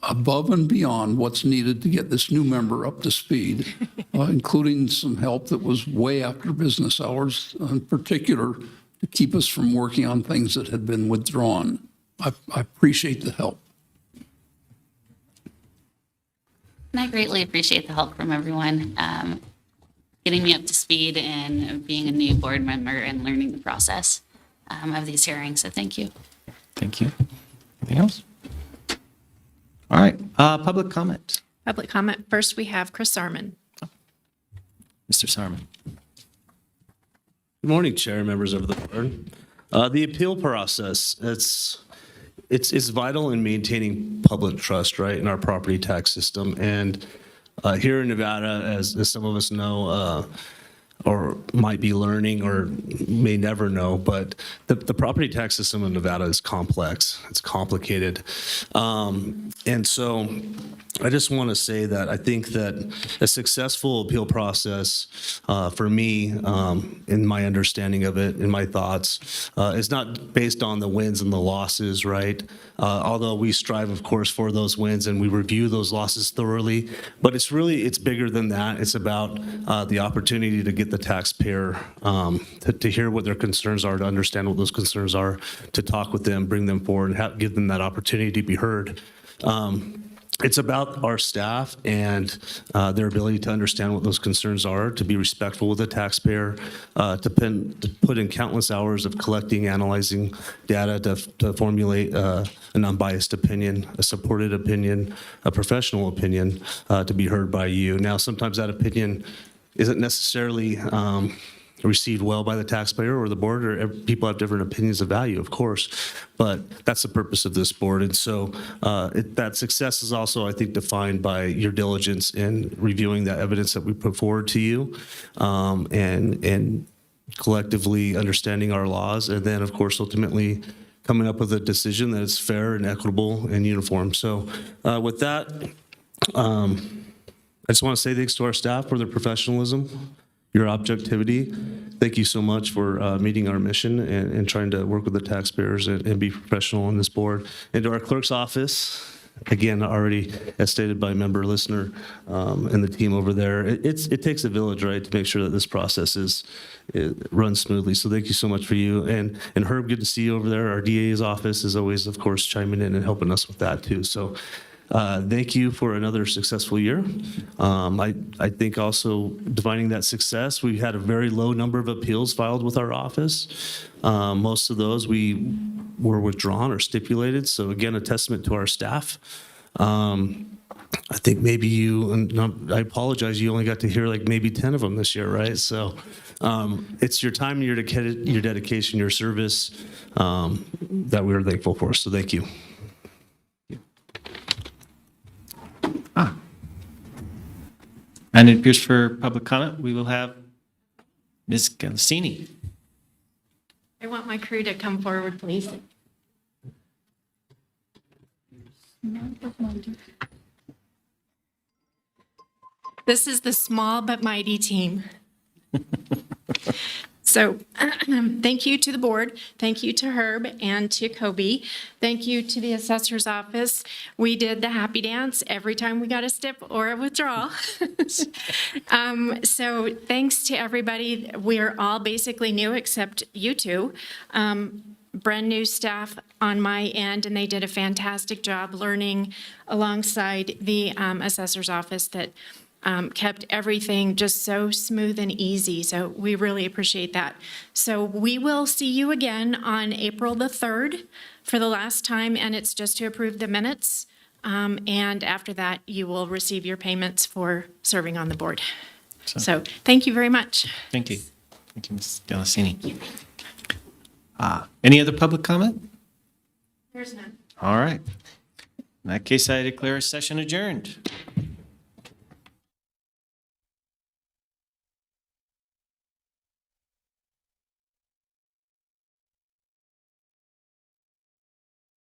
above and beyond what's needed to get this new member up to speed, including some help that was way after business hours, in particular to keep us from working on things that had been withdrawn. I appreciate the help. And I greatly appreciate the help from everyone, getting me up to speed and being a new board member and learning the process of these hearings. So thank you. Thank you. Anything else? All right, public comment. Public comment. First, we have Chris Sarman. Mr. Sarman. Good morning, Chair and members of the board. The appeal process, it's vital in maintaining public trust, right, in our property tax system. And here in Nevada, as some of us know, or might be learning or may never know, but the property tax system in Nevada is complex. It's complicated. And so I just want to say that I think that a successful appeal process for me, in my understanding of it, in my thoughts, is not based on the wins and the losses, right? Although we strive, of course, for those wins and we review those losses thoroughly, but it's bigger than that. It's about the opportunity to get the taxpayer to hear what their concerns are, to understand what those concerns are, to talk with them, bring them forward, and give them that opportunity to be heard. It's about our staff and their ability to understand what those concerns are, to be respectful with the taxpayer, to put in countless hours of collecting, analyzing data to formulate an unbiased opinion, a supported opinion, a professional opinion to be heard by you. Now, sometimes that opinion isn't necessarily received well by the taxpayer or the board, or people have different opinions of value, of course, but that's the purpose of this board. And so that success is also, I think, defined by your diligence in reviewing that evidence that we put forward to you, and collectively understanding our laws, and then, of course, ultimately coming up with a decision that is fair and equitable and uniform. So with that, I just want to say thanks to our staff for their professionalism, your objectivity. Thank you so much for meeting our mission and trying to work with the taxpayers and be professional on this board. And to our clerk's office, again, already as stated by member listener and the team over there, it takes a village, right, to make sure that this process runs smoothly. So thank you so much for you. And Herb, good to see you over there. Our DA's office is always, of course, chiming in and helping us with that too. So thank you for another successful year. I think also defining that success, we had a very low number of appeals filed with our office. Most of those we were withdrawn or stipulated. So again, a testament to our staff. I think maybe I apologize, you only got to hear like maybe 10 of them this year, right? So it's your time, your dedication, your service that we're thankful for. So thank you. And it appears for public comment, we will have Ms. Galasini. I want my crew to come forward, please. This is the small but mighty team. So thank you to the board. Thank you to Herb and to Kobe. Thank you to the assessor's office. We did the happy dance every time we got a stip or a withdrawal. So thanks to everybody. We're all basically new except you two. Brand new staff on my end, and they did a fantastic job learning alongside the assessor's office that kept everything just so smooth and easy. So we really appreciate that. So we will see you again on April the 3rd for the last time, and it's just to approve the minutes. And after that, you will receive your payments for serving on the board. So thank you very much. Thank you. Thank you, Ms. Delacini. Any other public comment? There's none. All right. In that case, I declare a session adjourned.